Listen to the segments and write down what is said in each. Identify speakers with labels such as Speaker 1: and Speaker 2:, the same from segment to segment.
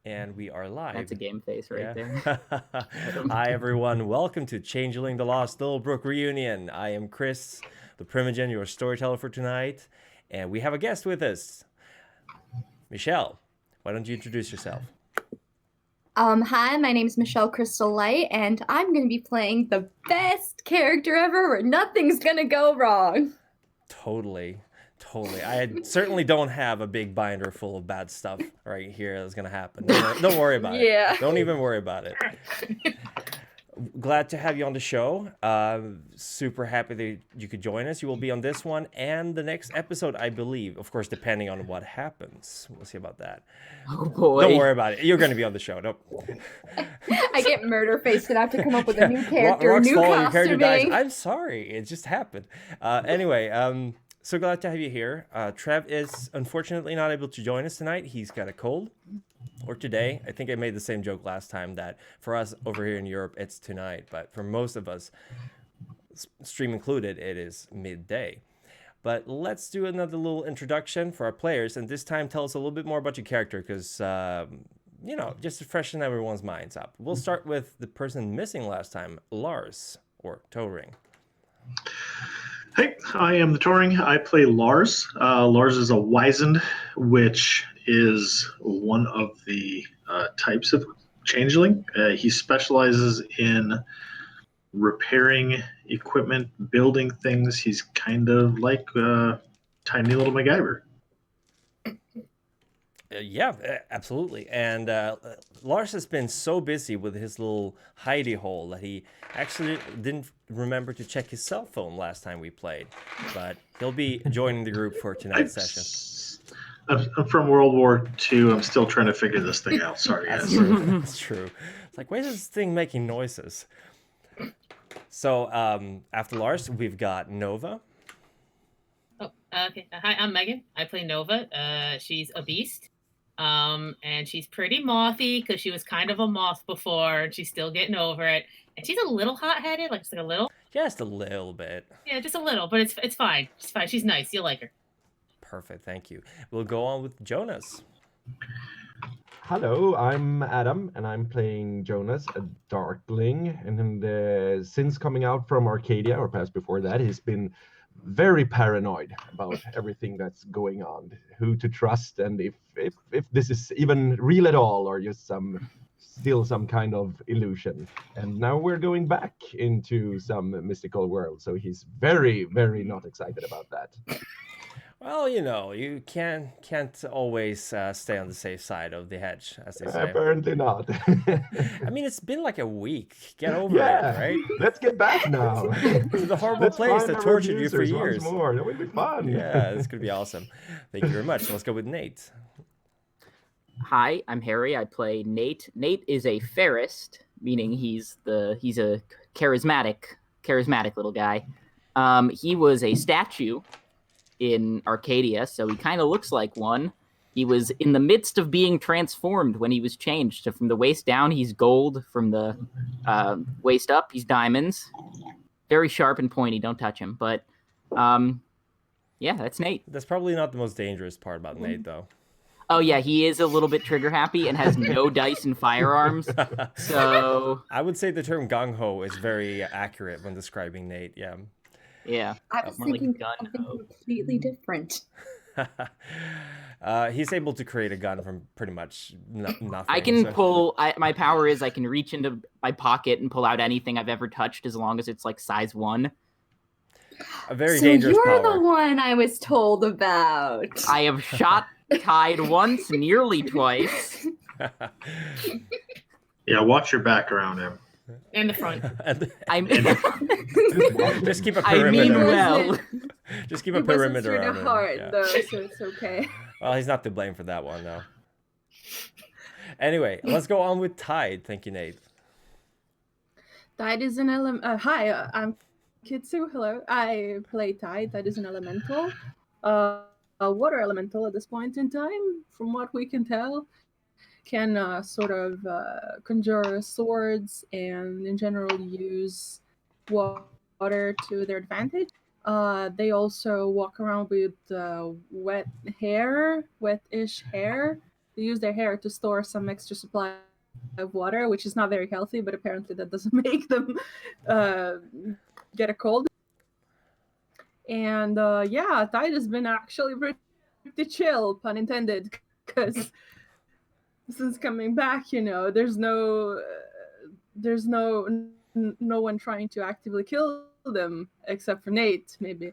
Speaker 1: And we are live.
Speaker 2: That's a game face right there.
Speaker 1: Hi, everyone. Welcome to Changeling the Lost Littlebrook reunion. I am Chris, the Primogen, your storyteller for tonight. And we have a guest with us. Michelle, why don't you introduce yourself?
Speaker 3: Hi, my name is Michelle Crystal Light, and I'm going to be playing the best character ever where nothing's going to go wrong.
Speaker 1: Totally. I certainly don't have a big binder full of bad stuff right here that's going to happen. Don't worry about it. Don't even worry about it. Glad to have you on the show. Super happy that you could join us. You will be on this one and the next episode, I believe. Of course, depending on what happens. We'll see about that.
Speaker 2: Oh, boy.
Speaker 1: Don't worry about it. You're going to be on the show. Nope.
Speaker 3: I get murder-faced and I have to come up with a new character,
Speaker 1: Rock's
Speaker 3: new
Speaker 1: falling, your character dies.
Speaker 3: costuming.
Speaker 1: I'm sorry. It just happened. Anyway, so glad to have you here. Trev is unfortunately not able to join us tonight. He's got a cold. Or today. I think I made the same joke last time that for us over here in Europe, it's tonight. But for most of us, stream included, it is midday. But let's do another little introduction for our players. And this time, tell us a little bit more about your character because, just to freshen everyone's minds up. We'll start with the person missing last time, Lars, or Toring.
Speaker 4: Hey, I am the Toring. I play Lars. Lars is a wizened, which is one of the types of changeling. He specializes in repairing equipment, building things. He's kind of like tiny little MacGyver.
Speaker 1: Yeah, absolutely. And Lars has been so busy with his little hidey hole that he actually didn't remember to check his cell phone last time we played. But he'll be joining the group for tonight's session.
Speaker 4: I'm from World War II. I'm still trying to figure this thing out. Sorry, guys.
Speaker 1: That's true. It's like, why is this thing making noises? So after Lars, we've got Nova.
Speaker 5: Oh, okay. Hi, I'm Megan. I play Nova. She's a beast. And she's pretty mothy because she was kind of a moth before, and she's still getting over it. And she's a little hot-headed, like just like a little.
Speaker 1: Just a little bit.
Speaker 5: Yeah, just a little, but it's fine. It's fine. She's nice. You'll like her.
Speaker 1: Perfect, thank you. We'll go on with Jonas.
Speaker 6: Hello, I'm Adam, and I'm playing Jonas, a Darkling. And since coming out from Arcadia, or perhaps before that, he's been very paranoid about everything that's going on, who to trust, and if this is even real at all, or just still some kind of illusion. And now we're going back into some mystical world, so he's very, very not excited about that.
Speaker 1: Well, you can't always stay on the safe side of the hedge, as they say.
Speaker 6: Apparently not.
Speaker 1: I mean, it's been like a week. Get over it, right?
Speaker 6: Let's get back now.
Speaker 1: To the horrible place that tortured you for years.
Speaker 6: Once more. That would be fun.
Speaker 1: Yeah, this could be awesome. Thank you very much. Let's go with Nate.
Speaker 2: Hi, I'm Harry. I play Nate. Nate is a Ferrist, meaning he's a charismatic little guy. He was a statue in Arcadia, so he kind of looks like one. He was in the midst of being transformed when he was changed. So from the waist down, he's gold. From the waist up, he's diamonds. Very sharp and pointy. Don't touch him. But Yeah, that's Nate.
Speaker 1: That's probably not the most dangerous part about Nate, though.
Speaker 2: Oh yeah, he is a little bit trigger happy and has no dice and firearms. So
Speaker 1: I would say the term gung ho is very accurate when describing Nate. Yeah.
Speaker 2: yeah,
Speaker 3: I was
Speaker 2: more like
Speaker 3: thinking
Speaker 2: gun
Speaker 3: something
Speaker 2: ho.
Speaker 3: completely different.
Speaker 1: He's able to create a gun from pretty much nothing.
Speaker 2: I can
Speaker 1: so-
Speaker 2: pull. My power is I can reach into my pocket and pull out anything I've ever touched as long as it's like size 1.
Speaker 1: A very
Speaker 3: So
Speaker 1: dangerous
Speaker 3: you're
Speaker 1: power.
Speaker 3: the one I was told about.
Speaker 2: I have shot Tide once, nearly twice.
Speaker 4: Yeah, watch your back around him.
Speaker 5: In the front.
Speaker 2: I
Speaker 1: Just keep a
Speaker 2: I mean
Speaker 1: perimeter.
Speaker 2: well.
Speaker 1: Just keep a
Speaker 3: It wasn't
Speaker 1: perimeter
Speaker 3: through
Speaker 1: around
Speaker 3: the
Speaker 1: him.
Speaker 3: heart,
Speaker 1: Yeah.
Speaker 3: though, so it's okay.
Speaker 1: Well, he's not to blame for that one, though. Anyway, let's go on with Tide. Thank you, Nate.
Speaker 7: Tide is an hi, I'm Kitsu. Hello. I play Tide. Tide is an elemental. A water elemental at this point in time, from what we can tell. Can sort of conjure swords and in general use water to their advantage. They also walk around with wet-ish hair. They use their hair to store some extra supply of water, which is not very healthy, but apparently that doesn't make them get a cold. And yeah, Tide has been actually pretty chill, pun intended, because since coming back, there's no one trying to actively kill them except for Nate, maybe.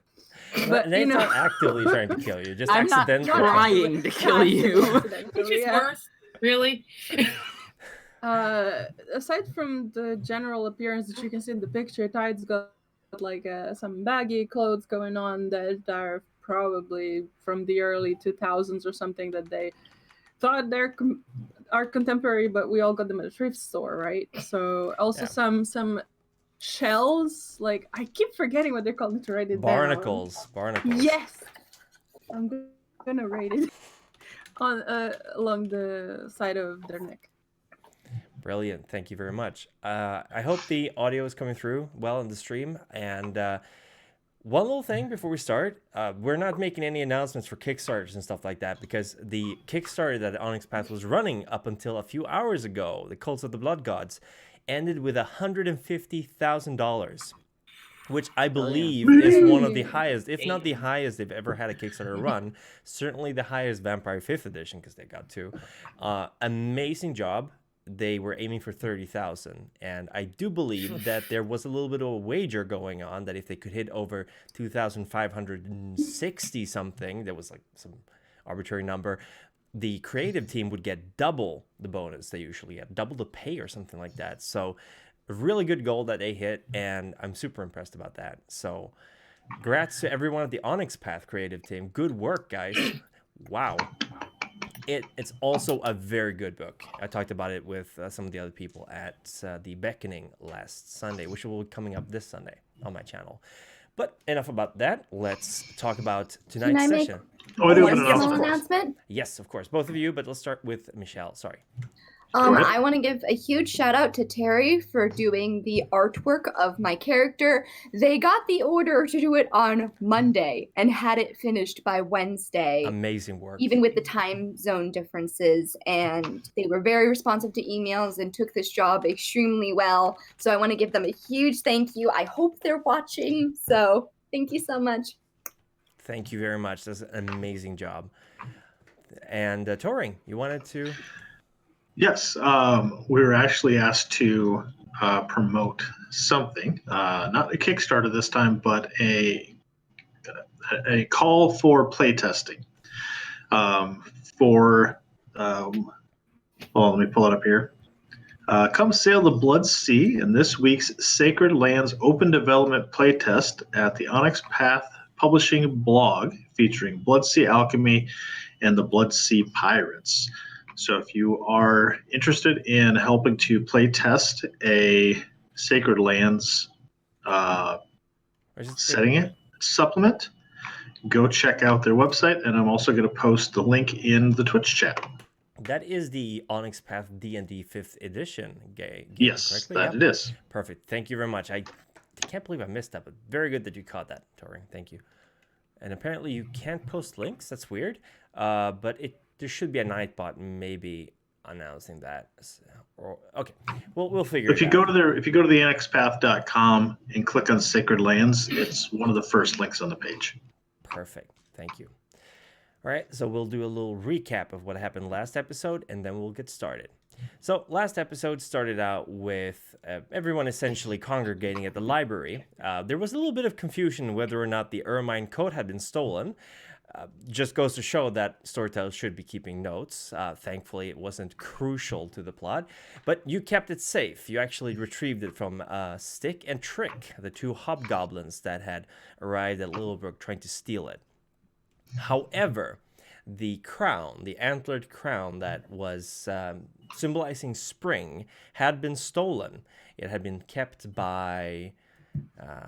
Speaker 7: But
Speaker 1: Nate's not actively trying to kill you, just
Speaker 2: I'm not
Speaker 1: accidentally.
Speaker 2: trying to kill you.
Speaker 5: Which is worse, really.
Speaker 7: Aside from the general appearance that you can see in the picture, Tide's got like some baggy clothes going on that are probably from the early 2000s or something that they thought are contemporary, but we all got them at a thrift store, right? So also
Speaker 1: Yeah.
Speaker 7: some shells, like I keep forgetting what they're called to write it
Speaker 1: Barnacles. Barnacles.
Speaker 7: down. Yes, I'm gonna write it on along the side of their neck.
Speaker 1: Brilliant. Thank you very much. I hope the audio is coming through well in the stream. And one little thing before we start, we're not making any announcements for Kickstarters and stuff like that because the Kickstarter that Onyx Path was running up until a few hours ago, the Cults of the Blood Gods, ended with $150,000, which I believe is one of the highest, if not the highest they've ever had a Kickstarter run. Certainly the highest Vampire 5th edition because they got 2. Amazing job. They were aiming for 30,000, and I do believe that there was a little bit of a wager going on that if they could hit over 2,560 something, there was like some arbitrary number, the creative team would get double the bonus they usually get, double the pay or something like that. So a really good goal that they hit, and I'm super impressed about that. So congrats to everyone at the Onyx Path creative team. Good work, guys. Wow. It's also a very good book. I talked about it with some of the other people at The Beckoning last Sunday, which will be coming up this Sunday on my channel. But enough about that. Let's talk about tonight's
Speaker 3: Can I make
Speaker 1: session.
Speaker 4: Oh, I do have
Speaker 3: one
Speaker 4: an
Speaker 3: small
Speaker 4: announcement.
Speaker 3: announcement?
Speaker 1: Yes, of course. Both of you, but let's start with Michelle. Sorry.
Speaker 4: Go ahead.
Speaker 3: I want to give a huge shout out to Terry for doing the artwork of my character. They got the order to do it on Monday and had it finished by Wednesday,
Speaker 1: Amazing work.
Speaker 3: even with the time zone differences. And they were very responsive to emails and took this job extremely well. So I want to give them a huge thank you. I hope they're watching. So thank you so much.
Speaker 1: Thank you very much. That's an amazing job. And Toring, you wanted to...
Speaker 4: Yes, we were actually asked to promote something, not a Kickstarter this time, but a call for playtesting. Let me pull it up here. Come sail the Blood Sea in this week's Sacred Lands Open Development Playtest at the Onyx Path Publishing blog featuring Blood Sea Alchemy and the Blood Sea Pirates. So if you are interested in helping to play test a Sacred Lands supplement, go check out their website, and I'm also going to post the link in the Twitch chat.
Speaker 1: That is the Onyx Path D&D 5th edition game,
Speaker 4: Yes,
Speaker 1: correctly?
Speaker 4: that it is.
Speaker 1: Perfect. Thank you very much. I can't believe I missed that, but very good that you caught that, Toring. Thank you. And apparently you can't post links. That's weird. But there should be a Nightbot maybe announcing that. Or okay, we'll figure
Speaker 4: If
Speaker 1: it
Speaker 4: you
Speaker 1: out.
Speaker 4: go to if you go to the annexpath.com and click on Sacred Lands, it's one of the first links on the page.
Speaker 1: Perfect. Thank you. All right, so we'll do a little recap of what happened last episode, and then we'll get started. So last episode started out with everyone essentially congregating at the library. There was a little bit of confusion whether or not the ermine coat had been stolen. Just goes to show that storytellers should be keeping notes. Thankfully, it wasn't crucial to the plot, but you kept it safe. You actually retrieved it from Stick and Trick, the two hobgoblins that had arrived at Littlebrook trying to steal it. However, the crown, the antlered crown that was symbolizing spring, had been stolen. It had been kept by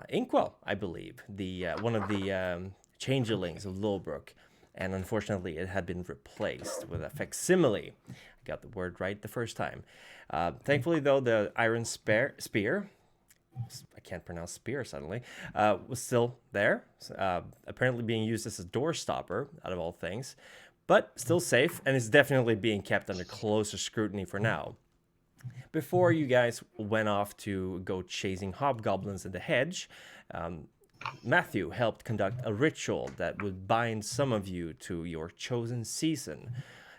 Speaker 1: Inkwell, I believe, the one of the changelings of Littlebrook, and unfortunately, it had been replaced with a facsimile. I got the word right the first time. Thankfully, though, the iron spear, I can't pronounce spear suddenly, was still there, apparently being used as a door stopper, out of all things, but still safe, and is definitely being kept under closer scrutiny for now. Before you guys went off to go chasing hobgoblins in the hedge, Matthew helped conduct a ritual that would bind some of you to your chosen season.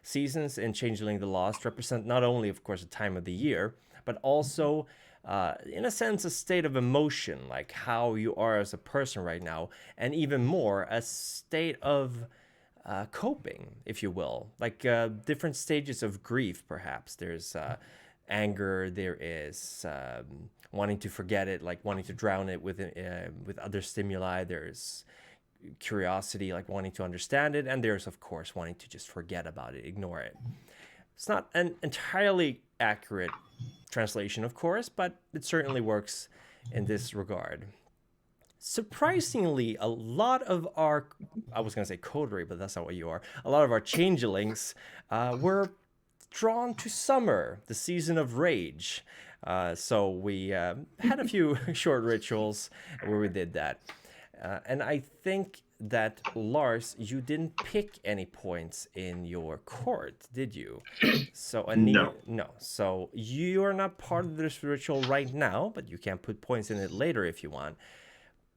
Speaker 1: Seasons in Changeling the Lost represent not only, of course, a time of the year, but also, in a sense, a state of emotion, like how you are as a person right now, and even more, a state of coping, if you will, like different stages of grief, perhaps. There's anger, there is wanting to forget it, like wanting to drown it with other stimuli. There's curiosity, like wanting to understand it, and there's, of course, wanting to just forget about it, ignore it. It's not an entirely accurate translation, of course, but it certainly works in this regard. Surprisingly, a lot of our, I was going to say coterie, but that's not what you are, a lot of our changelings were drawn to summer, the season of rage. So we had a few short rituals where we did that. And I think that, Lars, you didn't pick any points in your court, did you? So
Speaker 4: No.
Speaker 1: So you are not part of this ritual right now, but you can put points in it later if you want.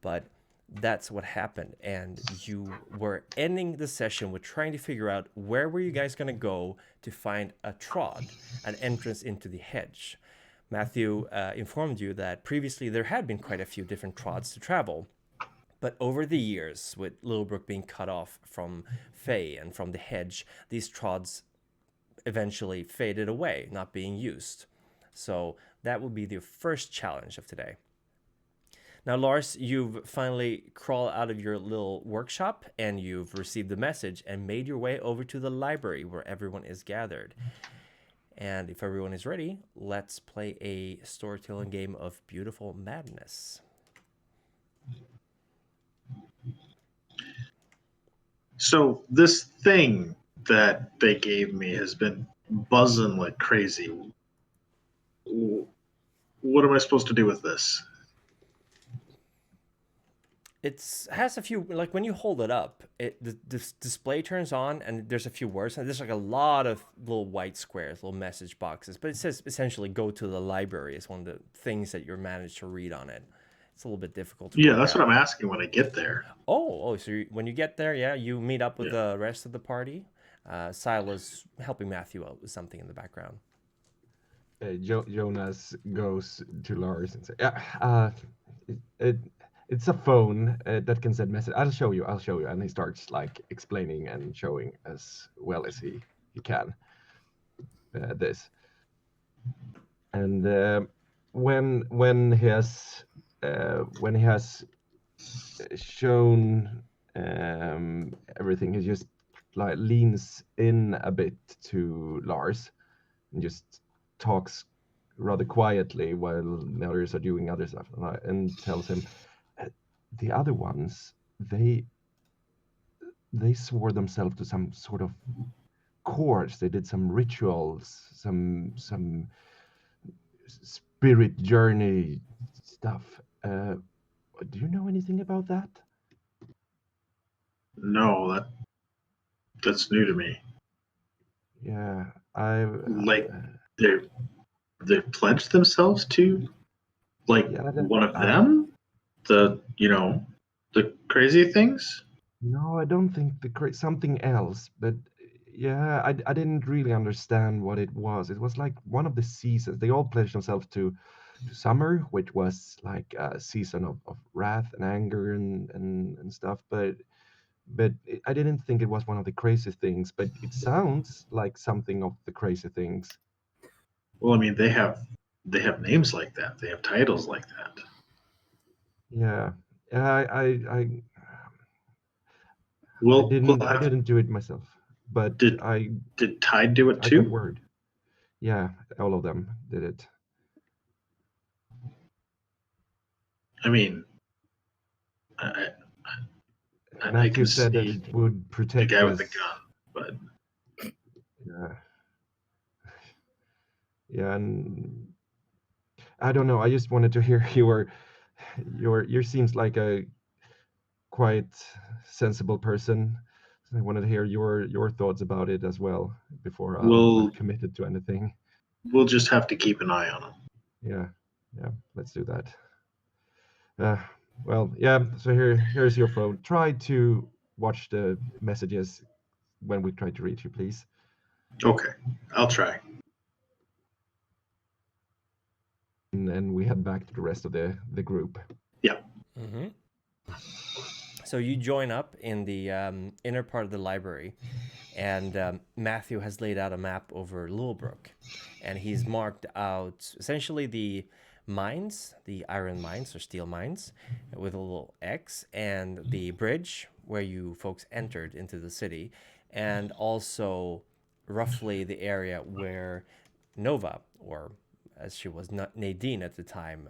Speaker 1: But that's what happened, and you were ending the session with trying to figure out where were you guys going to go to find a trod, an entrance into the hedge. Matthew informed you that previously there had been quite a few different trods to travel, but over the years, with Littlebrook being cut off from Fae and from the hedge, these trods eventually faded away, not being used. So that will be the first challenge of today. Now, Lars, you've finally crawled out of your little workshop, and you've received the message and made your way over to the library where everyone is gathered. And if everyone is ready, let's play a storytelling game of Beautiful Madness.
Speaker 4: So this thing that they gave me has been buzzing like crazy. What am I supposed to do with this?
Speaker 1: It has a few, like when you hold it up, the display turns on and there's a few words, and there's like a lot of little white squares, little message boxes, but it says essentially go to the library is one of the things that you're managed to read on it. It's a little bit difficult to
Speaker 4: Yeah,
Speaker 1: work
Speaker 4: that's
Speaker 1: out.
Speaker 4: what I'm asking when I get there.
Speaker 1: So when you get there, yeah, you meet up with the rest of the party. Silas helping Matthew out with something in the background.
Speaker 6: Jonas goes to Lars and says, "Yeah, it's a phone that can send message. I'll show you." And he starts like explaining and showing as well as he can this. And when he has shown everything, he just like leans in a bit to Lars and just talks rather quietly while the others are doing other stuff, and tells him the other ones, they swore themselves to some sort of course. They did some rituals, some spirit journey stuff. Do you know anything about that?
Speaker 4: No, that's new to me.
Speaker 6: Yeah, I
Speaker 4: Like they pledged themselves to like
Speaker 6: yeah,
Speaker 4: one of them? The crazy things?
Speaker 6: no, I don't think something else, but yeah, I didn't really understand what it was. It was like one of the seasons. They all pledged themselves to summer, which was like a season of wrath and anger and stuff. I didn't think it was one of the crazy things. But it sounds like something of the crazy things.
Speaker 4: Well, I mean, they have names like that. They have titles like that.
Speaker 6: Yeah, I
Speaker 4: We'll
Speaker 6: I
Speaker 4: have.
Speaker 6: didn't do it myself, but
Speaker 4: Did did Tide do it
Speaker 6: I got
Speaker 4: too?
Speaker 6: word. Yeah, all of them did it.
Speaker 4: I mean, I, I
Speaker 6: Matthew
Speaker 4: can
Speaker 6: said that
Speaker 4: see
Speaker 6: it would
Speaker 4: the
Speaker 6: protect
Speaker 4: guy with the
Speaker 6: us.
Speaker 4: gun, but
Speaker 6: Yeah, yeah, and I don't know. I just wanted to hear your seems like a quite sensible person. So I wanted to hear your thoughts about it as well before I'll
Speaker 4: we'll
Speaker 6: commit it to anything.
Speaker 4: we'll just have to keep an eye on him.
Speaker 6: Yeah, yeah, let's do that. Uh, well, yeah. So here's your phone. Try to watch the messages when we try to reach you, please.
Speaker 4: Okay, I'll try.
Speaker 6: And we head back to the rest of the group.
Speaker 4: Yeah.
Speaker 1: Mm-hmm. So you join up in the inner part of the library, and Matthew has laid out a map over Littlebrook, and he's marked out essentially the mines, the iron mines or steel mines, with a little X, and the bridge where you folks entered into the city, and also roughly the area where Nova, or as she was not Nadine at the time,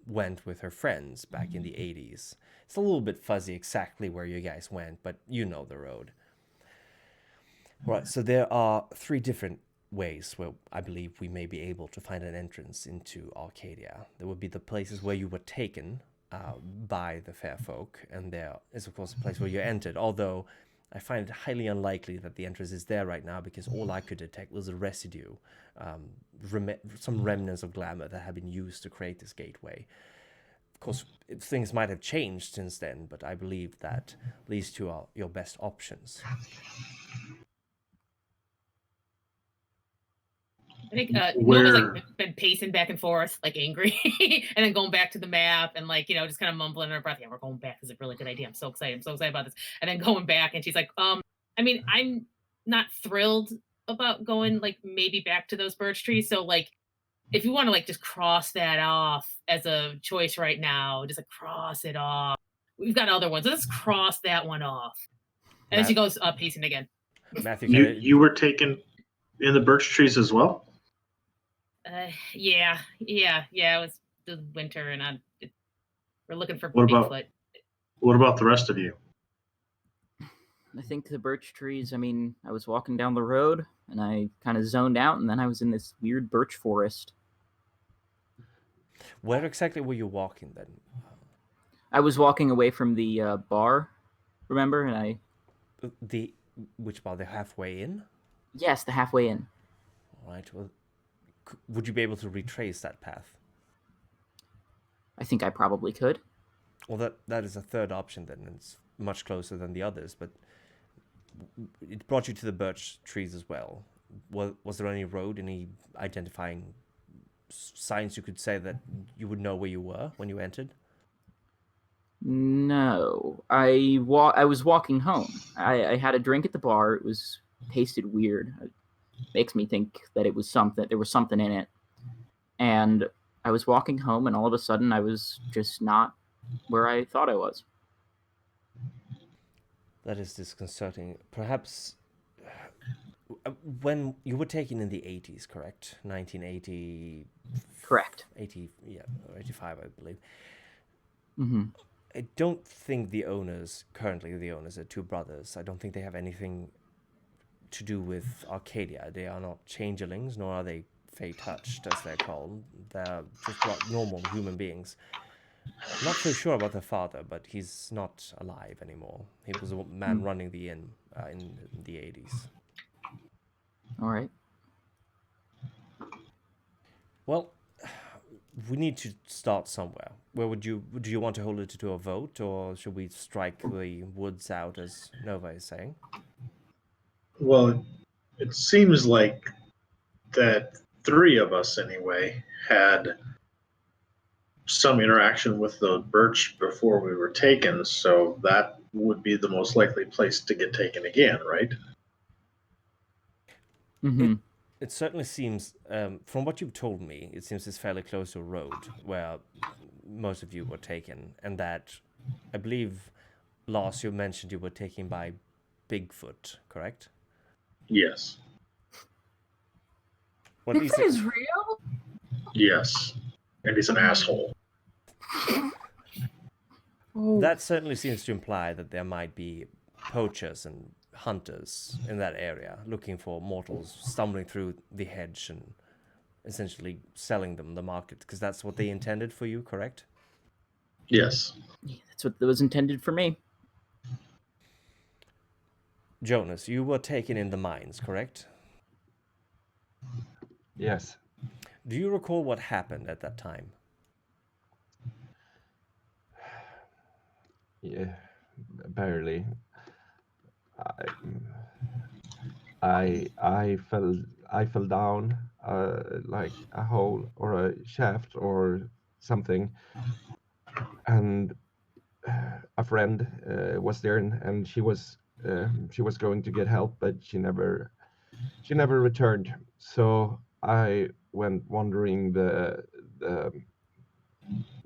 Speaker 1: went with her friends back in the 80s. It's a little bit fuzzy exactly where you guys went, but you know the road. Right, so there are three different ways where I believe we may be able to find an entrance into Arcadia. There would be the places where you were taken by the fair folk, and there is, of course, a place where you entered, although I find it highly unlikely that the entrance is there right now because all I could detect was a residue, some remnants of glamour that had been used to create this gateway. Of course, things might have changed since then, but I believe that these two are your best options.
Speaker 5: I think Nova's
Speaker 4: Where
Speaker 5: like been pacing back and forth, like angry, and then going back to the map and like just kind of mumbling under her breath. Yeah, we're going back. This is a really good idea. I'm so excited. I'm so excited about this. And then going back, and she's like, I mean, I'm not thrilled about going like maybe back to those birch trees. So like, if you want to like just cross that off as a choice right now, just like cross it off. We've got other ones. Let's cross that one off. And then she goes pacing again.
Speaker 1: Matthew,
Speaker 4: you were taken in the birch trees as well?
Speaker 5: Yeah. It was the winter, and we're looking for
Speaker 4: What
Speaker 5: Bigfoot.
Speaker 4: about the rest of you?
Speaker 2: I think the birch trees, I mean, I was walking down the road and I kind of zoned out, and then I was in this weird birch forest.
Speaker 1: Where exactly were you walking then?
Speaker 2: I was walking away from the bar, remember? And
Speaker 1: Which bar? The halfway in?
Speaker 2: yes, the halfway in.
Speaker 1: Right. Well, would you be able to retrace that path?
Speaker 2: I think I probably could.
Speaker 1: Well, that is a third option then. It's much closer than the others, but it brought you to the birch trees as well. Was there any road, any identifying signs you could say that you would know where you were when you entered?
Speaker 2: No, I was walking home. I had a drink at the bar. It was tasted weird. It makes me think that it was something. There was something in it, and I was walking home, and all of a sudden, I was just not where I thought I was.
Speaker 1: That is disconcerting. Perhaps when you were taken in the 80s, correct? 1980.
Speaker 2: Correct.
Speaker 1: 80, yeah, or 85, I believe.
Speaker 2: Mm-hmm.
Speaker 1: I don't think currently the owners are two brothers. I don't think they have anything to do with Arcadia. They are not changelings, nor are they fey touched, as they're called. They're just normal human beings. I'm not so sure about the father, but he's not alive anymore. He was a man running the inn in the 80s.
Speaker 2: All right.
Speaker 1: Well, we need to start somewhere. Where do you want to hold it to a vote, or should we strike the woods out, as Nova is saying?
Speaker 4: Well, it seems like that three of us, anyway, had some interaction with the birch before we were taken, so that would be the most likely place to get taken again, right?
Speaker 2: Mm-hmm.
Speaker 1: It certainly seems, from what you've told me, it seems it's fairly close to a road where most of you were taken, and that I believe last you mentioned you were taken by Bigfoot, correct?
Speaker 4: Yes.
Speaker 1: Or at least
Speaker 7: Bigfoot is real?
Speaker 4: Yes. And he's an asshole.
Speaker 7: Oh,
Speaker 1: that certainly seems to imply that there might be poachers and hunters in that area looking for mortals stumbling through the hedge and essentially selling them the market, because that's what they intended for you, correct?
Speaker 4: Yes.
Speaker 2: That's what was intended for me.
Speaker 1: Jonas, you were taken in the mines, correct?
Speaker 6: Yes.
Speaker 1: Do you recall what happened at that time?
Speaker 6: Yeah, barely. I fell down like a hole or a shaft or something, and a friend was there, and she was going to get help, but she never returned. So I went wandering the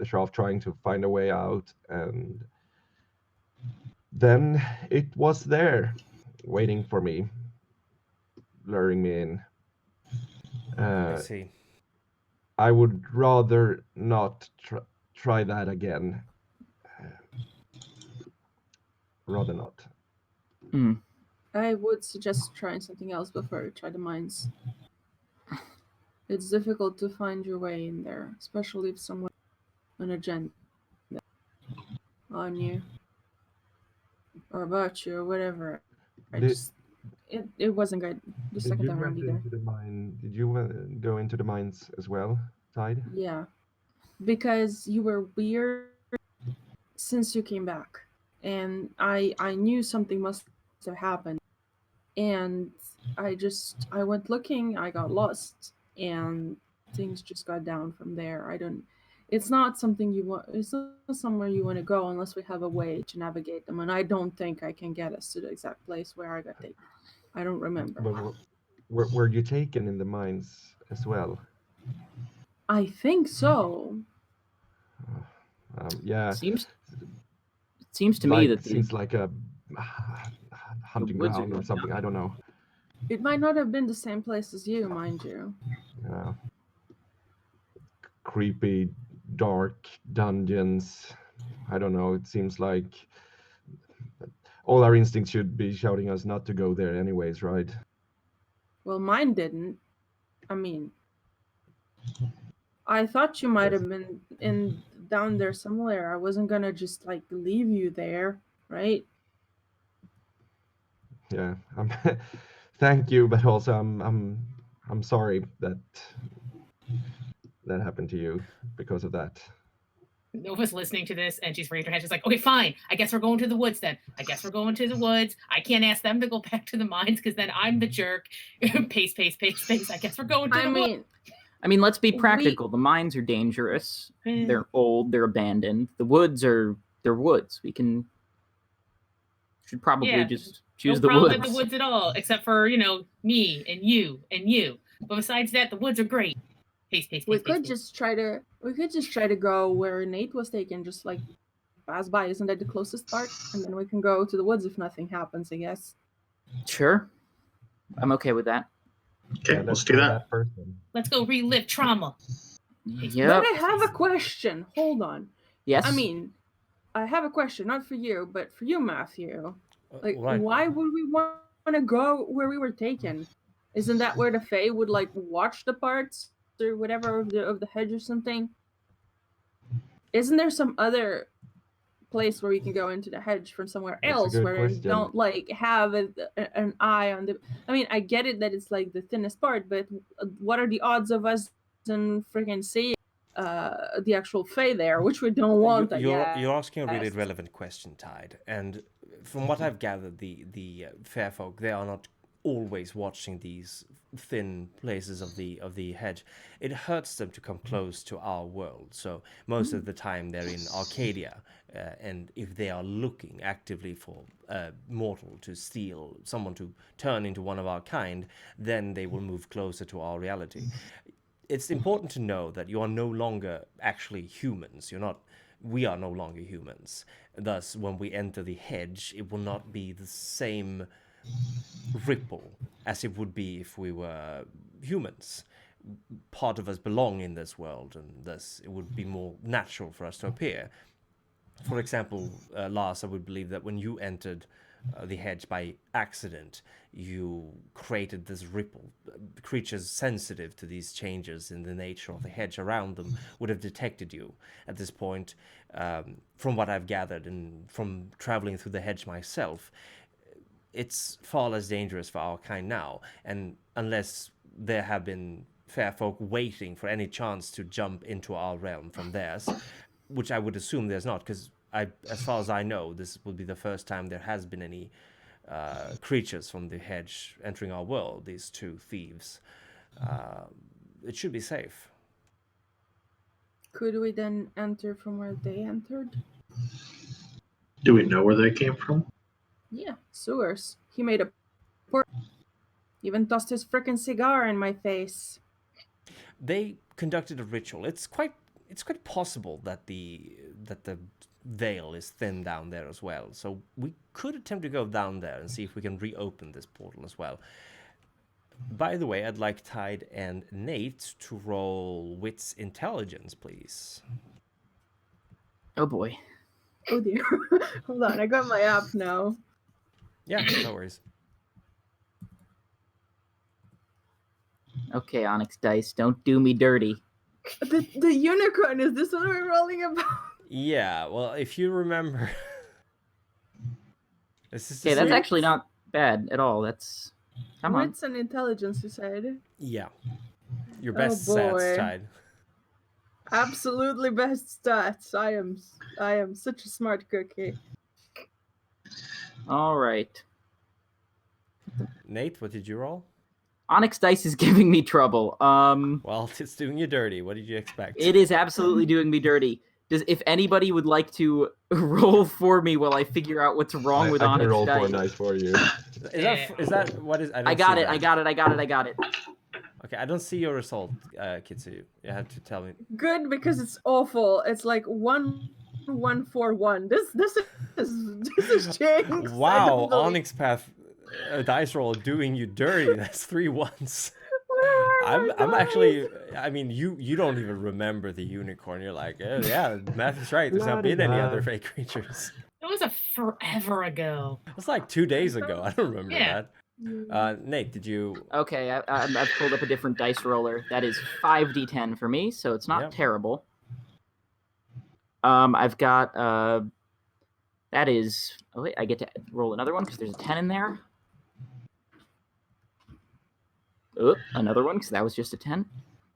Speaker 6: shaft trying to find a way out, and then it was there waiting for me, luring me in.
Speaker 1: I see.
Speaker 6: I would rather not try that again. Rather not.
Speaker 2: Mm.
Speaker 7: I would suggest trying something else before you try the mines. It's difficult to find your way in there, especially if someone an agenda on you or about you or whatever. I
Speaker 6: Did,
Speaker 7: just it wasn't good the
Speaker 6: did
Speaker 7: second
Speaker 6: you
Speaker 7: time around
Speaker 6: went
Speaker 7: either.
Speaker 6: into the mine? Did you go into the mines as well, Tide?
Speaker 7: Yeah, because you were weird since you came back, and I knew something must have happened, and I went looking, I got lost, and things just got down from there. I don't. It's not something you want. It's not somewhere you want to go unless we have a way to navigate them, and I don't think I can get us to the exact place where I got taken. I don't remember.
Speaker 6: But were you taken in the mines as well?
Speaker 7: I think so.
Speaker 6: Yeah,
Speaker 2: Seems to me
Speaker 6: like
Speaker 2: that
Speaker 6: seems like a
Speaker 2: the
Speaker 6: hunting
Speaker 2: woods are
Speaker 6: ground or
Speaker 2: going
Speaker 6: something.
Speaker 2: down.
Speaker 6: I don't know.
Speaker 7: It might not have been the same place as you, mind you.
Speaker 6: Yeah. Creepy, dark dungeons. I don't know. It seems like all our instincts should be shouting us not to go there, anyways, right?
Speaker 7: Well, mine didn't. I mean, I thought you might
Speaker 6: Yes.
Speaker 7: have been in down there somewhere. I wasn't gonna just like leave you there, right?
Speaker 6: Yeah. Thank you, but also I'm sorry that happened to you because of that.
Speaker 5: Nova's listening to this and she's raising her hand. She's like, okay, fine. I guess we're going to the woods then. I guess we're going to the woods. I can't ask them to go back to the mines because then I'm the jerk. Pace. I guess we're going to the woods.
Speaker 2: I mean, let's be practical. The mines are dangerous. They're old. They're abandoned. The woods they're woods. We should probably just choose
Speaker 5: no
Speaker 2: the
Speaker 5: problem
Speaker 2: woods.
Speaker 5: at the woods at all, except for, me and you. But besides that, the woods are great. Pace.
Speaker 7: We could just try to go where Nate was taken, just like pass by. Isn't that the closest part? And then we can go to the woods if nothing happens, I guess.
Speaker 2: Sure. I'm okay with that.
Speaker 4: Okay, let's do that.
Speaker 5: Let's go relive trauma.
Speaker 2: Yep.
Speaker 7: But I have a question. Hold on.
Speaker 2: Yes.
Speaker 7: I mean, I have a question, not for you, but for you, Matthew. Like,
Speaker 1: Right.
Speaker 7: why would we want to go where we were taken? Isn't that where the Fae would like watch the parts or whatever of the hedge or something? isn't there some other place where we can go into the hedge from somewhere
Speaker 6: That's a
Speaker 7: else
Speaker 6: good
Speaker 7: where
Speaker 6: question.
Speaker 7: we don't like have an eye on the? I mean, I get it that it's like the thinnest part, but what are the odds of us and freaking seeing the actual Fae there, which we don't want?
Speaker 1: You're asking a really relevant question, Tide. And from what I've gathered, the fair folk, they are not always watching these thin places of the hedge. It hurts them to come close to our world. So most of the time they're in Arcadia, and if they are looking actively for mortal to steal, someone to turn into one of our kind, then they will move closer to our reality. It's important to know that you are no longer actually humans. We are no longer humans. Thus, when we enter the hedge, it will not be the same ripple as it would be if we were humans. Part of us belong in this world, and thus it would be more natural for us to appear. For example, Lars, I would believe that when you entered the hedge by accident, you created this ripple. Creatures sensitive to these changes in the nature of the hedge around them would have detected you at this point. From what I've gathered and from traveling through the hedge myself, it's far less dangerous for our kind now, and unless there have been fair folk waiting for any chance to jump into our realm from theirs, which I would assume there's not, because as far as I know, this will be the first time there has been any creatures from the hedge entering our world, these two thieves. It should be safe.
Speaker 7: Could we then enter from where they entered?
Speaker 4: Do we know where they came from?
Speaker 7: Yeah, sewers. He made a port. Even tossed his frickin' cigar in my face.
Speaker 1: They conducted a ritual. It's quite possible that the veil is thin down there as well. So we could attempt to go down there and see if we can reopen this portal as well. By the way, I'd like Tide and Nate to roll Wits Intelligence, please.
Speaker 2: Oh boy.
Speaker 7: Oh dear. Hold on, I got my app now.
Speaker 1: Yeah, no worries.
Speaker 2: Okay, Onyx Dice, don't do me dirty.
Speaker 7: The unicorn, is this what we're rolling about?
Speaker 1: Yeah, well, if you remember...
Speaker 2: Okay, that's actually not bad at all. That's... Come on.
Speaker 7: Wits and intelligence, you said?
Speaker 1: Yeah. Your best
Speaker 7: boy.
Speaker 1: stats, Tide.
Speaker 7: Absolutely best stats. I am such a smart cookie.
Speaker 2: All right.
Speaker 1: Nate, what did you roll?
Speaker 2: Onyx Dice is giving me trouble.
Speaker 1: Well, it's doing you dirty. What did you expect?
Speaker 2: It is absolutely doing me dirty. If anybody would like to roll for me while I figure out what's wrong with Onyx
Speaker 6: I can roll
Speaker 2: Dice.
Speaker 6: 4 dice for you.
Speaker 1: Is that what is?
Speaker 2: I got it. I got it.
Speaker 1: Okay, I don't see your result, Kitsu. You have to tell me.
Speaker 7: Good, because it's awful. It's like 1-1-4-1. This is changed.
Speaker 1: Wow, Onyx Path dice roll doing you dirty. That's 3 1s. I'm actually. I mean, you don't even remember the unicorn. You're like, yeah, Math is right. There's not been any other fake creatures.
Speaker 5: It was forever ago.
Speaker 1: It was like 2 days ago. I don't remember that. Nate, did you?
Speaker 2: Okay, I've pulled up a different dice roller. That is 5d10 for me, so it's not terrible. I've got that is. Oh wait, I get to roll another one because there's a 10 in there. Oh, another one because that was just a 10.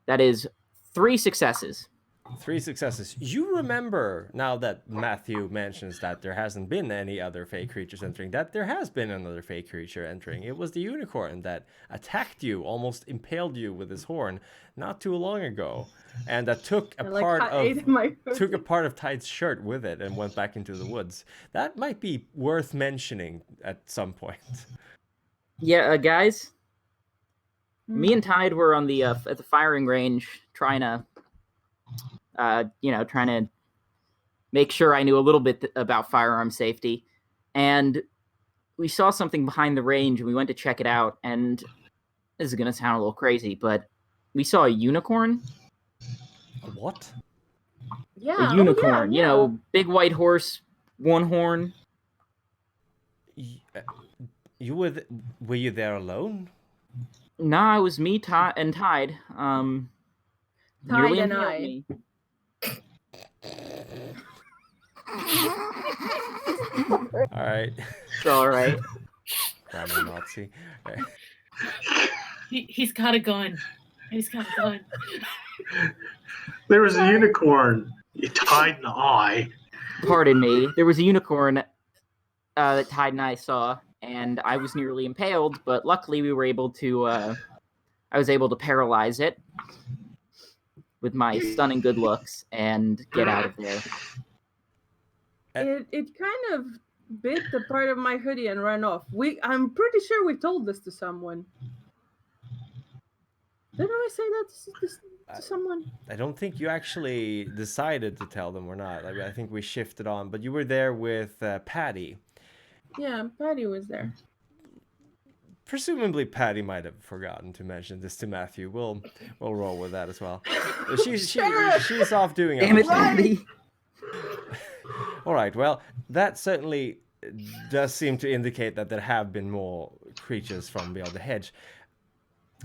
Speaker 2: That is 3 successes.
Speaker 1: 3 successes. You remember, now that Matthew mentions that there hasn't been any other fake creatures entering, that there has been another fake creature entering. It was the unicorn that attacked you, almost impaled you with his horn not too long ago, and that took a part of Tide's shirt with it and went back into the woods. That might be worth mentioning at some point.
Speaker 2: Yeah, guys. Me and Tide were on the at the firing range trying to make sure I knew a little bit about firearm safety. And we saw something behind the range, and we went to check it out. And this is going to sound a little crazy, but we saw a unicorn.
Speaker 1: A what?
Speaker 7: Yeah,
Speaker 2: a unicorn.
Speaker 7: Yeah.
Speaker 2: You know, big white horse, one horn.
Speaker 1: Were you there alone?
Speaker 2: Nah, it was me, and Tide.
Speaker 7: Tide and I.
Speaker 1: All right.
Speaker 2: It's all right.
Speaker 1: Grammar Nazi.
Speaker 5: He's got a gun. He's got a gun.
Speaker 4: There was a unicorn. You tied an eye.
Speaker 2: Pardon me. There was a unicorn that Tide and I saw, and I was nearly impaled, but luckily we were able to. I was able to paralyze it with my stunning good looks and get out of there.
Speaker 7: It kind of bit the part of my hoodie and ran off. I'm pretty sure we told this to someone. Didn't I say that to someone?
Speaker 1: I don't think you actually decided to tell them or not. I think we shifted on, but you were there with Patty.
Speaker 7: Yeah, Patty was there.
Speaker 1: Presumably, Patty might have forgotten to mention this to Matthew. We'll roll with that as well. She's off doing
Speaker 2: Damn it,
Speaker 1: other stuff.
Speaker 2: Patty!
Speaker 1: All right. Well, that certainly does seem to indicate that there have been more creatures from beyond the hedge.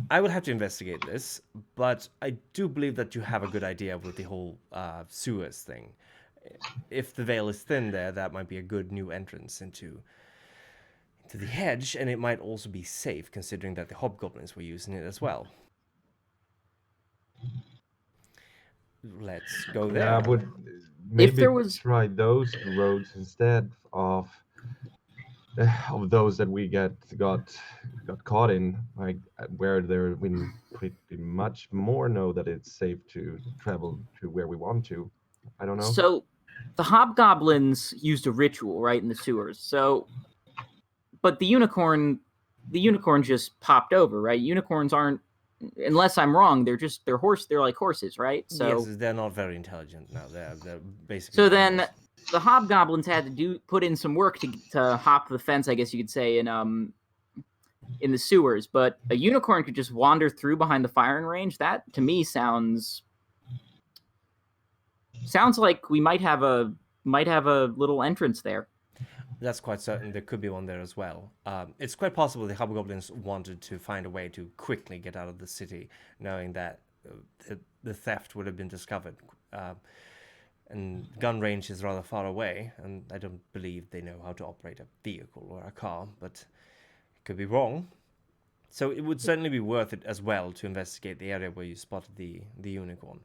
Speaker 1: I would have to investigate this, but I do believe that you have a good idea with the whole sewers thing. If the veil is thin there, that might be a good new entrance into the hedge, and it might also be safe, considering that the hobgoblins were using it as well. Let's go there.
Speaker 6: Yeah, I would maybe
Speaker 2: there was-
Speaker 6: try those roads instead of those that we got caught in, like where we pretty much more know that it's safe to travel to where we want to. I don't know.
Speaker 2: So, the hobgoblins used a ritual, right, in the sewers. So, but the unicorn just popped over, right? Unicorns aren't, unless I'm wrong, they're like horses, right? So
Speaker 1: yes, they're not very intelligent now. They're basically.
Speaker 2: So then the hobgoblins had to put in some work to hop the fence, I guess you could say, in the sewers. But a unicorn could just wander through behind the firing range. That to me sounds like we might have a little entrance there.
Speaker 1: That's quite certain. There could be one there as well. It's quite possible the hobgoblins wanted to find a way to quickly get out of the city, knowing that the theft would have been discovered. And gun range is rather far away, and I don't believe they know how to operate a vehicle or a car, but it could be wrong. So it would certainly be worth it as well to investigate the area where you spotted the unicorn.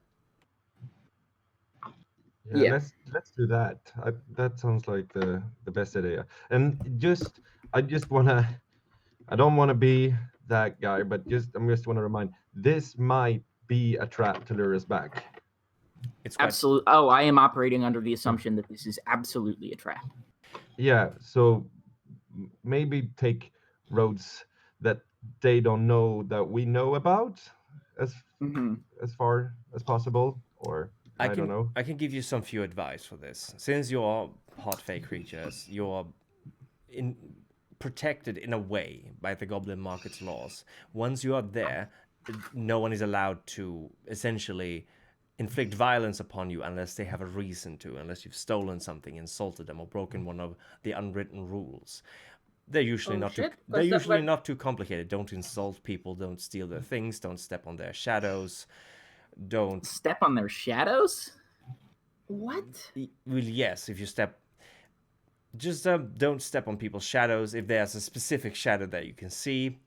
Speaker 6: Yeah, let's do that. That sounds like the best idea. And I don't wanna be that guy, but I just wanna remind, this might be a trap to lure us back.
Speaker 1: It's quite...
Speaker 2: Absolutely. Oh, I am operating under the assumption that this is absolutely a trap.
Speaker 6: Yeah, so maybe take roads that they don't know that we know about as far as possible, or I don't know.
Speaker 1: I can give you some few advice for this. Since you're hot fey creatures, you're protected in a way by the Goblin Market's laws. Once you are there, no one is allowed to essentially inflict violence upon you unless they have a reason to, unless you've stolen something, insulted them, or broken one of the unwritten rules. They're usually not too complicated. Don't insult people, don't steal their things, don't step on their shadows, don't
Speaker 2: step on their shadows.
Speaker 7: What?
Speaker 1: Well, yes, if you step, just don't step on people's shadows. If there's a specific shadow that you can see,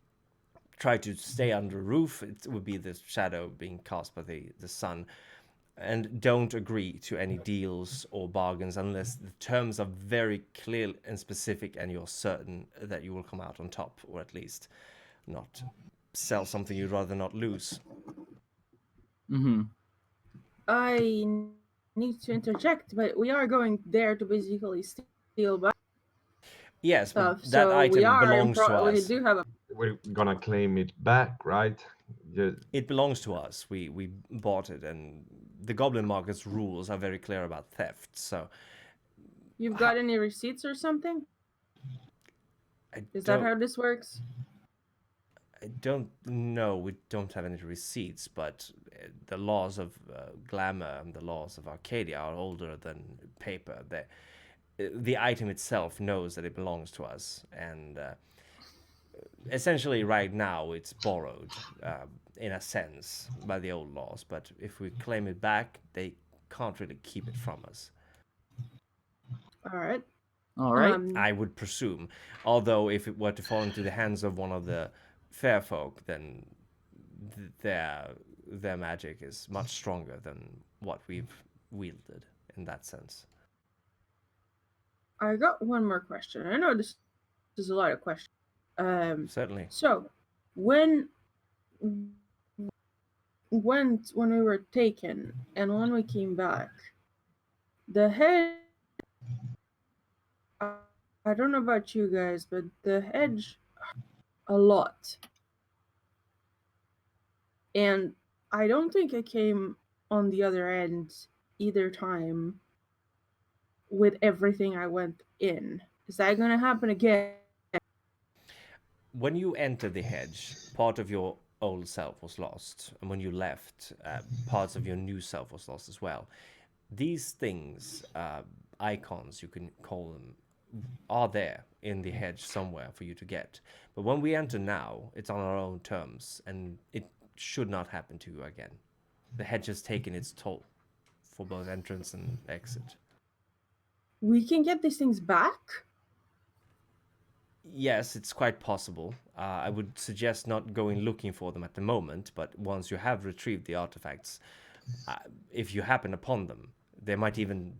Speaker 1: try to stay under a roof. It would be the shadow being cast by the sun. And don't agree to any deals or bargains unless the terms are very clear and specific and you're certain that you will come out on top, or at least not sell something you'd rather not lose.
Speaker 7: I need to interject, but we are going there to basically steal back.
Speaker 1: Yes, but
Speaker 7: stuff.
Speaker 1: that
Speaker 7: So
Speaker 1: item
Speaker 7: we are
Speaker 1: belongs to us.
Speaker 7: We do have a.
Speaker 6: We're gonna claim it back, right?
Speaker 1: It belongs to us. We bought it, and the Goblin Market's rules are very clear about theft. So,
Speaker 7: You've got any receipts or something? Is that how this works?
Speaker 1: I don't know. We don't have any receipts, but the laws of glamour and the laws of Arcadia are older than paper. The item itself knows that it belongs to us, and essentially right now it's borrowed in a sense by the old laws. But if we claim it back, they can't really keep it from us.
Speaker 7: All right.
Speaker 2: All right.
Speaker 1: I would presume. Although, if it were to fall into the hands of one of the fair folk, then their magic is much stronger than what we've wielded in that sense.
Speaker 7: I got one more question. I know this is a lot of questions.
Speaker 1: Certainly.
Speaker 7: So, when we were taken and when we came back, the hedge. I don't know about you guys, but the hedge a lot, and I don't think I came on the other end either time with everything I went in. Is that going to happen again?
Speaker 1: When you entered the hedge, part of your old self was lost, and when you left, parts of your new self was lost as well. These things, icons, you can call them, are there in the hedge somewhere for you to get. But when we enter now, it's on our own terms, and it should not happen to you again. The hedge has taken its toll for both entrance and exit.
Speaker 7: We can get these things back?
Speaker 1: Yes, it's quite possible. I would suggest not going looking for them at the moment, but once you have retrieved the artifacts, if you happen upon them, they might even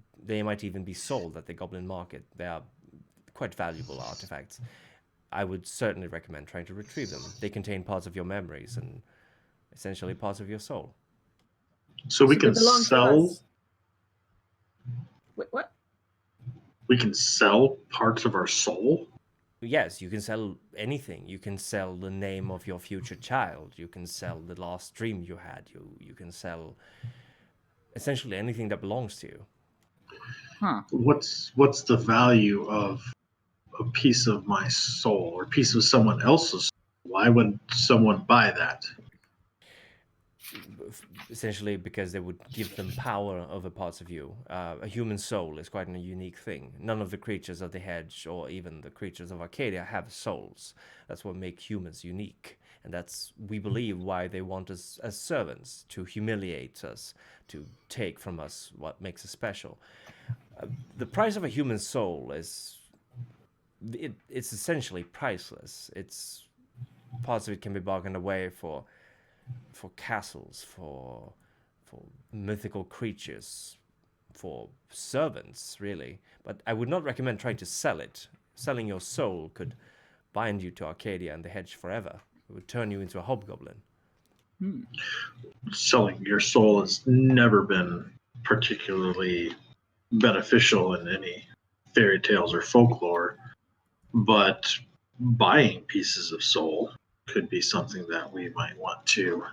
Speaker 1: be sold at the Goblin market. They are quite valuable artifacts. I would certainly recommend trying to retrieve them. They contain parts of your memories and essentially parts of your soul.
Speaker 4: So we
Speaker 7: they
Speaker 4: can
Speaker 7: belong to
Speaker 4: sell.
Speaker 7: us. Wait, what?
Speaker 4: We can sell parts of our soul.
Speaker 1: Yes, you can sell anything. You can sell the name of your future child. You can sell the last dream you had. You can sell essentially anything that belongs to you.
Speaker 2: Huh.
Speaker 4: What's the value of a piece of my soul or a piece of someone else's soul? Why would someone buy that?
Speaker 1: Essentially because they would give them power over parts of you. A human soul is quite a unique thing. None of the creatures of the hedge or even the creatures of Arcadia have souls. That's what makes humans unique. And that's, we believe, why they want us as servants, to humiliate us, to take from us what makes us special. The price of a human soul it's essentially priceless. It's parts of it can be bargained away for castles, for mythical creatures, for servants, really. But I would not recommend trying to sell it. Selling your soul could bind you to Arcadia and the hedge forever. It would turn you into a hobgoblin.
Speaker 4: Selling your soul has never been particularly beneficial in any fairy tales or folklore, but buying pieces of soul could be something that we might want to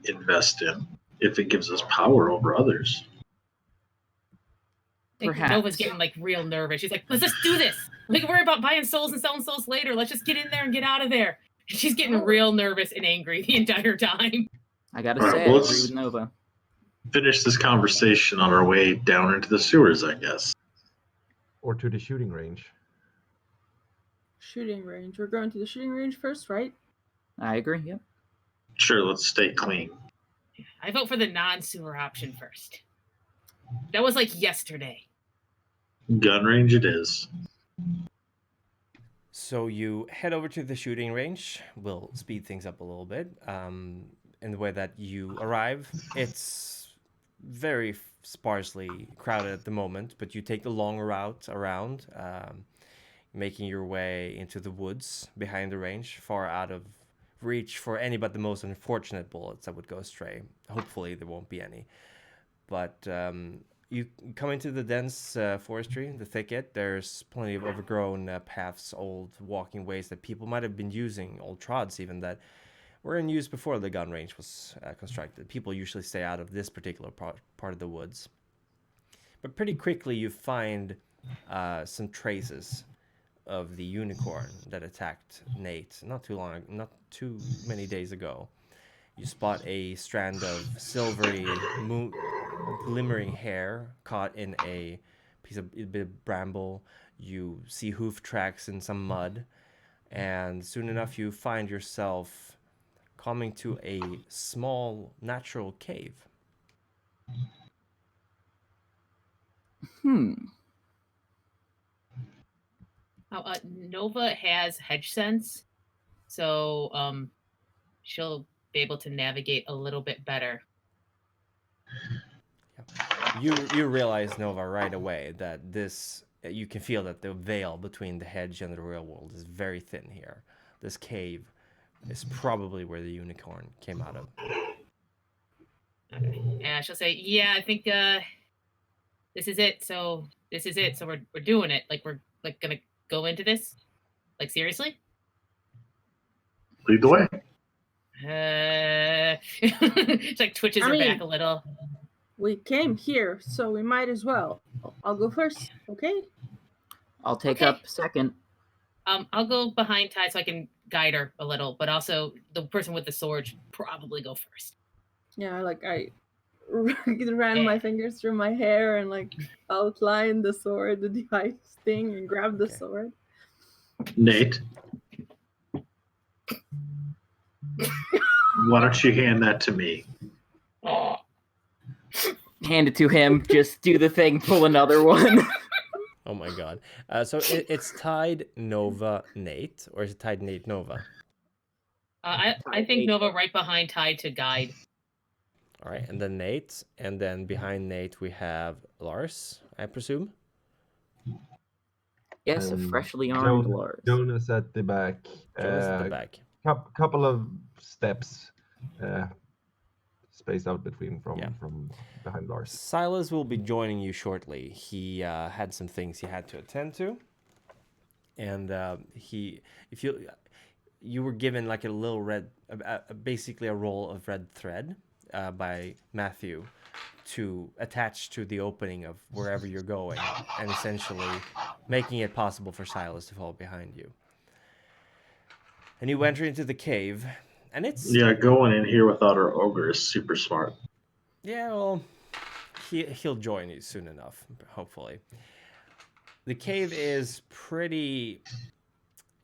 Speaker 4: invest in if it gives us power over others.
Speaker 2: Perhaps.
Speaker 5: Nova's getting like real nervous. She's like, let's just do this. We can worry about buying souls and selling souls later. Let's just get in there and get out of there. She's getting real nervous and angry the entire time.
Speaker 2: I gotta
Speaker 4: All right,
Speaker 2: say,
Speaker 4: well,
Speaker 2: I
Speaker 4: let's-
Speaker 2: agree with Nova.
Speaker 4: Finish this conversation on our way down into the sewers, I guess.
Speaker 6: Or to the shooting range.
Speaker 7: Shooting range. We're going to the shooting range first, right?
Speaker 2: I agree. Yep.
Speaker 4: Sure, let's stay clean.
Speaker 5: I vote for the non-sewer option first. That was like yesterday.
Speaker 4: Gun range it is.
Speaker 1: So you head over to the shooting range. We'll speed things up a little bit. In the way that you arrive, it's very sparsely crowded at the moment, but you take the long route around, making your way into the woods behind the range, far out of reach for any but the most unfortunate bullets that would go astray. Hopefully there won't be any. But you come into the dense forestry, the thicket. There's plenty of overgrown paths, old walking ways that people might have been using, old trods even, that were in use before the gun range was constructed. People usually stay out of this particular part of the woods. But pretty quickly you find some traces of the unicorn that attacked Nate not too many days ago. You spot a strand of silvery, glimmering hair caught in a bit of bramble. You see hoof tracks in some mud, and soon enough you find yourself coming to a small natural cave.
Speaker 5: Nova has hedge sense, so she'll be able to navigate a little bit better.
Speaker 1: You realize, Nova, right away that this you can feel that the veil between the hedge and the real world is very thin here. This cave is probably where the unicorn came out of.
Speaker 5: Okay. And she'll say, "Yeah, I think this is it. So this is it. So we're doing it. Like we're like gonna go into this. Like seriously."
Speaker 4: Lead the way.
Speaker 5: She like twitches her back a little.
Speaker 7: We came here, so we might as well. I'll go first, okay?
Speaker 2: I'll take up second.
Speaker 5: I'll go behind Ty so I can guide her a little, but also the person with the sword should probably go first.
Speaker 7: Yeah, like I ran my fingers through my hair and like outlined the sword, the device thing, and grabbed the sword.
Speaker 4: Nate, why don't you hand that to me?
Speaker 2: Hand it to him. Just do the thing. Pull another one.
Speaker 1: Oh my god. So it's tied Nova Nate, or is it tied Nate Nova?
Speaker 5: I think Nova right behind Ty to guide.
Speaker 1: All right, and then Nate, and then behind Nate we have Lars, I presume.
Speaker 2: Yes, a freshly armed Lars.
Speaker 6: Jonas at the back.
Speaker 1: Jonas at the back.
Speaker 6: Couple of steps spaced out between from behind Lars.
Speaker 1: Silas will be joining you shortly. He had some things he had to attend to, and you were given like a little red, basically a roll of red thread by Matthew to attach to the opening of wherever you're going, and essentially making it possible for Silas to follow behind you. And you enter into the cave, and it's...
Speaker 4: Yeah, going in here without our ogre is super smart.
Speaker 1: Yeah, well, he'll join you soon enough, hopefully. The cave is pretty...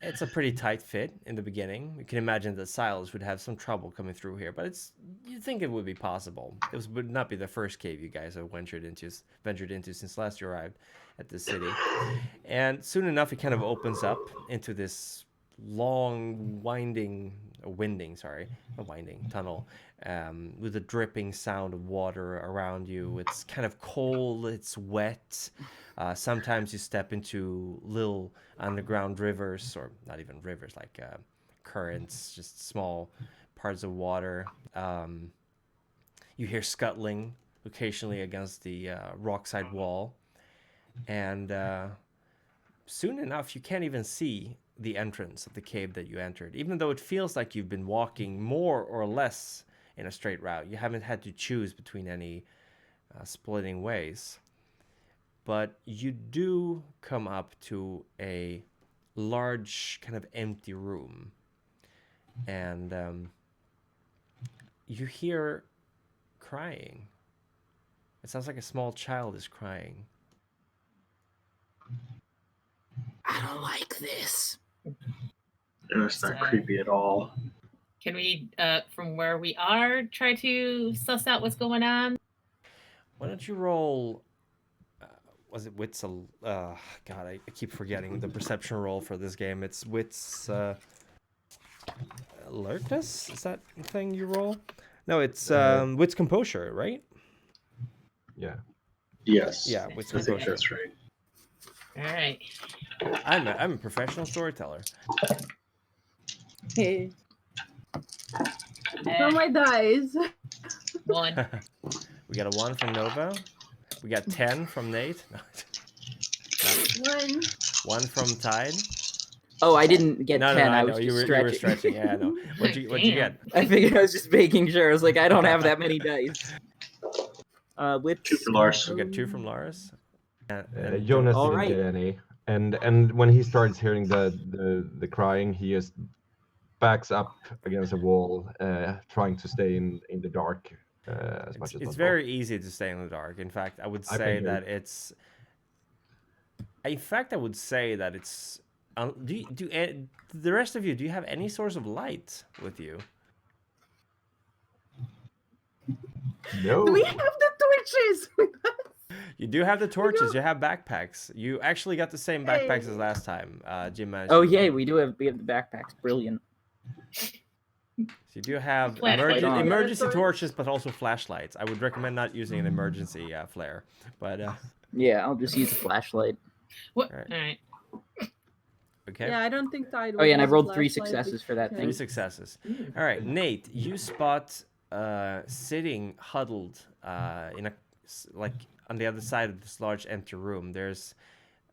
Speaker 1: It's a pretty tight fit in the beginning. You can imagine that Silas would have some trouble coming through here, but you'd think it would be possible. It would not be the first cave you guys have ventured into since last you arrived at the city. And soon enough, it kind of opens up into this long, winding tunnel with a dripping sound of water around you. It's kind of cold, it's wet. Sometimes you step into little underground rivers, or not even rivers, like currents, just small parts of water. You hear scuttling occasionally against the rockside wall. And soon enough, you can't even see the entrance of the cave that you entered. Even though it feels like you've been walking more or less in a straight route, you haven't had to choose between any splitting ways. But you do come up to a large kind of empty room. And you hear crying. It sounds like a small child is crying.
Speaker 2: I don't like this.
Speaker 4: It's not creepy at all.
Speaker 5: Can we, from where we are, try to suss out what's going on?
Speaker 1: Why don't you roll... was it wits? God, I keep forgetting the perception roll for this game. It's wits alertness. Is that the thing you roll? No, it's wits composure, right?
Speaker 6: Yeah.
Speaker 4: Yes.
Speaker 1: Yeah, wits
Speaker 4: I think
Speaker 1: composure.
Speaker 4: that's right.
Speaker 5: All right.
Speaker 1: I'm a professional storyteller.
Speaker 7: Hey. Throw my dice.
Speaker 5: 1.
Speaker 1: We got a 1 from Nova. We got 10 from Nate. 1 from Tide.
Speaker 2: Oh, I didn't get 10.
Speaker 1: I
Speaker 2: I
Speaker 1: know.
Speaker 2: was
Speaker 1: You
Speaker 2: just
Speaker 1: were
Speaker 2: stretching.
Speaker 1: stretching. Yeah, I know. What'd you get?
Speaker 2: I figured I was just making sure. I was like, I don't have that many dice. With
Speaker 4: 2 for Lars.
Speaker 1: We got 2 from Lars.
Speaker 6: Jonas
Speaker 2: All
Speaker 6: didn't
Speaker 2: right.
Speaker 6: get any. And when he starts hearing the crying, he just backs up against a wall, trying to stay in the dark as much as possible.
Speaker 1: It's very easy to stay in the dark. In fact, I would say that it's... In fact, I would say that it's... Do the rest of you, do you have any source of light with you?
Speaker 6: No.
Speaker 7: Do we have the torches with us?
Speaker 1: You do have the torches. You have backpacks. You actually got the same backpacks as last time. Jim managed.
Speaker 2: Oh
Speaker 1: to-
Speaker 2: yay, we have the backpacks. Brilliant.
Speaker 1: So you do have
Speaker 5: Flashlight
Speaker 2: on.
Speaker 1: emergency
Speaker 7: Yeah,
Speaker 1: torches, but also flashlights. I would recommend not using an emergency flare. But
Speaker 2: Yeah, I'll just use a flashlight.
Speaker 5: What?
Speaker 1: Alright.
Speaker 5: All right.
Speaker 1: okay.
Speaker 7: Yeah, I don't think Tide.
Speaker 2: Oh yeah, and I
Speaker 7: would use
Speaker 2: rolled
Speaker 7: a
Speaker 2: 3
Speaker 7: flashlight
Speaker 2: successes for that
Speaker 1: Three
Speaker 2: thing.
Speaker 7: because-
Speaker 1: successes. All right, Nate, you spot sitting huddled in a like on the other side of this large empty room. There's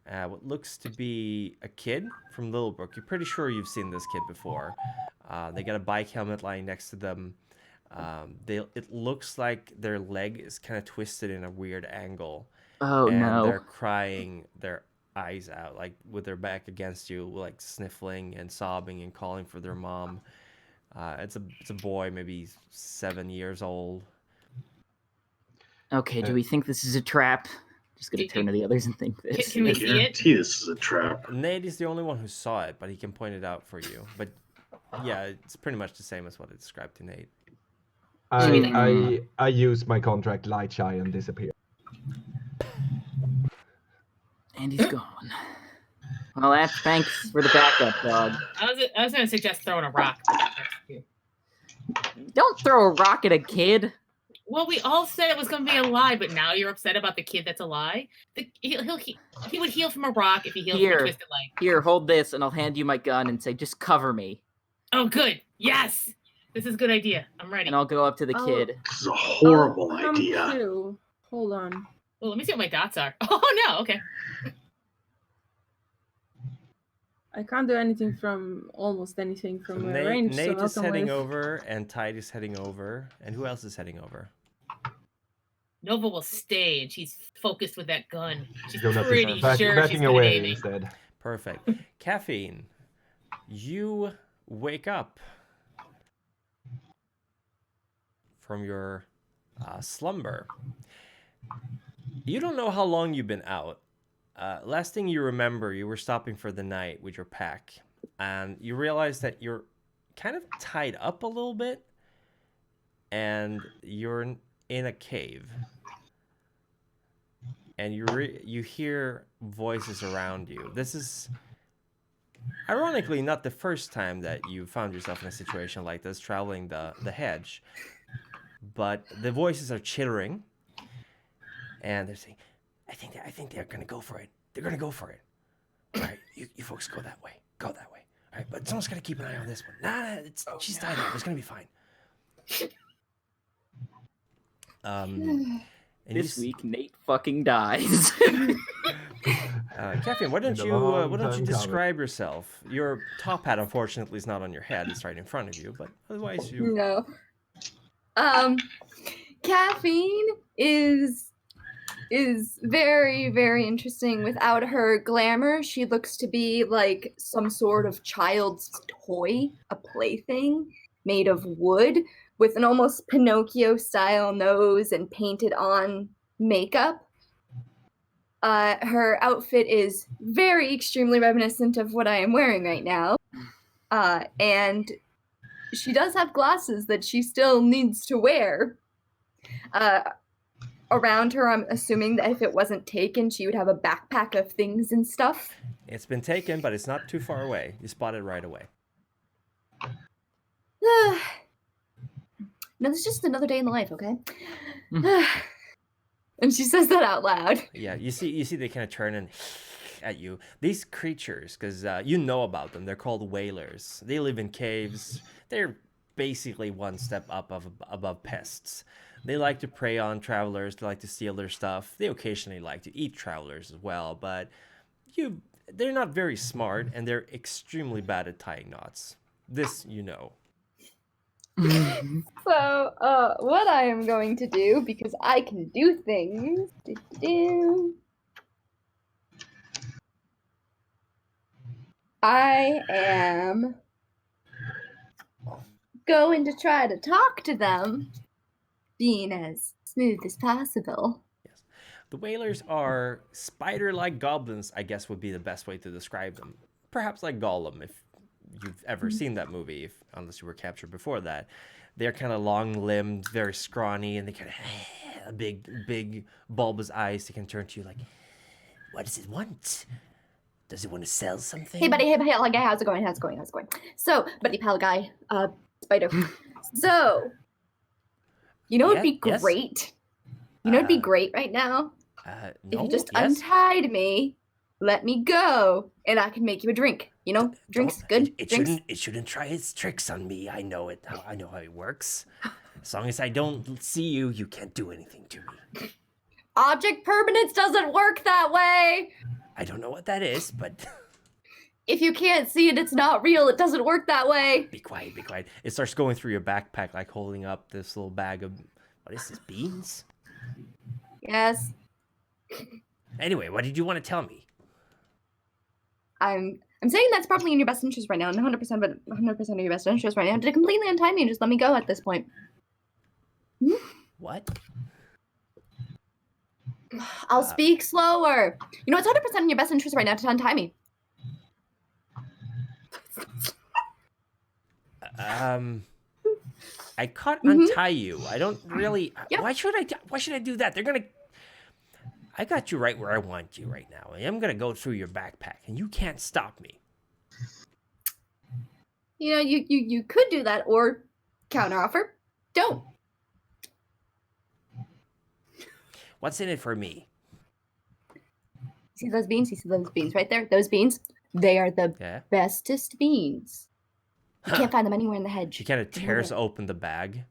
Speaker 1: what looks to be a kid from Littlebrook. You're pretty sure you've seen this kid before. They got a bike helmet lying next to them. It looks like their leg is kind of twisted in a weird angle.
Speaker 2: Oh
Speaker 1: and
Speaker 2: no.
Speaker 1: they're crying their eyes out, like with their back against you, like sniffling and sobbing and calling for their mom. It's a boy, maybe 7 years old.
Speaker 2: Okay, do we think this is a trap? Just gonna turn to the others and think this.
Speaker 5: Can we
Speaker 4: I
Speaker 5: see it?
Speaker 4: guarantee this is a trap.
Speaker 1: Nate is the only one who saw it, but he can point it out for you. But yeah, it's pretty much the same as what I described to Nate.
Speaker 6: I use my contract light shy and disappear.
Speaker 2: And he's gone. Well, thanks for the backup, dog.
Speaker 5: I was gonna suggest throwing a rock.
Speaker 2: Don't throw a rock at a kid.
Speaker 5: Well, we all said it was gonna be a lie, but now you're upset about the kid that's a lie. He would heal from a rock if he healed from
Speaker 2: Here.
Speaker 5: a twisted leg.
Speaker 2: Here, hold this, and I'll hand you my gun and say, just cover me.
Speaker 5: Oh, good. Yes, this is a good idea. I'm ready.
Speaker 2: And I'll go up to the
Speaker 7: Oh.
Speaker 2: kid.
Speaker 4: This is a horrible
Speaker 7: Come
Speaker 4: idea.
Speaker 7: too. Hold on.
Speaker 5: Well, let me see what my dots are. Oh no. Okay.
Speaker 7: I can't do anything from almost anything
Speaker 1: So
Speaker 7: from
Speaker 1: Nate,
Speaker 7: range.
Speaker 1: Nate
Speaker 7: so
Speaker 1: is
Speaker 7: I'll come
Speaker 1: heading
Speaker 7: with...
Speaker 1: over, and Tide is heading over, and who else is heading over?
Speaker 5: Nova will stay, and she's focused with that gun. She's
Speaker 6: Jonas
Speaker 5: pretty
Speaker 6: is
Speaker 5: sure she's
Speaker 6: backing
Speaker 5: good at
Speaker 6: away
Speaker 5: aiming.
Speaker 6: instead.
Speaker 1: Perfect. Caffeine, you wake up from your slumber. You don't know how long you've been out. Last thing you remember, you were stopping for the night with your pack, and you realize that you're kind of tied up a little bit, and you're in a cave. And you hear voices around you. This is ironically not the first time that you found yourself in a situation like this, traveling the hedge. But the voices are chittering, and they're saying, I think they're gonna go for it. They're gonna go for it. All right, you folks go that way. Go that way. All right, but someone's gonna keep an eye on this one. Nah, she's tied up. It's gonna be fine. And
Speaker 2: This week, Nate fucking dies.
Speaker 1: Caffeine, why don't
Speaker 6: Been a
Speaker 1: you
Speaker 6: long time coming.
Speaker 1: describe yourself? Your top hat, unfortunately, is not on your head; it's right in front of you. But otherwise, you.
Speaker 3: No. Caffeine is very, very interesting. Without her glamour, she looks to be like some sort of child's toy, a plaything made of wood with an almost Pinocchio style nose and painted on makeup. Her outfit is very extremely reminiscent of what I am wearing right now. And she does have glasses that she still needs to wear. Around her, I'm assuming that if it wasn't taken, she would have a backpack of things and stuff.
Speaker 1: It's been taken, but it's not too far away. You spot it right away.
Speaker 3: No, it's just another day in the life, okay? And she says that out loud.
Speaker 1: Yeah, you see they kind of turn and at you. These creatures, because you know about them, they're called whalers. They live in caves. They're basically one step up above pests. They like to prey on travelers. They like to steal their stuff. They occasionally like to eat travelers as well, but they're not very smart, and they're extremely bad at tying knots. This you know.
Speaker 3: So, what I am going to do, because I can do things, I am going to try to talk to them, being as smooth as possible.
Speaker 1: Yes. The whalers are spider-like goblins, I guess would be the best way to describe them. Perhaps like Gollum, if you've ever seen that movie, unless you were captured before that. They're kind of long-limbed, very scrawny, and they kind of big bulbous eyes. He can turn to you like, what does it want? Does it want to sell something?
Speaker 3: Hey, buddy. Hey, pal guy. How's it going? So, buddy, pal guy, spider. So, it'd be
Speaker 1: yes?
Speaker 3: great. It'd be great right now
Speaker 1: No,
Speaker 3: if you just
Speaker 1: yes?
Speaker 3: untied me, let me go, and I can make you a drink. Drinks, good drinks.
Speaker 1: It shouldn't try its tricks on me. I know it. I know how it works. As long as I don't see you, you can't do anything to me.
Speaker 3: Object permanence doesn't work that way.
Speaker 1: I don't know what that is, but
Speaker 3: If you can't see it, it's not real. It doesn't work that way.
Speaker 1: be quiet, be quiet. It starts going through your backpack, like holding up this little bag of, what is this, beans?
Speaker 3: Yes,
Speaker 1: Anyway, what did you want to tell me?
Speaker 3: I'm saying that's probably in your best interest right now, 100%, but 100% of your best interest right now. To completely untie me and just let me go at this point.
Speaker 1: What?
Speaker 3: I'll speak slower. It's 100% in your best interest right now to untie me.
Speaker 1: I can't untie you. I don't really.
Speaker 3: Yep.
Speaker 1: Why should I do that? They're gonna. I got you right where I want you right now. I'm gonna go through your backpack, and you can't stop me.
Speaker 3: You could do that or counteroffer. Don't.
Speaker 1: What's in it for me?
Speaker 3: See those beans? You see those beans right there? Those beans? They are the bestest beans. You can't find them anywhere in the hedge.
Speaker 1: He kind of tears open the bag,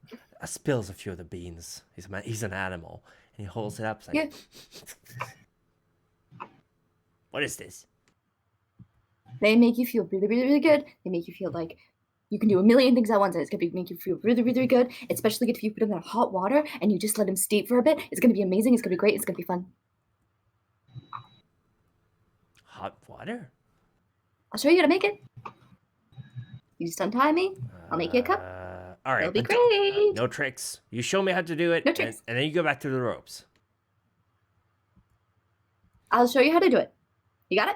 Speaker 1: spills a few of the beans. He's an animal, and he holds it up. Like, what is this?
Speaker 3: They make you feel really, really, really good. They make you feel like you can do a million things at once, and it's gonna make you feel really, really, really good. Especially good if you put them in hot water and you just let them steep for a bit. It's gonna be amazing. It's gonna be great. It's gonna be fun.
Speaker 1: Hot water?
Speaker 3: I'll show you how to make it. You just untie me. I'll make you a cup.
Speaker 1: All right.
Speaker 3: It'll be great.
Speaker 1: No tricks. You show me how to do it.
Speaker 3: No tricks.
Speaker 1: And then you go back to the ropes.
Speaker 3: I'll show you how to do it. You got it?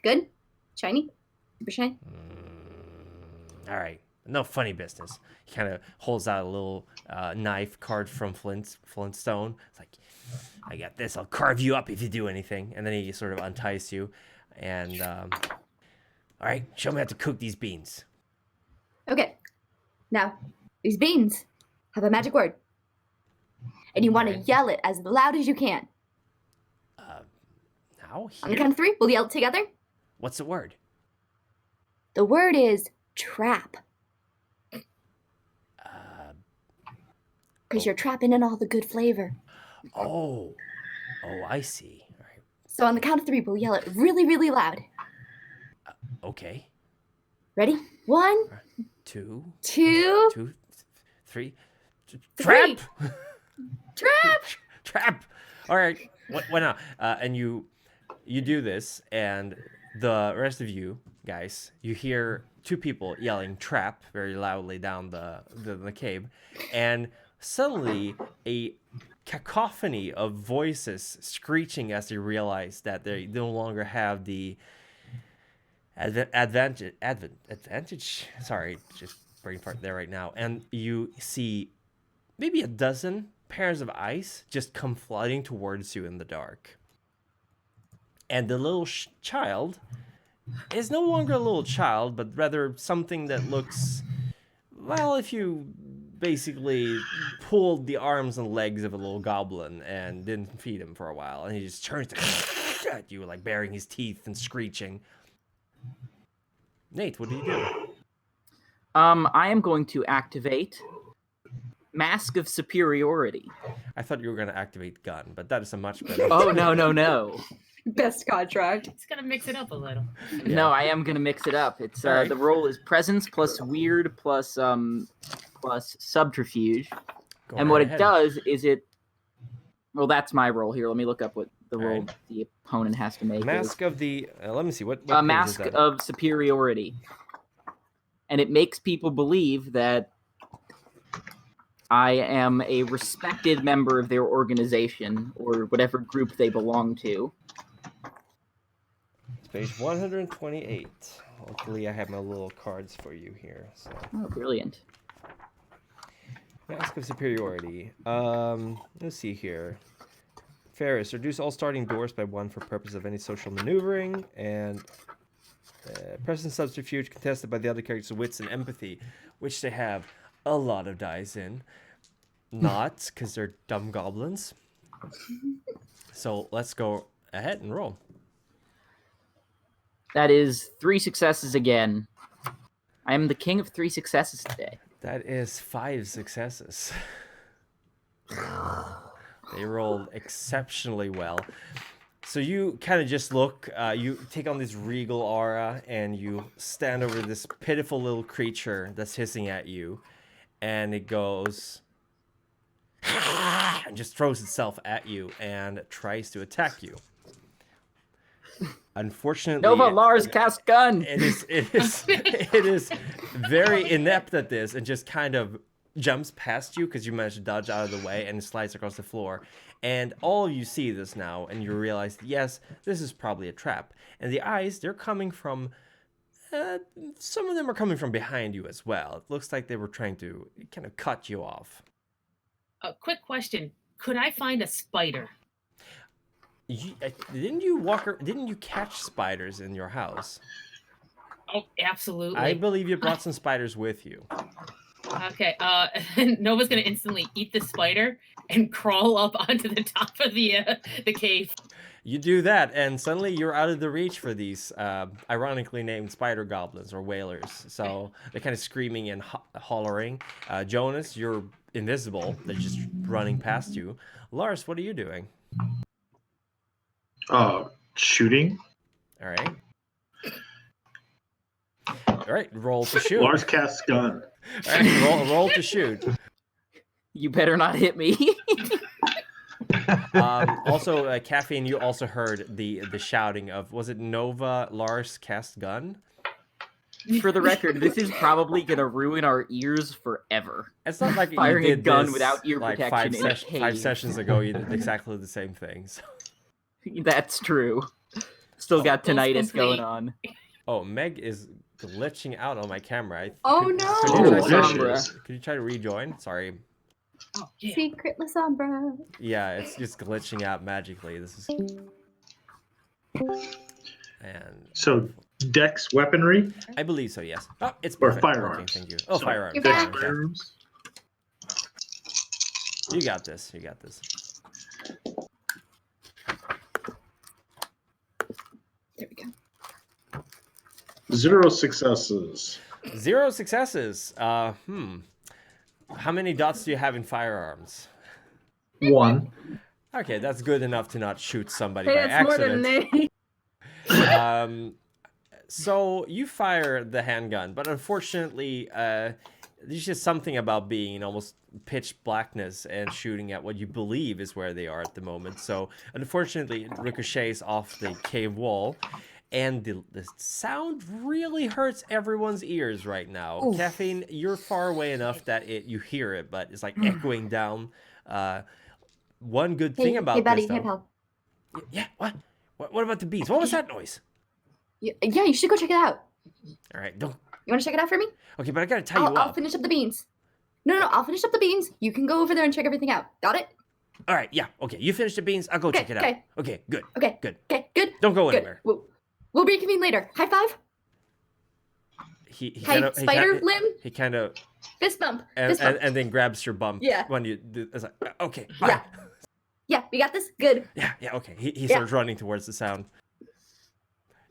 Speaker 3: Good? Shiny? Super shiny?
Speaker 1: All right. No funny business. He kind of holds out a little knife carved from Flintstone. It's like, I got this. I'll carve you up if you do anything. And then he sort of unties you. And, all right, show me how to cook these beans.
Speaker 3: Okay. Now, these beans have a magic word. And you want to yell it as loud as you can.
Speaker 1: Now?
Speaker 3: On the count of 3, we'll yell it together.
Speaker 1: What's the word?
Speaker 3: The word is trap. Because you're trapping in all the good flavor.
Speaker 1: Oh, I see. All right.
Speaker 3: So on the count of 3, we'll yell it really, really loud.
Speaker 1: Okay.
Speaker 3: Ready? 1,
Speaker 1: 2, 3. Trap!
Speaker 3: Trap!
Speaker 1: Trap! All right. Why not? And you do this, and the rest of you guys, you hear 2 people yelling "trap" very loudly down the cave, and suddenly a cacophony of voices screeching as they realize that they no longer have the advantage. Sorry, just brain fart there right now. And you see maybe a dozen pairs of eyes just come flooding towards you in the dark. And the little child is no longer a little child, but rather something that looks, well, if you basically pulled the arms and legs of a little goblin and didn't feed him for a while, and he just turns at you, like baring his teeth and screeching. Nate, what do you do?
Speaker 2: I am going to activate Mask of Superiority.
Speaker 1: I thought you were going to activate gun, but that is a much better.
Speaker 2: Oh, no.
Speaker 3: Best contract.
Speaker 5: It's gonna mix it up a little.
Speaker 1: Yeah.
Speaker 2: No, I am going to mix it up. It's
Speaker 1: Alright.
Speaker 2: the roll is presence plus weird plus subterfuge.
Speaker 1: Go
Speaker 2: And
Speaker 1: right
Speaker 2: what
Speaker 1: ahead.
Speaker 2: it does is well, that's my roll here. Let me look up what the roll
Speaker 1: Alright.
Speaker 2: the opponent has to make.
Speaker 1: Mask of the. Let me see. What
Speaker 2: A
Speaker 1: page is
Speaker 2: mask
Speaker 1: that?
Speaker 2: of superiority. And it makes people believe that I am a respected member of their organization or whatever group they belong to.
Speaker 1: It's page 128. Hopefully, I have my little cards for you here. So.
Speaker 2: Oh, brilliant.
Speaker 1: Mask of superiority. Let's see here. Ferris, reduce all starting doors by 1 for purpose of any social maneuvering, and present subterfuge contested by the other characters' wits and empathy, which they have a lot of dice in. Not, because they're dumb goblins. So let's go ahead and roll.
Speaker 2: That is 3 successes again. I am the king of 3 successes today.
Speaker 1: That is 5 successes. They rolled exceptionally well. So you kind of just look, you take on this regal aura, and you stand over this pitiful little creature that's hissing at you, and it goes and just throws itself at you and tries to attack you. Unfortunately,
Speaker 2: Nova, Lars, cast gun.
Speaker 1: it is very inept at this, and just kind of jumps past you because you managed to dodge out of the way, and slides across the floor. And all of you see this now, and you realize that, yes, this is probably a trap. And the eyes, they're coming from, some of them are coming from behind you as well. It looks like they were trying to kind of cut you off.
Speaker 5: A quick question: could I find a spider?
Speaker 1: Didn't you catch spiders in your house?
Speaker 5: Oh, absolutely.
Speaker 1: I believe you brought some spiders with you.
Speaker 5: Okay. Nova's gonna instantly eat the spider and crawl up onto the top of the cave.
Speaker 1: You do that, and suddenly you're out of the reach for these ironically named spider goblins or whalers. So they're kind of screaming and hollering. Jonas, you're invisible. They're just running past you. Lars, what are you doing?
Speaker 4: Shooting.
Speaker 1: All right. All right, roll to shoot.
Speaker 4: Lars casts gun.
Speaker 1: All right, roll to shoot.
Speaker 2: You better not hit me.
Speaker 1: Also, Caffeine, you also heard the shouting of, was it Nova, Lars, cast gun?
Speaker 2: For the record, this is probably gonna ruin our ears forever.
Speaker 1: It's not like
Speaker 2: Firing
Speaker 1: you
Speaker 2: a
Speaker 1: did
Speaker 2: gun
Speaker 1: this,
Speaker 2: without ear
Speaker 1: like
Speaker 2: protection in a
Speaker 1: 5
Speaker 2: cave.
Speaker 1: sessions ago. You did exactly the same thing. So.
Speaker 2: That's true. Still got
Speaker 5: Those
Speaker 2: tinnitus
Speaker 5: complete.
Speaker 2: going on.
Speaker 1: Oh, Meg is glitching out on my camera.
Speaker 3: Oh,
Speaker 1: Could
Speaker 3: no.
Speaker 1: you try
Speaker 4: Delicious.
Speaker 1: could you try to rejoin? Sorry.
Speaker 5: Oh, yeah.
Speaker 3: Secret Lasombra.
Speaker 1: Yeah, it's just glitching out magically. This is. And
Speaker 4: So, Dex weaponry
Speaker 1: I believe so. Yes. Oh, it's
Speaker 4: or
Speaker 1: perfect.
Speaker 4: firearms.
Speaker 1: Working, thank you. Oh,
Speaker 4: So,
Speaker 1: firearms.
Speaker 3: You're
Speaker 4: Dex
Speaker 3: back.
Speaker 4: firearms.
Speaker 1: You got this. You got this.
Speaker 3: There we go.
Speaker 4: 0 successes.
Speaker 1: 0 successes. How many dots do you have in firearms?
Speaker 4: 1.
Speaker 1: Okay, that's good enough to not shoot somebody
Speaker 7: Hey,
Speaker 1: by
Speaker 7: it's more than
Speaker 1: accident.
Speaker 7: Nate.
Speaker 1: So you fire the handgun, but unfortunately, there's just something about being in almost pitch blackness and shooting at what you believe is where they are at the moment. So unfortunately, it ricochets off the cave wall, and the sound really hurts everyone's ears right now.
Speaker 3: Oof.
Speaker 1: Caffeine, you're far away enough that you hear it, but it's like echoing down. One good thing about
Speaker 3: hey, buddy,
Speaker 1: this,
Speaker 3: hey,
Speaker 1: though.
Speaker 3: pal.
Speaker 1: Yeah, what about the bees? What was that noise?
Speaker 3: Yeah, you should go check it out.
Speaker 1: All right, don't.
Speaker 3: You want to check it out for me?
Speaker 1: Okay, but I gotta tie you
Speaker 3: I'll
Speaker 1: up.
Speaker 3: finish up the beans. No, I'll finish up the beans. You can go over there and check everything out. Got it?
Speaker 1: All right, yeah, okay. You finish the beans. I'll go
Speaker 3: Okay,
Speaker 1: check it out.
Speaker 3: okay.
Speaker 1: Okay, good.
Speaker 3: Okay.
Speaker 1: Good.
Speaker 3: Okay, good.
Speaker 1: Don't go
Speaker 3: Good.
Speaker 1: anywhere.
Speaker 3: We'll reconvene later. High five.
Speaker 1: He
Speaker 3: Spider limb.
Speaker 1: He kind of
Speaker 3: Fist bump.
Speaker 1: and,
Speaker 3: Fist bump.
Speaker 1: and then grabs your bump.
Speaker 3: Yeah.
Speaker 1: When you do, it's like okay, bye.
Speaker 3: Yeah. Yeah, we got this. Good.
Speaker 1: Yeah, okay. He
Speaker 3: Yeah.
Speaker 1: starts running towards the sound.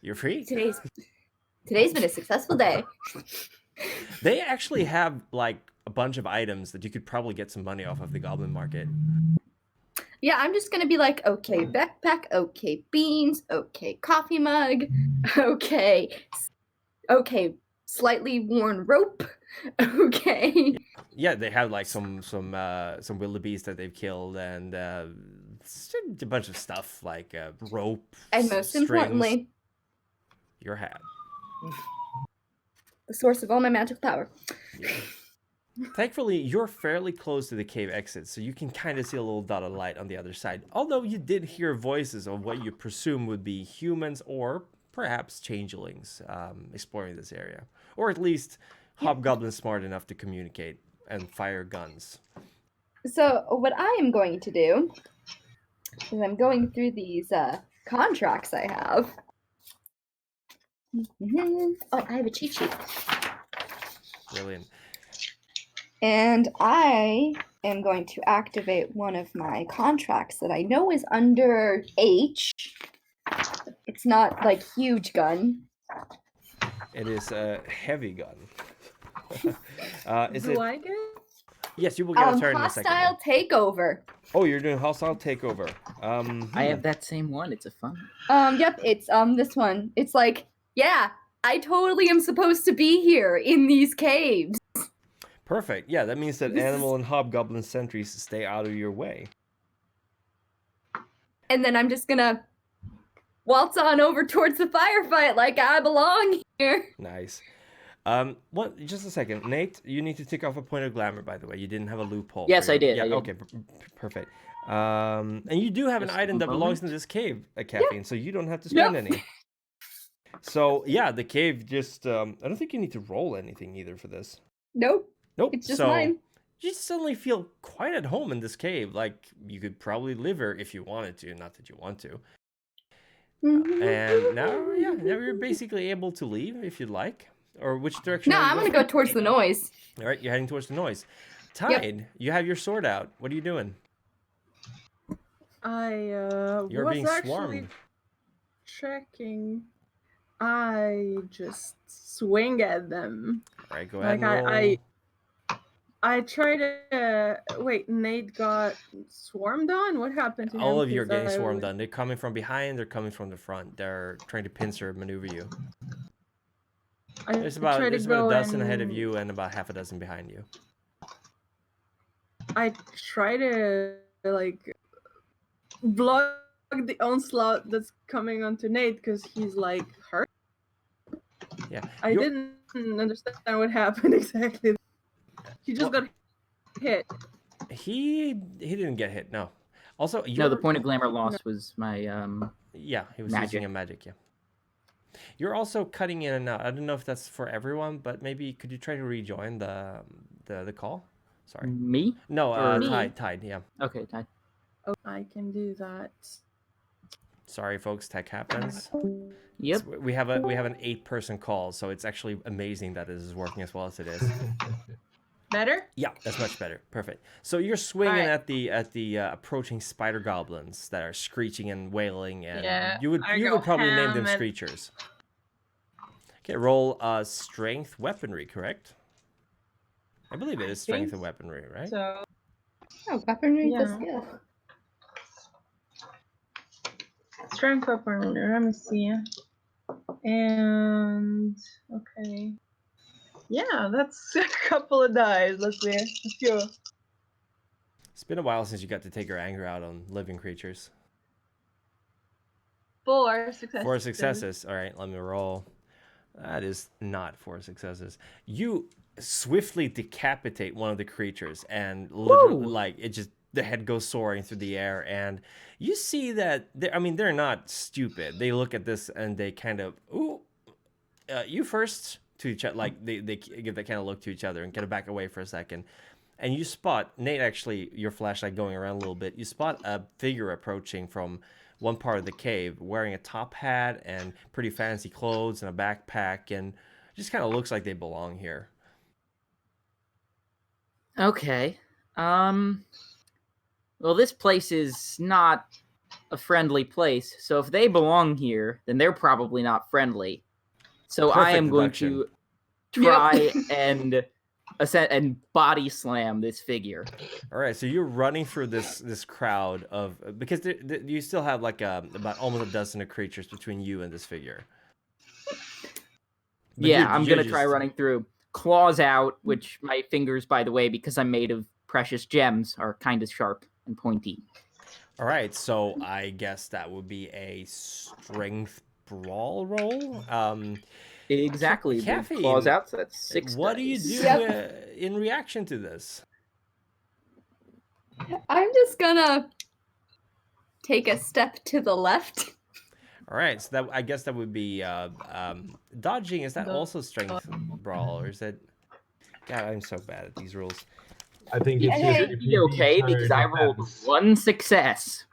Speaker 1: You're free.
Speaker 3: Today's been a successful day.
Speaker 1: They actually have like a bunch of items that you could probably get some money off of the Goblin Market.
Speaker 3: Yeah, I'm just gonna be like, okay, backpack, okay, beans, okay, coffee mug, okay, slightly worn rope, okay.
Speaker 1: Yeah, they have like some wildebeest that they've killed, and a bunch of stuff like rope.
Speaker 3: And most
Speaker 1: strings,
Speaker 3: importantly,
Speaker 1: your hat.
Speaker 3: the source of all my magical power.
Speaker 1: Yeah. Thankfully, you're fairly close to the cave exit, so you can kind of see a little dot of light on the other side. Although you did hear voices of what you presume would be humans or perhaps changelings exploring this area. Or at least hobgoblins smart enough to communicate and fire guns.
Speaker 3: So what I am going to do is I'm going through these contracts I have. Oh, I have a cheat sheet.
Speaker 1: Brilliant.
Speaker 3: And I am going to activate one of my contracts that I know is under H. It's not like huge gun.
Speaker 1: It is a heavy gun. Is
Speaker 7: Do
Speaker 1: it?
Speaker 7: I get?
Speaker 1: Yes, you will get a turn in a second.
Speaker 3: Hostile takeover.
Speaker 1: Oh, you're doing hostile takeover.
Speaker 2: I have that same one. It's a fun.
Speaker 3: Yep, it's this one. It's like, yeah, I totally am supposed to be here in these caves.
Speaker 1: Perfect. Yeah, that means that
Speaker 3: This
Speaker 1: animal and hobgoblin sentries stay out of your way.
Speaker 3: And then I'm just gonna waltz on over towards the firefight like I belong here.
Speaker 1: Nice. What? Just a second, Nate. You need to tick off a point of glamour. By the way, you didn't have a loophole.
Speaker 2: Yes,
Speaker 1: for your...
Speaker 2: I did.
Speaker 1: Yeah.
Speaker 2: I did.
Speaker 1: Okay. Perfect. And you do have an
Speaker 2: Just
Speaker 1: item
Speaker 2: a
Speaker 1: that belongs in
Speaker 2: moment.
Speaker 1: this cave, caffeine, so you don't have to spend any. So yeah, the cave just. I don't think you need to roll anything either for this.
Speaker 3: Nope,
Speaker 1: Nope.
Speaker 3: it's just
Speaker 1: so
Speaker 3: mine.
Speaker 1: you suddenly feel quite at home in this cave. Like you could probably live here if you wanted to. Not that you want to. And now you're basically able to leave if you'd like. Or which direction?
Speaker 3: No,
Speaker 1: are you
Speaker 3: I'm gonna
Speaker 1: going?
Speaker 3: go towards the noise.
Speaker 1: All right, you're heading towards the noise. Tide, you have your sword out. What are you doing? You're
Speaker 7: Was
Speaker 1: being
Speaker 7: actually
Speaker 1: swarmed.
Speaker 7: checking. I just swing at them.
Speaker 1: All right, go ahead
Speaker 7: Like
Speaker 1: and roll.
Speaker 7: I try to wait. Nate got swarmed on. What happened to him?
Speaker 1: All of you are
Speaker 7: 'Cause
Speaker 1: getting
Speaker 7: I
Speaker 1: swarmed
Speaker 7: was-
Speaker 1: on. They're coming from behind. They're coming from the front. They're trying to pincer maneuver you. There's about
Speaker 7: tried to
Speaker 1: a
Speaker 7: go
Speaker 1: dozen ahead of
Speaker 7: and-
Speaker 1: you and about half a dozen behind you.
Speaker 7: I try to like block the onslaught that's coming onto Nate because he's like hurt.
Speaker 1: Yeah.
Speaker 7: I didn't understand what happened exactly. He just got hit.
Speaker 1: He didn't get hit. No. Also,
Speaker 2: No, the point of glamour loss was my
Speaker 1: Yeah, he was
Speaker 2: Magic.
Speaker 1: using a magic. Yeah. You're also cutting in and out. I don't know if that's for everyone, but maybe could you try to rejoin the call? Sorry.
Speaker 2: me.
Speaker 1: No,
Speaker 2: Or me?
Speaker 1: Tide. Yeah.
Speaker 2: Okay, Tide.
Speaker 7: Oh, I can do that.
Speaker 1: Sorry, folks. Tech happens.
Speaker 2: Yep.
Speaker 1: We have an 8-person call, so it's actually amazing that this is working as well as it is.
Speaker 7: Better?
Speaker 1: Yeah, that's much better. Perfect. So you're swinging
Speaker 7: Alright.
Speaker 1: at the approaching spider goblins that are screeching and wailing, and
Speaker 7: Yeah,
Speaker 1: you would
Speaker 7: I go
Speaker 1: probably name them
Speaker 7: ham and-
Speaker 1: screechers. Okay, roll strength weaponry, correct? I believe it is strength and weaponry, right?
Speaker 7: So
Speaker 3: Oh, weaponry
Speaker 7: Yeah.
Speaker 3: is a skill.
Speaker 7: strength weapon. Let me see. And okay. Yeah, that's a couple of dice. Let's see. Let's go.
Speaker 1: It's been a while since you got to take your anger out on living creatures.
Speaker 7: 4 successes.
Speaker 1: 4 successes. All right, let me roll. That is not 4 successes. You swiftly decapitate one of the creatures, and literally, like, it just, the head goes soaring through the air, and you see that they're not stupid. They look at this and they kind of, you first, to each other. Like they give that kind of look to each other and kind of back away for a second. And you spot, Nate, actually, your flashlight going around a little bit, you spot a figure approaching from one part of the cave, wearing a top hat and pretty fancy clothes and a backpack, and just kind of looks like they belong here.
Speaker 2: Okay. Well, this place is not a friendly place, so if they belong here, then they're probably not friendly. So I
Speaker 1: Perfect
Speaker 2: am going
Speaker 1: deduction.
Speaker 2: to try and body slam this figure.
Speaker 1: All right, so you're running through this crowd of, because you still have like about almost a dozen of creatures between you and this figure. But
Speaker 2: Yeah,
Speaker 1: you're
Speaker 2: I'm gonna try
Speaker 1: just-
Speaker 2: running through. Claws out, which my fingers, by the way, because I'm made of precious gems, are kind of sharp and pointy.
Speaker 1: All right, so I guess that would be a strength brawl roll.
Speaker 2: Exactly. The
Speaker 1: Caffeine,
Speaker 2: claws out, so that's 6
Speaker 1: What do you
Speaker 2: dice.
Speaker 1: do in reaction to this?
Speaker 3: I'm just gonna take a step to the left.
Speaker 1: All right, so that I guess that would be dodging. Is that also strength brawl, or is it? God, I'm so bad at these rules.
Speaker 6: I think
Speaker 3: Yeah,
Speaker 6: it's
Speaker 3: hey.
Speaker 6: just if he
Speaker 2: Okay,
Speaker 6: beats her
Speaker 2: because I rolled
Speaker 6: defense.
Speaker 2: 1 success.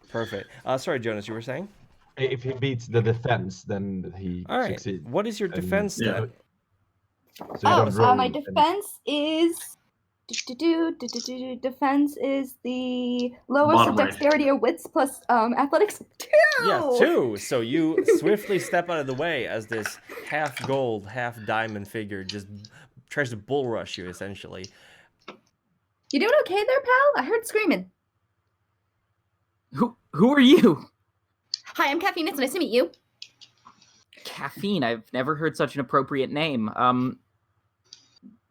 Speaker 1: Perfect. Sorry, Jonas, you were saying?
Speaker 6: If he beats the defense, then he
Speaker 1: All right.
Speaker 6: succeeds.
Speaker 1: What is your
Speaker 6: And
Speaker 1: defense
Speaker 4: yeah.
Speaker 1: then?
Speaker 6: So you don't roll
Speaker 3: my
Speaker 6: any-
Speaker 3: defense is defense is the lowest
Speaker 4: Bottom
Speaker 3: of
Speaker 4: right.
Speaker 3: dexterity or wits plus athletics 2.
Speaker 1: Yeah, 2. So you swiftly step out of the way as this half gold, half diamond figure just tries to bull rush you, essentially.
Speaker 3: You doing okay there, pal? I heard screaming.
Speaker 2: Who are you?
Speaker 3: Hi, I'm Caffeine. It's nice to meet you.
Speaker 2: Caffeine. I've never heard such an appropriate name.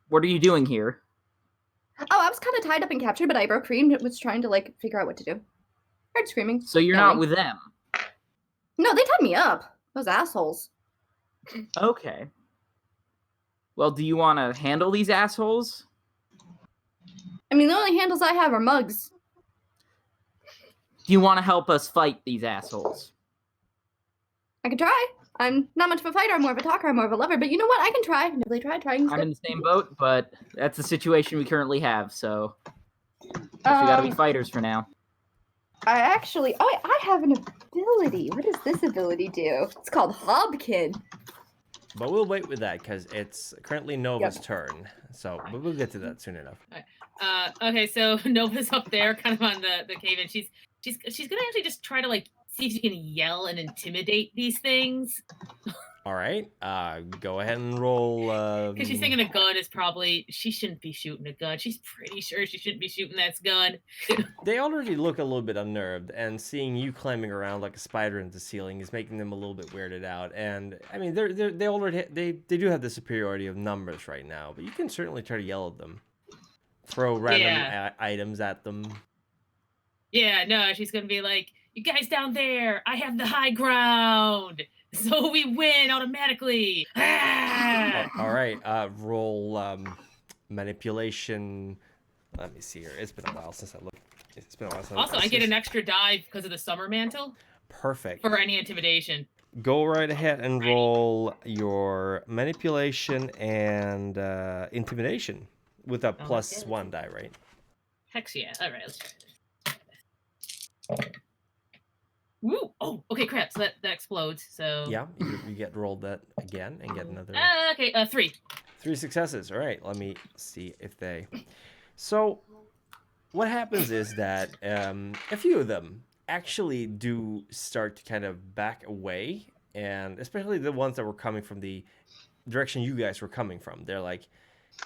Speaker 2: What are you doing here?
Speaker 3: Oh, I was kind of tied up and captured, but I broke free and was trying to like figure out what to do. Heard screaming.
Speaker 2: So you're
Speaker 3: yelling.
Speaker 2: not with them.
Speaker 3: No, they tied me up. Those assholes.
Speaker 2: Okay. Well, do you want to handle these assholes?
Speaker 3: I mean, the only handles I have are mugs.
Speaker 2: Do you want to help us fight these assholes?
Speaker 3: I could try. I'm not much of a fighter. I'm more of a talker. I'm more of a lover. But you know what? I can try. I've never really tried. Trying.
Speaker 2: I'm in the same boat, but that's the situation we currently have, so guess we gotta be fighters for now.
Speaker 3: I actually... Oh, I have an ability. What does this ability do? It's called Hobkin.
Speaker 1: But we'll wait with that because it's currently Nova's turn. So but we'll get to that soon enough.
Speaker 5: Okay, so Nova's up there, kind of on the cave, and she's gonna actually just try to like see if she can yell and intimidate these things.
Speaker 1: All right. Go ahead and roll.
Speaker 5: Because she's thinking a gun is probably she shouldn't be shooting a gun. She's pretty sure she shouldn't be shooting that gun.
Speaker 1: They already look a little bit unnerved, and seeing you climbing around like a spider in the ceiling is making them a little bit weirded out. And I mean, they already they do have the superiority of numbers right now, but you can certainly try to yell at them, throw random items at them.
Speaker 5: Yeah, no, she's gonna be like, "You guys down there, I have the high ground, so we win automatically."
Speaker 1: All right. Roll manipulation. Let me see here. It's been a while since I looked. It's been a while since.
Speaker 5: Also, I get an extra die because of the summer mantle
Speaker 1: Perfect.
Speaker 5: for any intimidation.
Speaker 1: Go right ahead and roll your manipulation and intimidation with a +1 die, right?
Speaker 5: Hex yeah. All right, let's try this. Woo! Oh, okay, crap. So that explodes. So
Speaker 1: Yeah, you get rolled that again and get another.
Speaker 5: Okay, 3.
Speaker 1: 3 successes. All right, let me see if they. So, what happens is that a few of them actually do start to kind of back away, and especially the ones that were coming from the direction you guys were coming from. They're like,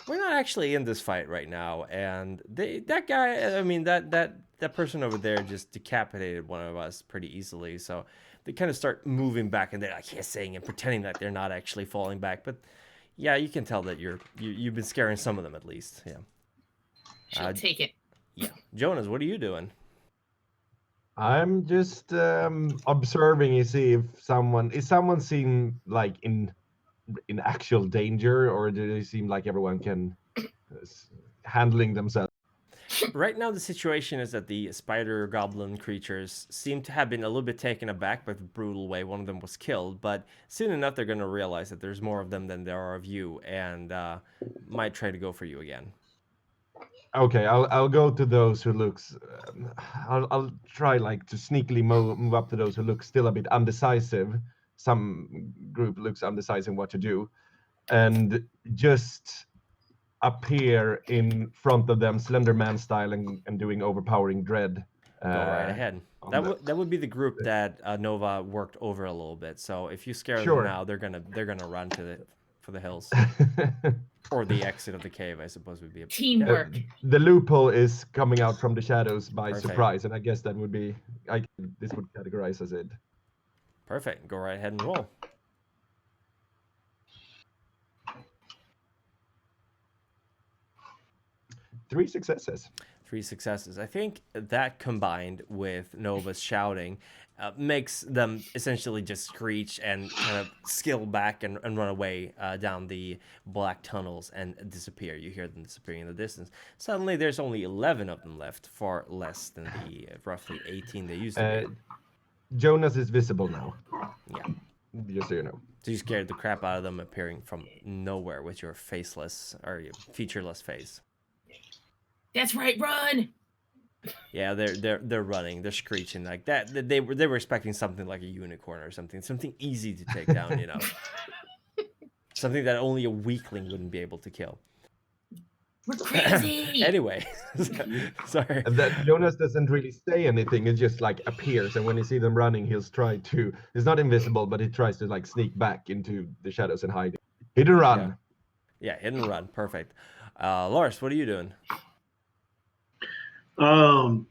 Speaker 1: we're not actually in this fight right now, and that guy, I mean, that person over there just decapitated one of us pretty easily, so they kind of start moving back, and they're like hissing and pretending that they're not actually falling back, but yeah, you can tell that you've been scaring some of them at least. Yeah.
Speaker 5: She'll take it.
Speaker 1: Yeah. Jonas, what are you doing?
Speaker 6: I'm just observing and see if someone seem like in actual danger, or do they seem like everyone can handling themselves?
Speaker 1: Right now, the situation is that the spider goblin creatures seem to have been a little bit taken aback by the brutal way one of them was killed, but soon enough they're going to realize that there's more of them than there are of you, and might try to go for you again.
Speaker 6: Okay, I'll go to those who looks. I'll try like to sneakily move up to those who look still a bit undecisive. Some group looks undecisive what to do, and just appear in front of them, Slender Man style, and doing overpowering dread.
Speaker 1: Go right ahead. That would be the group that Nova worked over a little bit. So if you scare them now, they're gonna run for the hills. Or the exit of the cave, I suppose, would be a
Speaker 5: Teamwork.
Speaker 6: The loophole is coming out from the shadows by
Speaker 1: Perfect.
Speaker 6: surprise, and I guess that would be. This would categorize as it.
Speaker 1: Perfect. Go right ahead and roll.
Speaker 6: Three successes.
Speaker 1: 3 successes. I think that combined with Nova's shouting makes them essentially just screech and kind of skill back and run away down the black tunnels and disappear. You hear them disappearing in the distance. Suddenly, there's only 11 of them left, far less than the roughly 18 they used to be.
Speaker 6: Jonas is visible now.
Speaker 1: Yeah.
Speaker 6: Just so you know.
Speaker 1: So you scared the crap out of them, appearing from nowhere with your faceless or your featureless face.
Speaker 5: That's right, run!
Speaker 1: Yeah, they're running, they're screeching like that. They were expecting something like a unicorn or something easy to take down, you know, something that only a weakling wouldn't be able to kill.
Speaker 5: We're crazy!
Speaker 1: Anyway, sorry.
Speaker 6: And that Jonas doesn't really say anything, it just like appears, and when you see them running, he's not invisible, but he tries to like sneak back into the shadows and hide. Hit and run.
Speaker 1: Yeah, hit and run, perfect. Lars, what are you doing?
Speaker 4: Are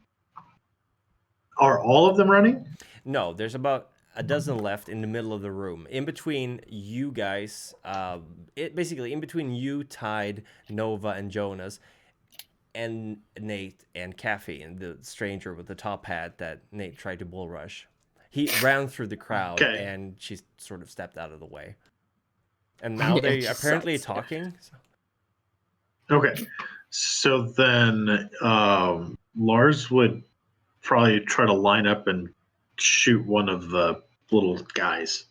Speaker 4: all of them running?
Speaker 1: No, there's about a dozen left in the middle of the room. In between you guys, basically in between you, Tide, Nova, and Jonas, and Nate and Caffeine, the stranger with the top hat that Nate tried to bull rush. He ran through the crowd, and she sort of stepped out of the way. And now they apparently talking.
Speaker 4: Okay, so then Lars would probably try to line up and shoot one of the little guys.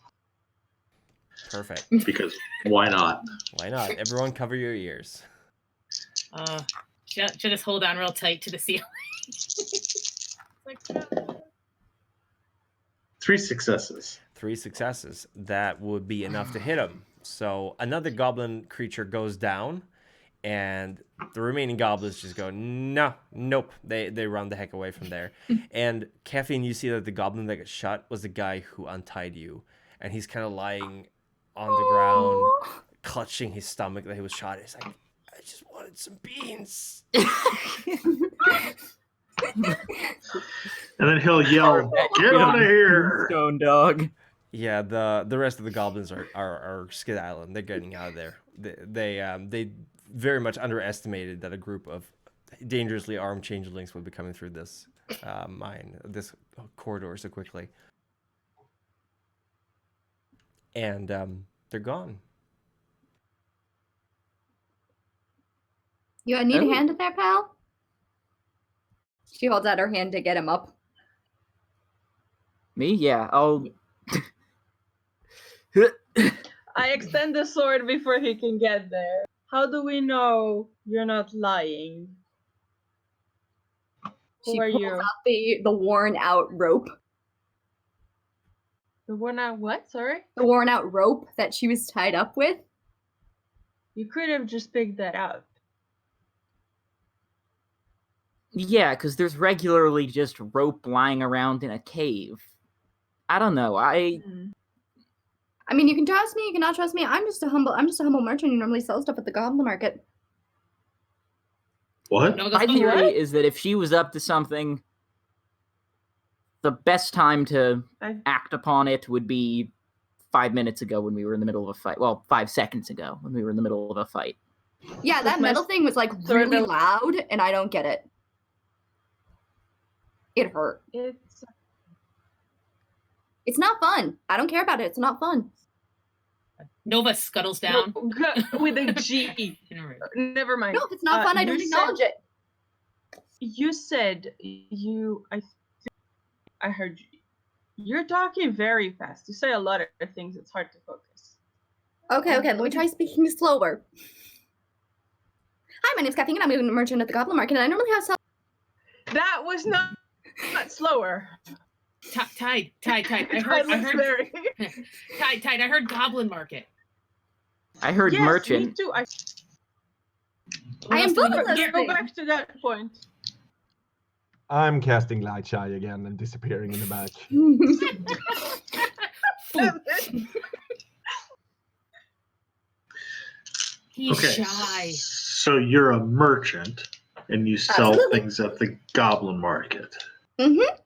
Speaker 1: Perfect.
Speaker 4: Because why not?
Speaker 1: Why not? Everyone cover your ears.
Speaker 5: Should just hold on real tight to the ceiling.
Speaker 4: Three successes.
Speaker 1: 3 successes. That would be enough to hit him. So another goblin creature goes down, and the remaining goblins just go, nope. They run the heck away from there. And Caffeine, you see that the goblin that got shot was the guy who untied you. And he's kind of lying on the ground, clutching his stomach that he was shot. He's like, I just wanted some beans.
Speaker 4: And then he'll yell, get out of here!
Speaker 2: Stone dog.
Speaker 1: Yeah, the rest of the goblins are skedaddling. They're getting out of there. They very much underestimated that a group of dangerously armed changelings would be coming through this this corridor so quickly. And they're gone.
Speaker 3: You need a hand in there, pal? She holds out her hand to get him up.
Speaker 2: Me? Yeah, I'll...
Speaker 8: I extend the sword before he can get there. How do we know you're not lying?
Speaker 3: She
Speaker 8: Who are
Speaker 3: pulls
Speaker 8: you?
Speaker 3: out the worn out rope.
Speaker 8: The one out what? Sorry?
Speaker 3: The worn out rope that she was tied up with.
Speaker 8: You could have just picked that up.
Speaker 2: Yeah, because there's regularly just rope lying around in a cave. I don't know. I
Speaker 3: mean, you can trust me, you cannot trust me. I'm just a humble merchant who normally sells stuff at the Goblin Market.
Speaker 4: What?
Speaker 5: No,
Speaker 2: My theory is that if she was up to something, the best time to act upon it would be 5 minutes ago when we were in the middle of a fight. Well, 5 seconds ago when we were in the middle of a fight.
Speaker 3: Yeah, that metal thing was like really loud, and I don't get it. It hurt. It's not fun. I don't care about it. It's not fun.
Speaker 5: Nova scuttles down.
Speaker 8: With a G. Never mind.
Speaker 3: No, if it's not fun, I don't acknowledge it.
Speaker 8: You said I heard you. You're talking very fast. You say a lot of things. It's hard to focus.
Speaker 3: Okay, let me try speaking slower. Hi, my name's Caffeine, and I'm a merchant at the Goblin Market, and I normally have some...
Speaker 8: That was not slower.
Speaker 5: Tide. I heard. Tide. I heard Goblin Market.
Speaker 2: I heard merchant.
Speaker 8: Me too.
Speaker 3: I am both of those.
Speaker 8: Go back to that point.
Speaker 6: I'm casting Light Shy again and disappearing in the back.
Speaker 5: He's shy.
Speaker 4: So you're a merchant and you sell things at the Goblin Market.
Speaker 3: Mm-hmm.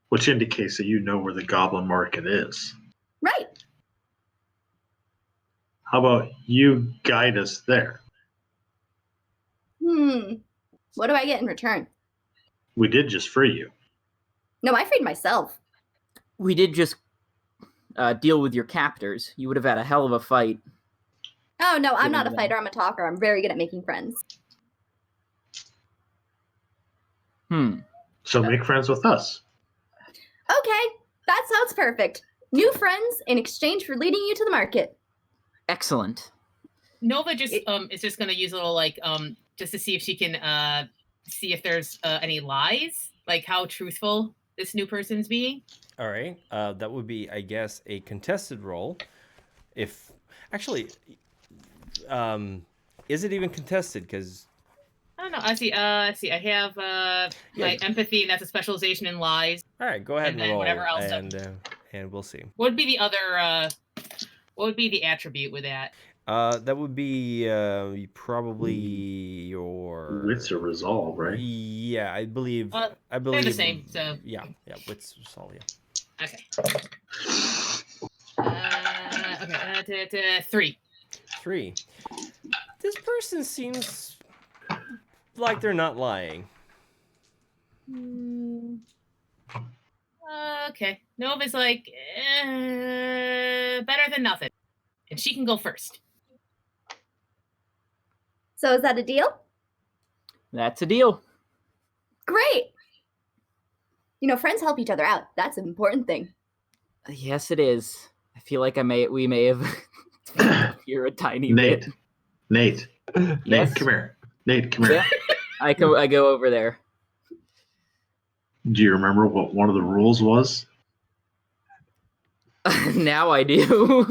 Speaker 4: Which indicates that you know where the Goblin Market is.
Speaker 3: Right.
Speaker 4: How about you guide us there?
Speaker 3: What do I get in return?
Speaker 4: We did just free you.
Speaker 3: No, I freed myself.
Speaker 2: We did just deal with your captors. You would have had a hell of a fight.
Speaker 3: Oh, no, I'm not a fighter. I'm a talker. I'm very good at making friends.
Speaker 4: So make friends with us.
Speaker 3: Okay, that sounds perfect. new friends in exchange for leading you to the market.
Speaker 2: Excellent.
Speaker 5: Nova just is just gonna use a little just to see if she can see if there's any lies, like how truthful this new person's being.
Speaker 1: All right. That would be, I guess, a contested roll. If actually, is it even contested? Because
Speaker 5: I don't know. I see. I have my empathy, and that's a specialization in lies.
Speaker 1: all right, go ahead
Speaker 5: And
Speaker 1: and
Speaker 5: then
Speaker 1: roll,
Speaker 5: whatever else
Speaker 1: and we'll see.
Speaker 5: What would be the other? What would be the attribute with that?
Speaker 1: That would be probably your
Speaker 4: Wits or resolve, right?
Speaker 1: Yeah, I believe.
Speaker 5: They're the same. So
Speaker 1: yeah, wits resolve. Yeah.
Speaker 5: Okay. Okay. 3.
Speaker 1: 3. This person seems like they're not lying.
Speaker 5: Okay. Nova's like better than nothing, and she can go first.
Speaker 3: So is that a deal?
Speaker 2: That's a deal.
Speaker 3: Great. Friends help each other out. That's an important thing.
Speaker 2: Yes, it is. I feel like we may have here a tiny
Speaker 4: Nate.
Speaker 2: bit.
Speaker 4: Nate,
Speaker 2: Yes?
Speaker 4: come here. Nate, come here.
Speaker 2: Yeah. I go over there.
Speaker 4: Do you remember what one of the rules was?
Speaker 2: Now I do.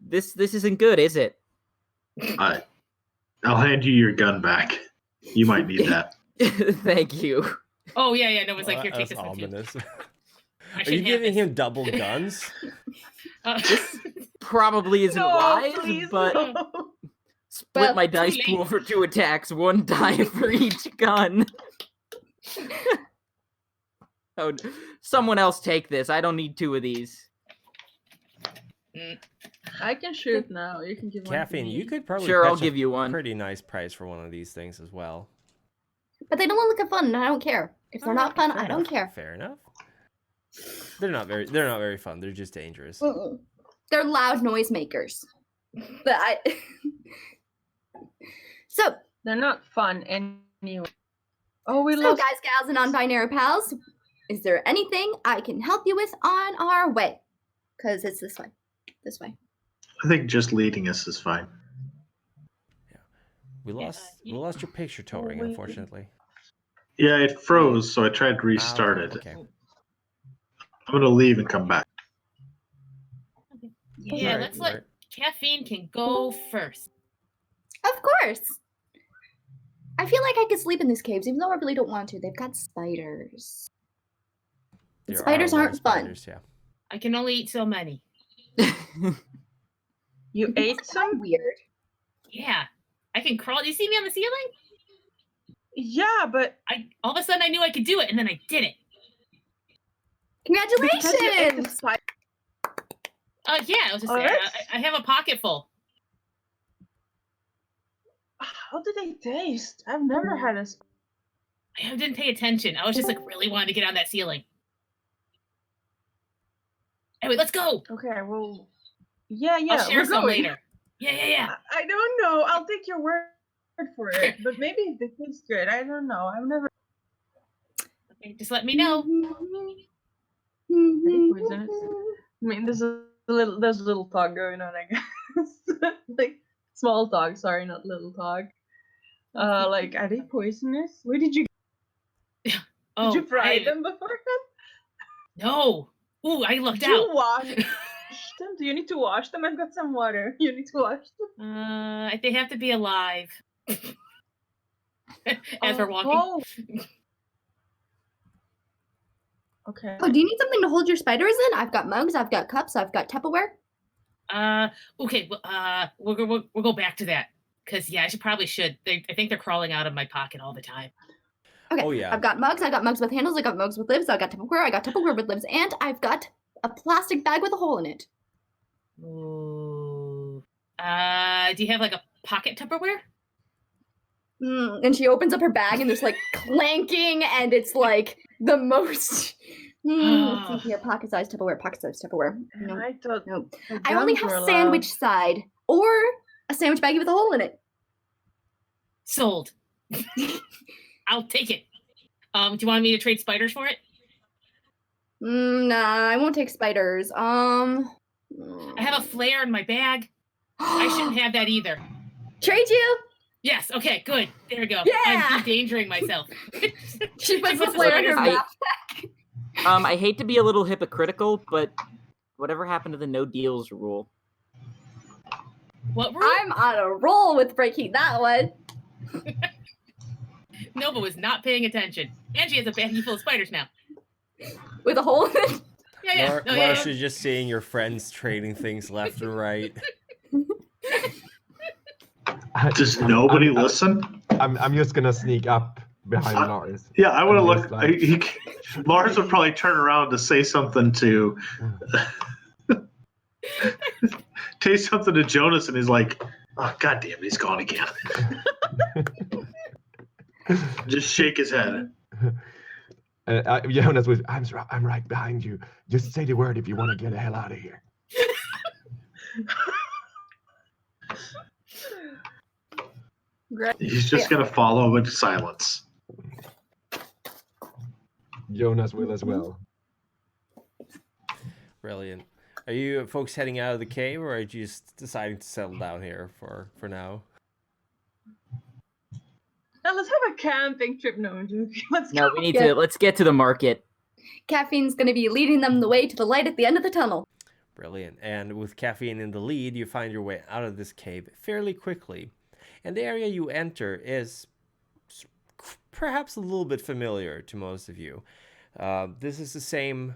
Speaker 2: This isn't good, is it?
Speaker 4: I'll hand you your gun back. You might need that.
Speaker 2: Thank you.
Speaker 5: Oh yeah. Nova's like, here, take
Speaker 1: That's
Speaker 5: this one too.
Speaker 1: ominous.
Speaker 5: I
Speaker 1: Are
Speaker 5: should
Speaker 1: you
Speaker 5: have
Speaker 1: giving
Speaker 5: this.
Speaker 1: him double guns?
Speaker 2: This probably isn't
Speaker 8: No,
Speaker 2: wise,
Speaker 8: please,
Speaker 2: but
Speaker 8: no.
Speaker 2: split
Speaker 3: Well,
Speaker 2: my
Speaker 5: too
Speaker 2: dice
Speaker 5: late.
Speaker 2: pool for 2 attacks, 1 die for each gun. Oh, someone else take this. I don't need 2 of these.
Speaker 8: I can shoot now. You can give one to
Speaker 1: Caffeine,
Speaker 8: me.
Speaker 1: you could probably
Speaker 2: Sure, I'll
Speaker 1: fetch a
Speaker 2: give you one.
Speaker 1: pretty nice price for one of these things as well.
Speaker 3: But they don't look fun, and I don't care. If they're not fun,
Speaker 1: Fair
Speaker 3: I don't
Speaker 1: enough,
Speaker 3: care.
Speaker 1: Fair enough. They're not very fun. They're just dangerous.
Speaker 3: Mm-mm. They're loud noisemakers. But So,
Speaker 8: They're not fun anyway. Oh, we
Speaker 3: so
Speaker 8: lost.
Speaker 3: guys, gals, and non-binary pals, is there anything I can help you with on our way? Because it's this way. This way.
Speaker 4: I think just leading us is fine.
Speaker 1: We lost your picture towing,
Speaker 8: wait.
Speaker 1: unfortunately.
Speaker 4: Yeah, it froze, so I tried to restart it.
Speaker 1: Okay.
Speaker 4: I'm gonna leave and come back.
Speaker 5: Yeah,
Speaker 1: Alright,
Speaker 5: let's let
Speaker 1: alright.
Speaker 5: Caffeine can go first.
Speaker 3: Of course. I feel like I could sleep in these caves, even though I really don't want to. They've got spiders.
Speaker 1: There
Speaker 3: Spiders
Speaker 1: are a lot
Speaker 3: aren't
Speaker 1: of
Speaker 3: fun.
Speaker 1: spiders, yeah.
Speaker 5: I can only eat so many.
Speaker 8: You ate some?
Speaker 3: Weird.
Speaker 5: Yeah, I can crawl. You see me on the ceiling?
Speaker 8: Yeah, but
Speaker 5: All of a sudden I knew I could do it, and then I did it.
Speaker 8: because you ate the
Speaker 3: Congratulations!
Speaker 8: spider.
Speaker 5: Yeah, I was just
Speaker 8: Oh,
Speaker 5: there.
Speaker 8: that's-
Speaker 5: I have a pocket full.
Speaker 8: How do they taste? I've never had a.
Speaker 5: I didn't pay attention. I was just like really wanting to get on that ceiling. Anyway, let's go.
Speaker 8: Okay, well, yeah,
Speaker 5: I'll share
Speaker 8: we're
Speaker 5: some
Speaker 8: going.
Speaker 5: later. Yeah.
Speaker 8: I don't know. I'll take your word for it, but maybe they taste good. I don't know. I've never.
Speaker 5: Okay, just let me know.
Speaker 8: Any poisonous? I mean, there's a little talk going on, I guess. Like small talk. Sorry, not little talk. Like, are they poisonous? Where did you?
Speaker 5: Oh,
Speaker 8: Did you fry
Speaker 5: I-
Speaker 8: them beforehand?
Speaker 5: No. Ooh, I lucked
Speaker 8: Did you
Speaker 5: out.
Speaker 8: wash them? Do you need to wash them? I've got some water. You need to wash them.
Speaker 5: They have to be alive. As we're walking.
Speaker 8: Oh. Okay.
Speaker 3: Oh, do you need something to hold your spiders in? I've got mugs, I've got cups, I've got Tupperware.
Speaker 5: Okay. Well, we'll go back to that. Cause yeah, I should. I think they're crawling out of my pocket all the time.
Speaker 3: Okay.
Speaker 1: Oh, yeah.
Speaker 3: I've got mugs with handles, I got mugs with lids, I got Tupperware with lids, and I've got a plastic bag with a hole in it.
Speaker 5: Ooh. Do you have like a pocket Tupperware?
Speaker 3: And she opens up her bag and there's like clanking, and it's like the most. Let's see here, pocket-sized Tupperware. No,
Speaker 8: I thought
Speaker 3: no.
Speaker 8: the
Speaker 3: I only
Speaker 8: guns were
Speaker 3: have
Speaker 8: allowed.
Speaker 3: sandwich side or a sandwich baggie with a hole in it.
Speaker 5: Sold. I'll take it. Do you want me to trade spiders for it?
Speaker 3: Nah, I won't take spiders.
Speaker 5: I have a flare in my bag. I shouldn't have that either.
Speaker 3: Trade you?
Speaker 5: Yes. Okay. Good. There we go.
Speaker 3: Yeah!
Speaker 5: I'm endangering myself.
Speaker 3: She puts the
Speaker 5: puts the
Speaker 3: flare in her
Speaker 2: spiders-
Speaker 3: backpack.
Speaker 2: I hate to be a little hypocritical, but whatever happened to the no deals rule?
Speaker 5: What rule?
Speaker 3: I'm on a roll with breaking that one.
Speaker 5: Nova was not paying attention, and she has a baggie full of spiders now.
Speaker 3: With a hole in it.
Speaker 5: Yeah.
Speaker 1: Lars is just seeing your friends trading things left and right.
Speaker 4: Does nobody listen?
Speaker 6: I'm just gonna sneak up behind Lars.
Speaker 4: Yeah, I would have
Speaker 6: I'm just
Speaker 4: looked. Lars would probably turn around to say something to Jonas, and he's like, "Oh, God damn it, he's gone again." Just shake his head.
Speaker 6: Jonas was, I'm right behind you. Just say the word if you want to get the hell out of here.
Speaker 4: He's just gonna follow with silence.
Speaker 6: Jonas will as well.
Speaker 1: Brilliant. Are you folks heading out of the cave, or are you just deciding to settle down here for now?
Speaker 8: Now let's have a camping trip. No, I'm joking. Let's
Speaker 2: No,
Speaker 8: go.
Speaker 2: we need to. Let's get to the market.
Speaker 3: Caffeine's going to be leading them the way to the light at the end of the tunnel.
Speaker 1: Brilliant. And with caffeine in the lead, you find your way out of this cave fairly quickly. And the area you enter is perhaps a little bit familiar to most of you. This is the same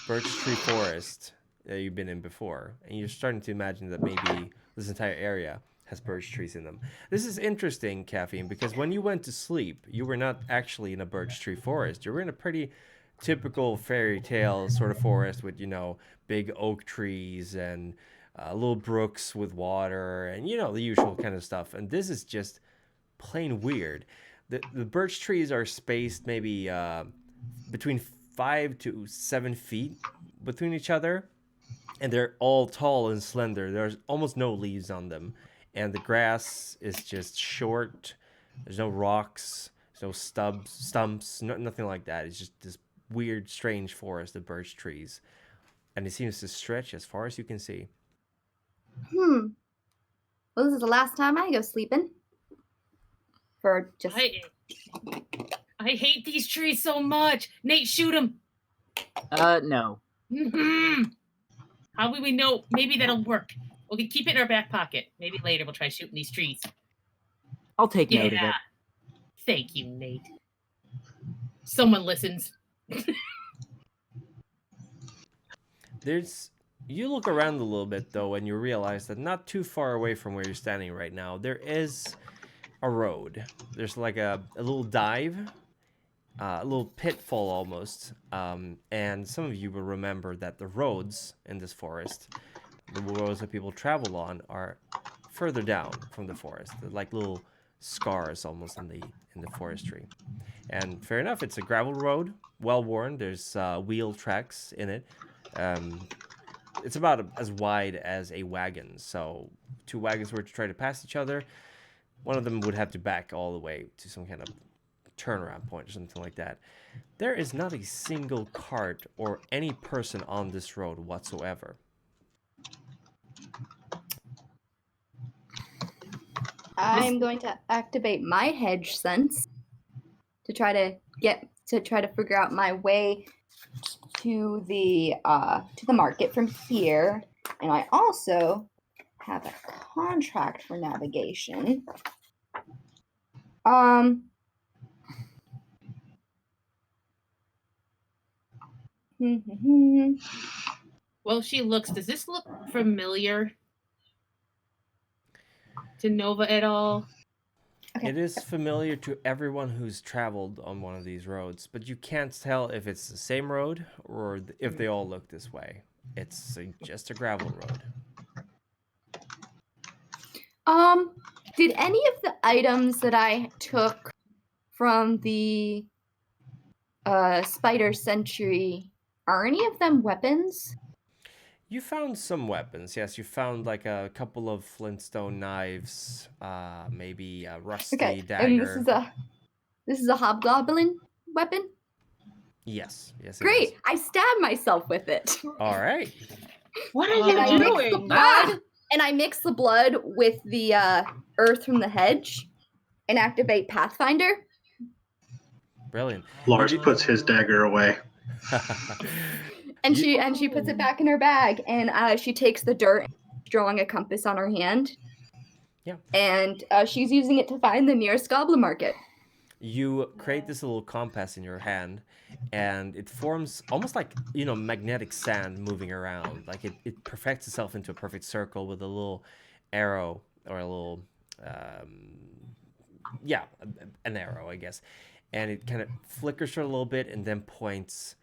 Speaker 1: birch tree forest that you've been in before. And you're starting to imagine that maybe this entire area has birch trees in them. This is interesting, Caffeine, because when you went to sleep, you were not actually in a birch tree forest. You were in a pretty typical fairy tale sort of forest with, big oak trees and little brooks with water and, the usual kind of stuff. And this is just plain weird. The birch trees are spaced maybe between 5 to 7 feet between each other. And they're all tall and slender. There's almost no leaves on them. And the grass is just short. There's no rocks, there's no stumps, nothing like that. It's just this weird, strange forest of birch trees. And it seems to stretch as far as you can see.
Speaker 3: Well, this is the last time I go sleeping. For just...
Speaker 5: I hate these trees so much. Nate, shoot them.
Speaker 2: No.
Speaker 5: How will we know? Maybe that'll work. Okay, keep it in our back pocket. Maybe later we'll try shooting these trees.
Speaker 2: I'll take note of it.
Speaker 5: Thank you, Nate. Someone listens.
Speaker 1: You look around a little bit, though, and you realize that not too far away from where you're standing right now, there is a road. There's like a little dive, a little pitfall almost. And some of you will remember that the roads in this forest, the roads that people travel on, are further down from the forest. They're like little scars almost in the forestry. And fair enough, it's a gravel road, well worn. There's wheel tracks in it. It's about as wide as a wagon. So 2 wagons were to try to pass each other. One of them would have to back all the way to some kind of turnaround point or something like that. There is not a single cart or any person on this road whatsoever.
Speaker 3: I'm going to activate my hedge sense to try to figure out my way to the market from here. And I also have a contract for navigation.
Speaker 5: Well, she looks. Does this look familiar to Nova at all?
Speaker 3: Okay.
Speaker 1: It is familiar to everyone who's traveled on one of these roads, but you can't tell if it's the same road or if they all look this way. It's just a gravel road.
Speaker 3: Did any of the items that I took from the Spider Sentry, are any of them weapons?
Speaker 1: You found some weapons, yes. You found like a couple of flintstone knives, maybe a rusty
Speaker 3: Okay,
Speaker 1: dagger.
Speaker 3: and this is a hobgoblin weapon?
Speaker 1: Yes. Yes. It
Speaker 3: Great.
Speaker 1: is.
Speaker 3: I stab myself with it.
Speaker 1: All right.
Speaker 8: What are
Speaker 5: Oh,
Speaker 3: And I
Speaker 8: you
Speaker 3: mix the
Speaker 8: doing?
Speaker 3: blood. And I mix the blood with the earth from the hedge, and activate Pathfinder.
Speaker 1: Brilliant.
Speaker 4: Lars puts his dagger away.
Speaker 3: And
Speaker 1: You-
Speaker 3: she puts it back in her bag, and she takes the dirt, and drawing a compass on her hand.
Speaker 1: Yeah.
Speaker 3: And she's using it to find the nearest goblin market.
Speaker 1: You create this little compass in your hand, and it forms almost like, magnetic sand moving around. Like it perfects itself into a perfect circle with a little arrow or a little, an arrow, I guess. And it kind of flickers for a little bit and then points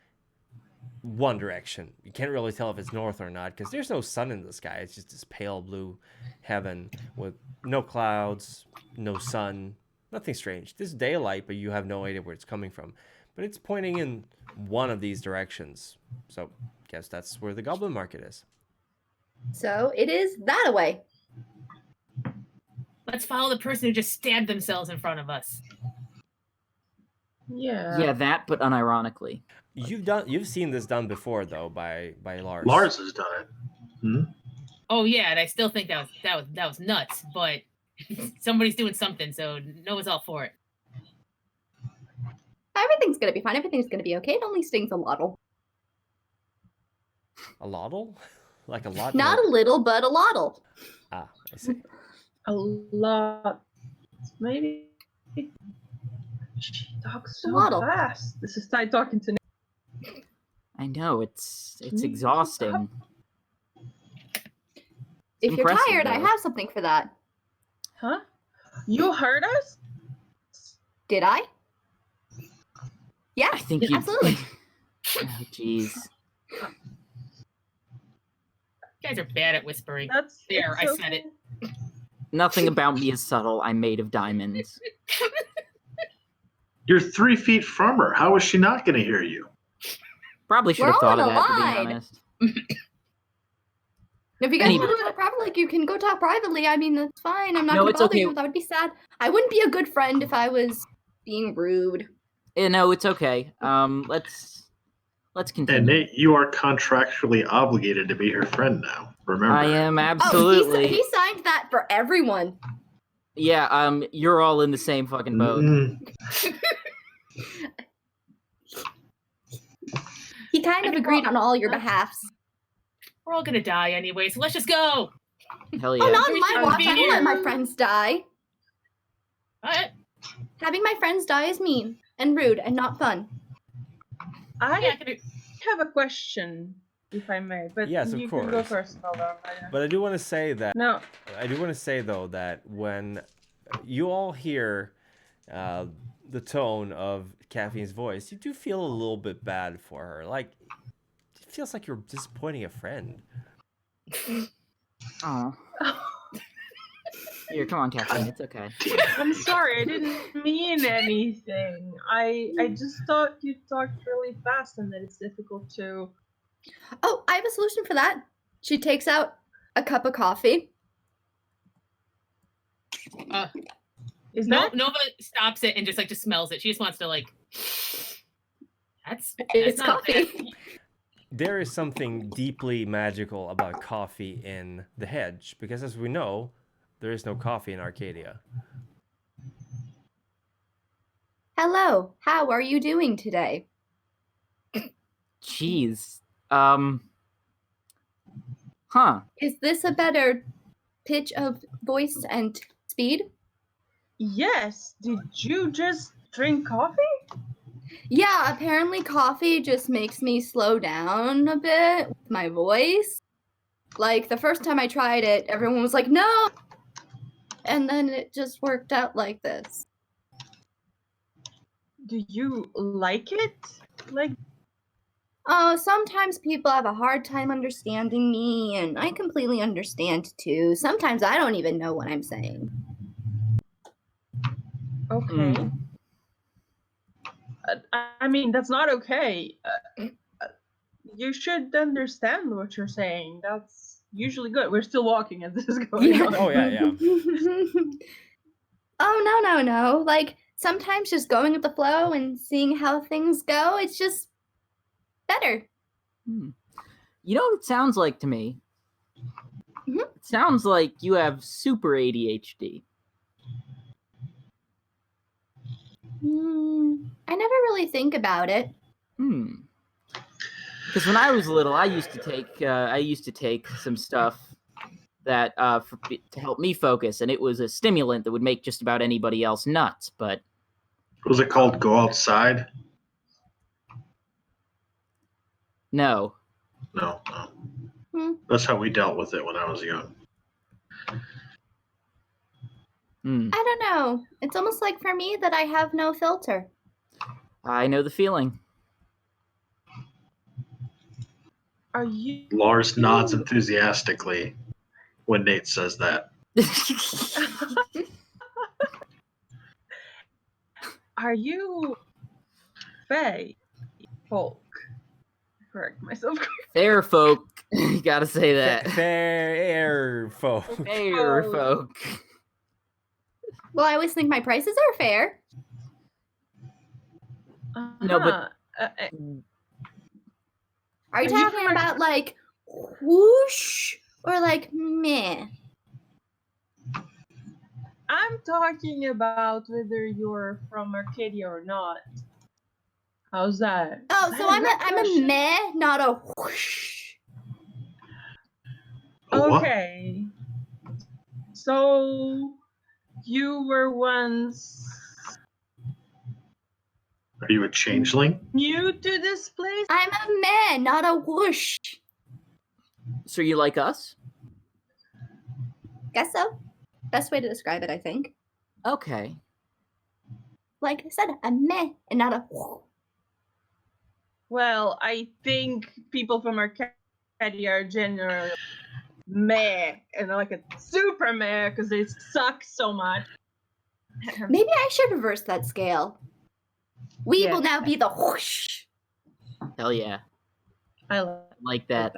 Speaker 1: one direction. You can't really tell if it's north or not because there's no sun in the sky. It's just this pale blue heaven with no clouds, no sun, nothing strange. There's daylight, but you have no idea where it's coming from. But it's pointing in one of these directions. So, guess that's where the goblin market is.
Speaker 3: So it is that way.
Speaker 5: Let's follow the person who just stabbed themselves in front of us.
Speaker 8: Yeah.
Speaker 2: Yeah, that, but unironically.
Speaker 1: You've seen this done before though by Lars.
Speaker 4: Lars has done it. Hmm?
Speaker 5: Oh yeah, and I still think that was nuts, but somebody's doing something, so Noah's all for it.
Speaker 3: Everything's gonna be fine. Everything's gonna be okay. It only stings a little.
Speaker 1: A lottle? Like a lot?
Speaker 3: Not a little, but a lottle.
Speaker 1: Ah, I see.
Speaker 8: A lot. Maybe. She talks so
Speaker 3: Waddle.
Speaker 8: fast. This is Ty talking to Nick.
Speaker 2: I know, it's exhausting.
Speaker 3: If you're
Speaker 2: Impressive,
Speaker 3: tired, I
Speaker 2: though.
Speaker 3: have something for that.
Speaker 8: Huh? You heard us?
Speaker 3: Did I? Yeah,
Speaker 2: I think you.
Speaker 3: absolutely.
Speaker 2: Oh, jeez.
Speaker 5: You guys are bad at whispering.
Speaker 8: That's
Speaker 5: There,
Speaker 8: it's
Speaker 5: I said it.
Speaker 2: Nothing about me is subtle. I'm made of diamonds.
Speaker 4: You're 3 feet from her. How is she not going to hear you?
Speaker 2: Probably should
Speaker 3: We're
Speaker 2: have
Speaker 3: all
Speaker 2: thought of
Speaker 3: in a
Speaker 2: that, to be
Speaker 3: line.
Speaker 2: honest.
Speaker 3: If you guys
Speaker 2: Anyway.
Speaker 3: want to talk privately, you can go talk privately. I mean, that's fine. I'm not
Speaker 2: No,
Speaker 3: gonna
Speaker 2: it's
Speaker 3: bother
Speaker 2: okay.
Speaker 3: you. That would be sad. I wouldn't be a good friend if I was being rude.
Speaker 2: No, it's okay. Let's continue.
Speaker 4: And Nate, you are contractually obligated to be her friend now. Remember?
Speaker 2: I am
Speaker 3: Oh,
Speaker 2: absolutely.
Speaker 3: he signed that for everyone.
Speaker 2: Yeah, you're all in the same fucking boat.
Speaker 3: He kind of agreed on all your behalfs.
Speaker 5: We're all gonna die anyway, so let's just go.
Speaker 2: Hell
Speaker 3: Oh,
Speaker 2: yeah.
Speaker 3: not on my
Speaker 5: Everything's
Speaker 3: watch. I don't
Speaker 5: here.
Speaker 3: let my friends die.
Speaker 5: What?
Speaker 3: Having my friends die is mean and rude and not fun.
Speaker 8: I
Speaker 5: Yeah, can
Speaker 8: have a question, if I may. But
Speaker 1: Yes, of
Speaker 8: you can go
Speaker 1: course.
Speaker 8: first, Melda.
Speaker 1: But I do want to say that
Speaker 8: No.
Speaker 1: though that when you all hear the tone of Caffeine's voice, you do feel a little bit bad for her. Like it feels like you're disappointing a friend.
Speaker 2: Oh. Here, come on, Caffeine. It's okay.
Speaker 8: I'm sorry, I didn't mean anything. I just thought you talked really fast and that it's difficult to.
Speaker 3: Oh, I have a solution for that. She takes out a cup of coffee.
Speaker 8: Is that
Speaker 5: Nova stops it and just smells it. She just wants to That's
Speaker 3: It's
Speaker 5: not
Speaker 3: coffee.
Speaker 5: bad.
Speaker 1: There is something deeply magical about coffee in the Hedge because, as we know, there is no coffee in Arcadia.
Speaker 3: Hello, how are you doing today?
Speaker 2: Jeez. Huh.
Speaker 3: Is this a better pitch of voice and speed?
Speaker 8: Yes? Did you just drink coffee?
Speaker 3: Yeah, apparently coffee just makes me slow down a bit with my voice. Like, the first time I tried it, everyone was like, no! And then it just worked out like this.
Speaker 8: Do you like it? Like,
Speaker 3: Oh, sometimes people have a hard time understanding me, and I completely understand too. Sometimes I don't even know what I'm saying.
Speaker 8: okay. I mean, that's not okay. You should understand what you're saying. That's usually good. We're still walking as this is going on.
Speaker 1: Oh, yeah.
Speaker 3: Oh, no. Like, sometimes just going with the flow and seeing how things go, it's just better.
Speaker 2: You know what it sounds like to me?
Speaker 3: Mhm.
Speaker 2: It sounds like you have super ADHD.
Speaker 3: I never really think about it.
Speaker 2: Because when I was little, I used to take some stuff that to help me focus, and it was a stimulant that would make just about anybody else nuts. But
Speaker 4: Was it called Go Outside?
Speaker 2: no,
Speaker 4: No. That's how we dealt with it when I was young.
Speaker 3: I don't know. It's almost like for me that I have no filter.
Speaker 2: I know the feeling.
Speaker 8: Are you?
Speaker 4: Lars nods enthusiastically when Nate says that.
Speaker 8: Are you Fae folk? Correct myself.
Speaker 2: Fair folk, you gotta say that.
Speaker 1: Fair folk.
Speaker 2: Fair folk.
Speaker 3: Well, I always think my prices are fair.
Speaker 2: No, but
Speaker 3: Are you
Speaker 8: Are you
Speaker 3: talking
Speaker 8: from
Speaker 3: about like whoosh or like meh?
Speaker 8: I'm talking about whether you're from Arcadia or not. How's that?
Speaker 3: Oh,
Speaker 8: Is
Speaker 3: so
Speaker 8: that a
Speaker 3: I'm a
Speaker 8: question?
Speaker 3: meh, not a whoosh.
Speaker 4: What?
Speaker 8: Okay. So you were once
Speaker 4: Are you a changeling?
Speaker 8: new to this place?
Speaker 3: I'm a meh, not a whoosh.
Speaker 2: so you like us?
Speaker 3: Guess so. Best way to describe it, I think.
Speaker 2: Okay.
Speaker 3: Like I said, a meh and not a whoosh.
Speaker 8: Well, I think people from Arcadia are generally meh, and like a super meh because they suck so much.
Speaker 3: Maybe I should reverse that scale. We
Speaker 8: Yeah.
Speaker 3: will now be the whoosh.
Speaker 2: Hell yeah.
Speaker 8: I
Speaker 2: Like that.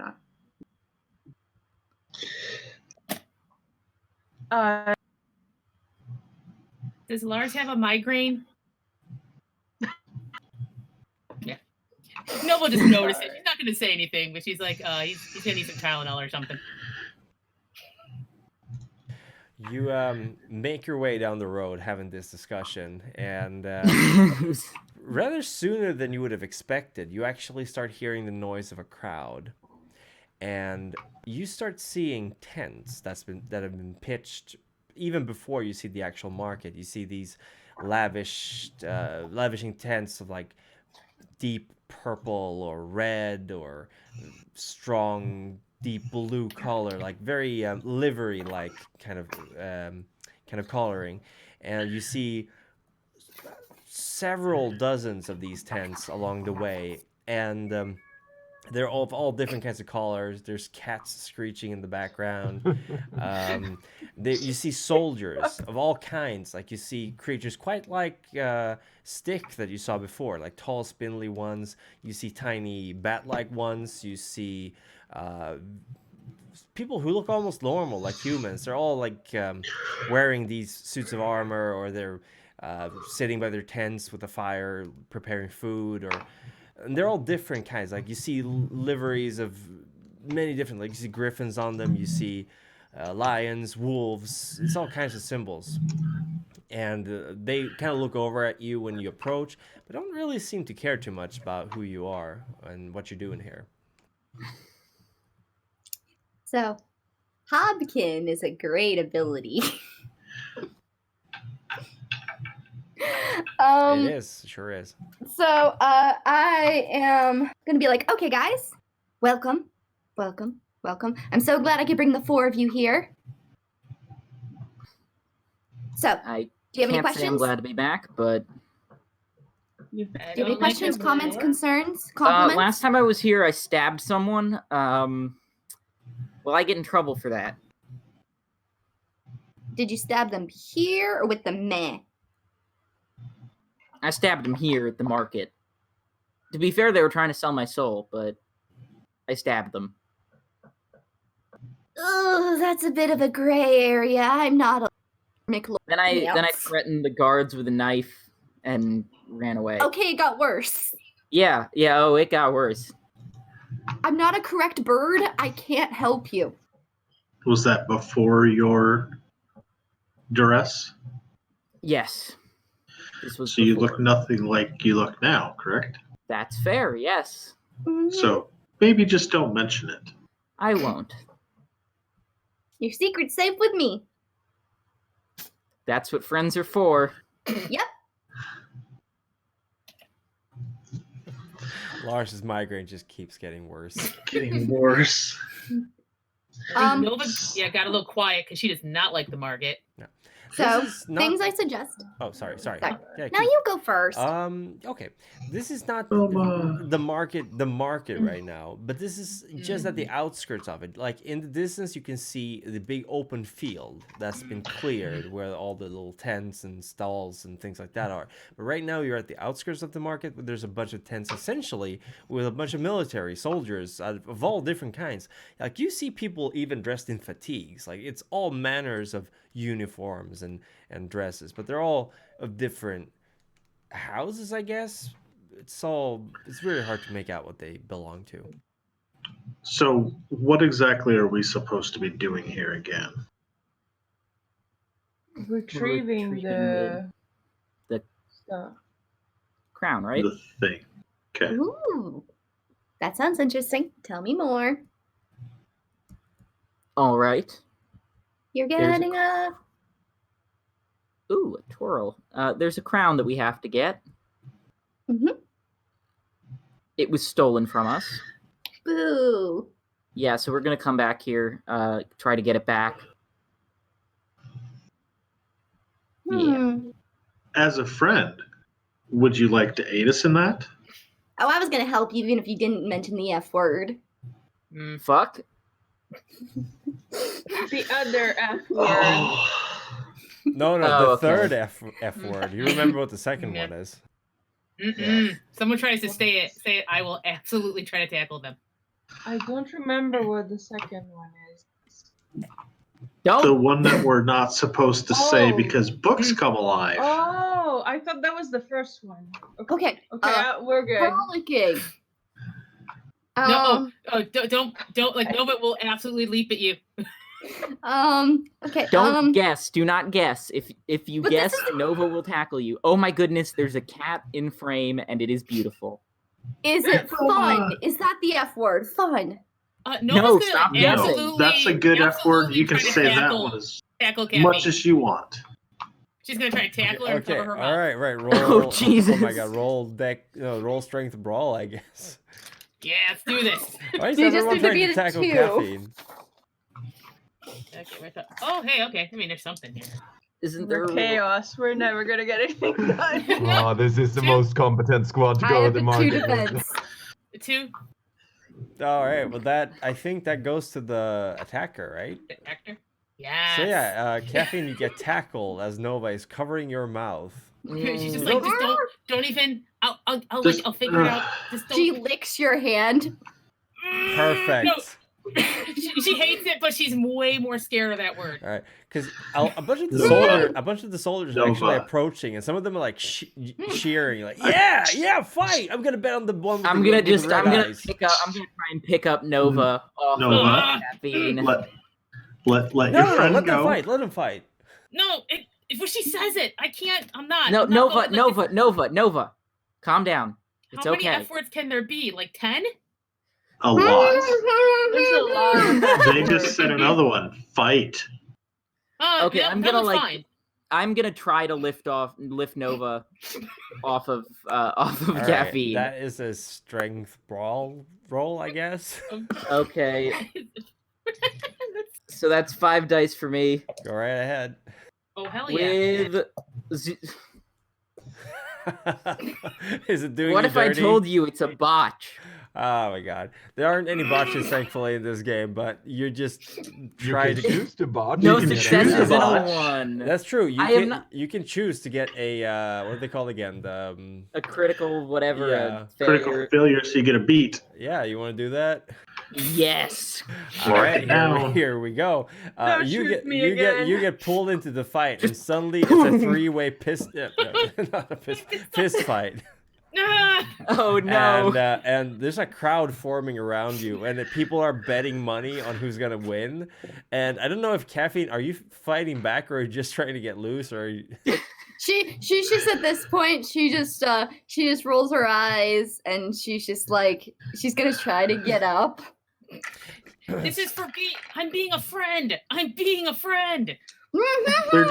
Speaker 5: Does Lars have a migraine? Yeah. No, we'll just notice it. She's not going to say anything, but she's like, he's going to need some Tylenol or something.
Speaker 1: You make your way down the road having this discussion, and rather sooner than you would have expected, you actually start hearing the noise of a crowd, and you start seeing tents that have been pitched even before you see the actual market. You see these lavishing tents of like deep purple or red or strong deep blue color, like very livery like kind of coloring, and you see several dozens of these tents along the way, and they're all of all different kinds of colors. There's cats screeching in the background. You see soldiers of all kinds. Like you see creatures quite like Stick that you saw before, like tall, spindly ones. You see tiny bat-like ones. You see people who look almost normal, like humans. They're all like wearing these suits of armor, or they're sitting by their tents with a fire, preparing food, and they're all different kinds. Like you see liveries of many different, like you see griffins on them, you see lions, wolves. It's all kinds of symbols, and they kind of look over at you when you approach, but don't really seem to care too much about who you are and what you're doing here.
Speaker 3: So, Hobkin is a great ability.
Speaker 1: It is, sure is.
Speaker 3: So, I am gonna be like, okay, guys, welcome. I'm so glad I could bring the four of you here. So, do you have any
Speaker 2: Can't say I'm
Speaker 3: questions?
Speaker 2: glad to be back, but
Speaker 3: Do you have any questions, comments, concerns,
Speaker 2: compliments?
Speaker 3: compliments?
Speaker 2: Last time I was here, I stabbed someone. Well, I get in trouble for that.
Speaker 3: Did you stab them here or with the meh?
Speaker 2: I stabbed them here at the market. To be fair, they were trying to sell my soul, but I stabbed them.
Speaker 3: Oh, that's a bit of a gray area. I'm not a
Speaker 2: Then I threatened the guards with a knife and ran away.
Speaker 3: Okay, it got worse.
Speaker 2: Yeah. Oh, it got worse.
Speaker 3: I'm not a correct bird. I can't help you.
Speaker 4: Was that before your duress?
Speaker 2: Yes. This was
Speaker 4: So you
Speaker 2: before.
Speaker 4: look nothing like you look now, correct?
Speaker 2: That's fair. Yes.
Speaker 3: Mhm.
Speaker 4: So maybe just don't mention it.
Speaker 2: I won't.
Speaker 3: Your secret's safe with me.
Speaker 2: That's what friends are for.
Speaker 3: Yep.
Speaker 1: Lars's migraine just keeps getting worse.
Speaker 4: Getting worse.
Speaker 5: I think Nova got a little quiet because she does not like the market.
Speaker 1: No.
Speaker 3: So,
Speaker 1: This is not...
Speaker 3: things I suggest.
Speaker 1: Oh, sorry.
Speaker 3: Sorry.
Speaker 1: Yeah,
Speaker 3: Now
Speaker 1: keep-
Speaker 3: you go first.
Speaker 1: Okay. This is not
Speaker 4: Come
Speaker 1: the market right now, but this is just at the outskirts of it. Like in the distance, you can see the big open field that's been cleared, where all the little tents and stalls and things like that are. But right now, you're at the outskirts of the market. Where there's a bunch of tents, essentially, with a bunch of military soldiers of all different kinds. Like you see people even dressed in fatigues. Like it's all manners of uniforms and dresses, but they're all of different houses, I guess. It's really hard to make out what they belong to.
Speaker 4: So what exactly are we supposed to be doing here again?
Speaker 8: Retrieving the stuff.
Speaker 2: Crown, right?
Speaker 4: The thing. Okay.
Speaker 3: Ooh. That sounds interesting. Tell me more.
Speaker 2: All right.
Speaker 3: You're
Speaker 2: There's a-
Speaker 3: getting a...
Speaker 2: Ooh, a twirl. There's a crown that we have to get.
Speaker 3: Mhm.
Speaker 2: It was stolen from us.
Speaker 3: Boo.
Speaker 2: Yeah, so we're gonna come back here, try to get it back. Yeah.
Speaker 4: As a friend, would you like to aid us in that?
Speaker 3: Oh, I was going to help you even if you didn't mention the F word.
Speaker 2: Fuck.
Speaker 8: The other F word.
Speaker 4: Oh,
Speaker 1: No,
Speaker 2: Oh,
Speaker 1: the
Speaker 2: okay.
Speaker 1: third F word. You remember what the second
Speaker 5: Yeah.
Speaker 1: one is?
Speaker 5: Someone tries to say it. I will absolutely try to tackle them.
Speaker 8: I don't remember what the second one is.
Speaker 2: Don't.
Speaker 4: the one that we're not supposed to say
Speaker 8: Oh.
Speaker 4: because books come alive.
Speaker 8: Oh, I thought that was the first one.
Speaker 3: Okay.
Speaker 8: We're good.
Speaker 3: Frolicking.
Speaker 5: No, don't like Nova will absolutely leap at you.
Speaker 3: Okay.
Speaker 2: Don't guess. Do not guess. If you
Speaker 3: But this
Speaker 2: guess,
Speaker 3: is-
Speaker 2: Nova will tackle you. Oh my goodness, there's a cat in frame and it is beautiful.
Speaker 3: Is it fun? Is that the F word? Fun.
Speaker 2: No,
Speaker 5: Nova's
Speaker 2: stop
Speaker 5: gonna
Speaker 2: guessing.
Speaker 5: absolutely,
Speaker 4: That's a good F word. You can
Speaker 5: absolutely
Speaker 4: say
Speaker 5: try to
Speaker 4: that
Speaker 5: tackle-
Speaker 4: one as
Speaker 5: Tackle
Speaker 4: much
Speaker 5: Caffeine.
Speaker 4: as you want.
Speaker 5: She's gonna try to tackle her and
Speaker 1: Okay,
Speaker 5: cover her
Speaker 1: all
Speaker 5: mouth.
Speaker 1: right, roll.
Speaker 2: Oh, Jesus.
Speaker 1: Oh my god, roll strength brawl, I guess.
Speaker 5: Yeah, let's do this.
Speaker 1: Why is
Speaker 3: You just
Speaker 1: everyone
Speaker 3: need to
Speaker 1: trying
Speaker 3: beat
Speaker 1: to
Speaker 3: it
Speaker 1: tackle
Speaker 3: too.
Speaker 1: caffeine?
Speaker 5: Okay, where's that? Oh, hey, okay. I mean, there's something here.
Speaker 2: Isn't there
Speaker 8: We're chaos. We're never gonna get anything done.
Speaker 6: Oh, this is the most competent squad to
Speaker 3: I
Speaker 6: go to
Speaker 3: have
Speaker 6: the
Speaker 3: the 2
Speaker 6: market.
Speaker 3: defense.
Speaker 5: The two,
Speaker 1: All right, well I think that goes to the attacker, right?
Speaker 5: the actor. Yeah.
Speaker 1: So yeah, caffeine, you get tackled as Nova is covering your mouth.
Speaker 5: She's just
Speaker 2: Mm.
Speaker 5: like, just don't even. I'll
Speaker 4: Just-
Speaker 5: figure it out. Just don't.
Speaker 3: She licks your hand.
Speaker 1: Perfect.
Speaker 5: No. she hates it, but she's way more scared of that word.
Speaker 1: All right, because a bunch of the soldiers are actually
Speaker 4: Nova.
Speaker 1: approaching, and some of them are like cheering, like yeah, fight! I'm gonna bet on the one. With
Speaker 2: I'm
Speaker 1: the,
Speaker 2: gonna
Speaker 1: with the
Speaker 2: just
Speaker 1: red
Speaker 2: I'm gonna
Speaker 1: eyes.
Speaker 2: pick up I'm gonna try and pick up Nova off
Speaker 4: Nova.
Speaker 2: of caffeine.
Speaker 4: Let
Speaker 1: No,
Speaker 4: your friend
Speaker 1: let
Speaker 4: go.
Speaker 1: them fight. Let them fight.
Speaker 5: No, if she says it, I can't. I'm not.
Speaker 2: No,
Speaker 5: I'm not
Speaker 2: Nova. Calm down. It's
Speaker 5: How many
Speaker 2: okay.
Speaker 5: F words can there be? Like 10?
Speaker 4: A lot.
Speaker 8: There's a lot.
Speaker 4: They just said another one. Fight.
Speaker 2: Okay,
Speaker 5: yeah,
Speaker 2: I'm
Speaker 5: that
Speaker 2: gonna,
Speaker 5: one's
Speaker 2: like,
Speaker 5: fine.
Speaker 2: I'm gonna try to lift Nova off of
Speaker 1: All right,
Speaker 2: caffeine.
Speaker 1: that is a strength brawl roll, I guess.
Speaker 2: Okay, so that's 5 dice for me
Speaker 1: Go right ahead.
Speaker 5: Oh hell yeah!
Speaker 2: with.
Speaker 1: Is it doing
Speaker 2: What
Speaker 1: you
Speaker 2: if I
Speaker 1: dirty?
Speaker 2: told you it's a botch?
Speaker 1: Oh my god. There aren't any botches, thankfully, in this game, but you just
Speaker 6: You
Speaker 1: try
Speaker 6: can
Speaker 1: to.
Speaker 6: choose to botch.
Speaker 2: No
Speaker 4: can
Speaker 2: successes
Speaker 4: choose
Speaker 2: in a
Speaker 4: botch.
Speaker 2: 1.
Speaker 1: That's true. You
Speaker 2: I am
Speaker 1: can
Speaker 2: not-
Speaker 1: you can choose to get a what are they called again? The
Speaker 2: A critical whatever.
Speaker 1: Yeah.
Speaker 2: A
Speaker 4: Critical
Speaker 2: failure.
Speaker 4: failure, so you get a beat.
Speaker 1: yeah. You want to do that?
Speaker 2: Yes.
Speaker 1: All
Speaker 4: Mark
Speaker 1: right,
Speaker 4: it down.
Speaker 1: here we go.
Speaker 8: Don't
Speaker 1: You
Speaker 8: shoot
Speaker 1: get
Speaker 8: me
Speaker 1: you
Speaker 8: again.
Speaker 1: get pulled into the fight, and suddenly it's a 3-way fist fight.
Speaker 5: Ah!
Speaker 2: Oh no!
Speaker 1: And there's a crowd forming around you, and people are betting money on who's gonna win. And I don't know if Caffeine, are you fighting back, or are you just trying to get loose, or? Are you...
Speaker 3: She's just at this point. She just rolls her eyes, and she's just like she's gonna try to get up.
Speaker 5: This is for me. I'm being a friend. I'm being a friend.
Speaker 4: They're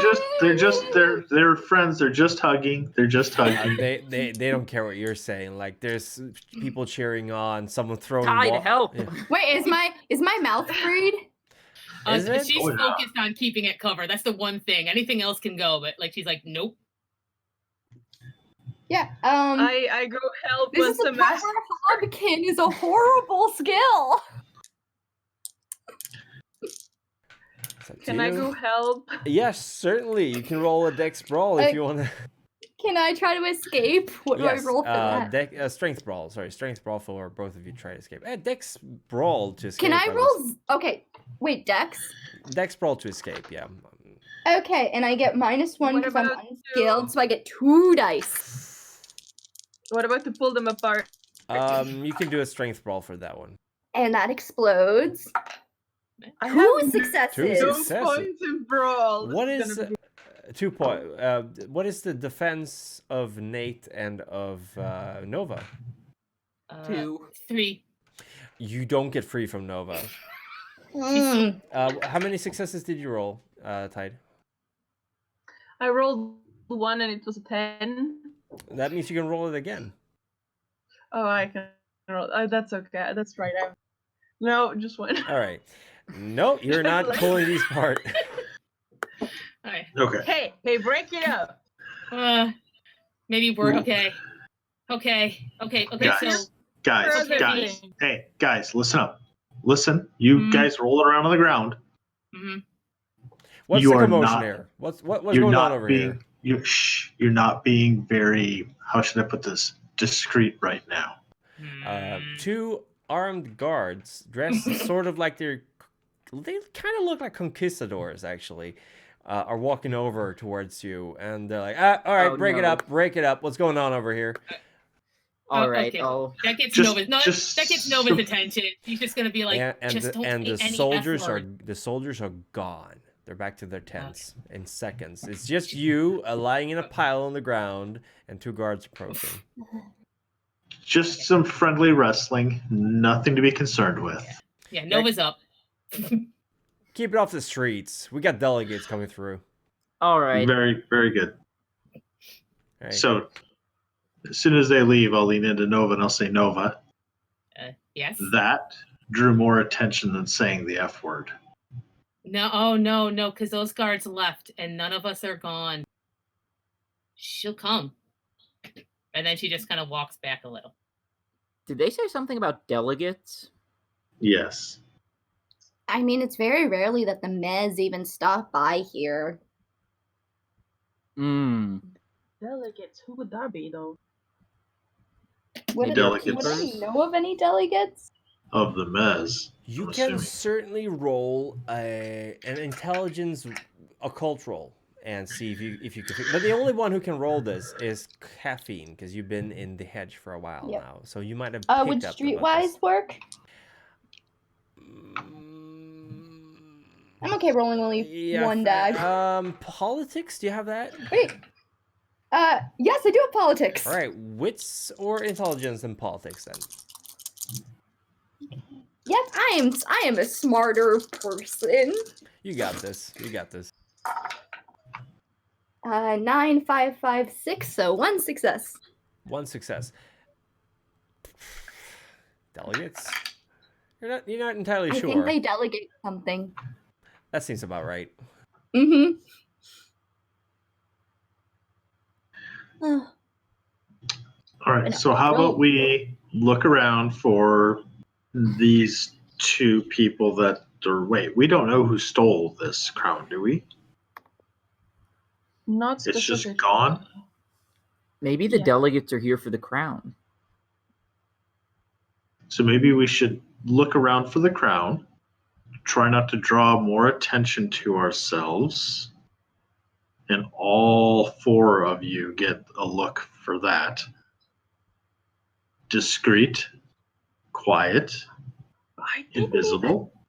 Speaker 4: friends. They're just hugging. They're just hugging.
Speaker 1: They don't care what you're saying. Like there's people cheering on, someone throwing.
Speaker 2: Tide, help!
Speaker 1: Yeah.
Speaker 3: Wait, is my mouth freed?
Speaker 1: Is it?
Speaker 5: She's
Speaker 4: Oh, yeah.
Speaker 5: focused on keeping it covered. That's the one thing. Anything else can go, but like she's like, nope.
Speaker 3: Yeah.
Speaker 8: I go help
Speaker 3: This
Speaker 8: once
Speaker 3: is
Speaker 8: the
Speaker 3: the power
Speaker 8: master.
Speaker 3: hobkin is a horrible skill.
Speaker 8: Can I go help?
Speaker 1: Yes, certainly. You can roll a dex brawl if you want to.
Speaker 3: Can I try to escape? What do I roll for that?
Speaker 1: Strength brawl. Sorry, strength brawl for both of you. Try to escape. Dex brawl to escape.
Speaker 3: Can I roll? Okay, wait, Dex.
Speaker 1: Dex brawl to escape. Yeah.
Speaker 3: Okay, and I get -1
Speaker 8: What
Speaker 3: because I'm
Speaker 8: about
Speaker 3: unskilled, so I get 2 dice.
Speaker 8: What about to pull them apart?
Speaker 1: You can do a strength brawl for that one.
Speaker 3: And that explodes.
Speaker 8: I
Speaker 3: 2
Speaker 8: have
Speaker 3: successes.
Speaker 8: no
Speaker 1: successes.
Speaker 8: points in brawl.
Speaker 1: What
Speaker 8: This
Speaker 1: is
Speaker 8: gonna be-
Speaker 1: 2 point? What is the defense of Nate and of Nova?
Speaker 2: 2.
Speaker 5: 3.
Speaker 1: You don't get free from Nova.
Speaker 3: Mm.
Speaker 1: How many successes did you roll, Tide?
Speaker 8: I rolled 1 and it was a 10.
Speaker 1: That means you can roll it again.
Speaker 8: Oh, I can roll. Oh, that's okay. That's right. No, just 1.
Speaker 1: All right. No, you're not pulling these apart.
Speaker 5: All right.
Speaker 4: Okay.
Speaker 8: Hey, break it up.
Speaker 5: Maybe we're okay. Okay.
Speaker 4: Guys,
Speaker 5: So
Speaker 4: guys,
Speaker 8: Okay.
Speaker 4: hey, guys, listen up. Listen, you
Speaker 5: Mhm.
Speaker 4: guys roll it around on the ground.
Speaker 5: mhm.
Speaker 1: What's
Speaker 4: You
Speaker 1: the
Speaker 4: are
Speaker 1: commotion
Speaker 4: not-
Speaker 1: here? What's
Speaker 4: You're
Speaker 1: going
Speaker 4: not
Speaker 1: on over
Speaker 4: being
Speaker 1: here?
Speaker 4: you're not being very, how should I put this, discreet right now.
Speaker 1: 2 armed guards dressed sort of like they kind of look like conquistadors actually, are walking over towards you, and they're like, all right,
Speaker 2: Oh,
Speaker 1: break it
Speaker 2: no.
Speaker 1: up. What's going on over here?
Speaker 2: All right.
Speaker 5: okay.
Speaker 2: Oh,
Speaker 5: That gets
Speaker 4: Just-
Speaker 5: Nova's. No,
Speaker 4: just-
Speaker 5: that gets Nova's attention. He's just gonna be like, just don't
Speaker 1: the
Speaker 5: say any
Speaker 1: soldiers
Speaker 5: F
Speaker 1: are
Speaker 5: word.
Speaker 1: gone. They're back to their tents in seconds. It's just you lying in a pile on the ground and 2 guards approaching.
Speaker 4: Just some friendly wrestling, nothing to be concerned with.
Speaker 5: Yeah, Nova's up.
Speaker 1: Keep it off the streets. We got delegates coming through.
Speaker 2: all right.
Speaker 4: Very, very good.
Speaker 1: All right.
Speaker 4: So, as soon as they leave, I'll lean into Nova and I'll say, Nova,
Speaker 5: Yes.
Speaker 4: that drew more attention than saying the F word.
Speaker 5: No. Oh no, because those guards left and none of us are gone. She'll come. And then she just kind of walks back a little.
Speaker 2: Did they say something about delegates?
Speaker 4: Yes.
Speaker 3: I mean, it's very rarely that the Mez even stop by here.
Speaker 2: Hmm.
Speaker 8: Delegates, who would that be though?
Speaker 3: Would
Speaker 4: Delegates.
Speaker 3: we know of any delegates?
Speaker 4: Of the Mez.
Speaker 1: You
Speaker 4: I'm
Speaker 1: can
Speaker 4: assuming.
Speaker 1: certainly roll an intelligence occult roll and see if you can. But the only one who can roll this is Caffeine, because you've been in the Hedge for a while
Speaker 3: Yep.
Speaker 1: now, so you might have picked
Speaker 3: Would
Speaker 1: up
Speaker 3: Streetwise work? I'm okay rolling only 1 die.
Speaker 1: Politics. Do you have that?
Speaker 3: Wait. Yes, I do have politics.
Speaker 1: All right, wits or intelligence in politics then.
Speaker 3: Yes, I am a smarter person.
Speaker 1: You got this.
Speaker 3: 9, 5, 5, 6, so 1 success.
Speaker 1: 1 success. Delegates. You're not entirely
Speaker 3: I
Speaker 1: sure.
Speaker 3: think they delegate something.
Speaker 1: That seems about right.
Speaker 3: Mm-hmm.
Speaker 4: All right. So how about we look around for these 2 people that are. Wait, we don't know who stole this crown, do we?
Speaker 8: Not
Speaker 4: It's
Speaker 8: specific.
Speaker 4: just gone.
Speaker 2: Maybe the delegates are here for the crown.
Speaker 4: So maybe we should look around for the crown. Try not to draw more attention to ourselves. And all 4 of you get a look for that. discreet, quiet,
Speaker 8: I didn't
Speaker 4: invisible,
Speaker 5: I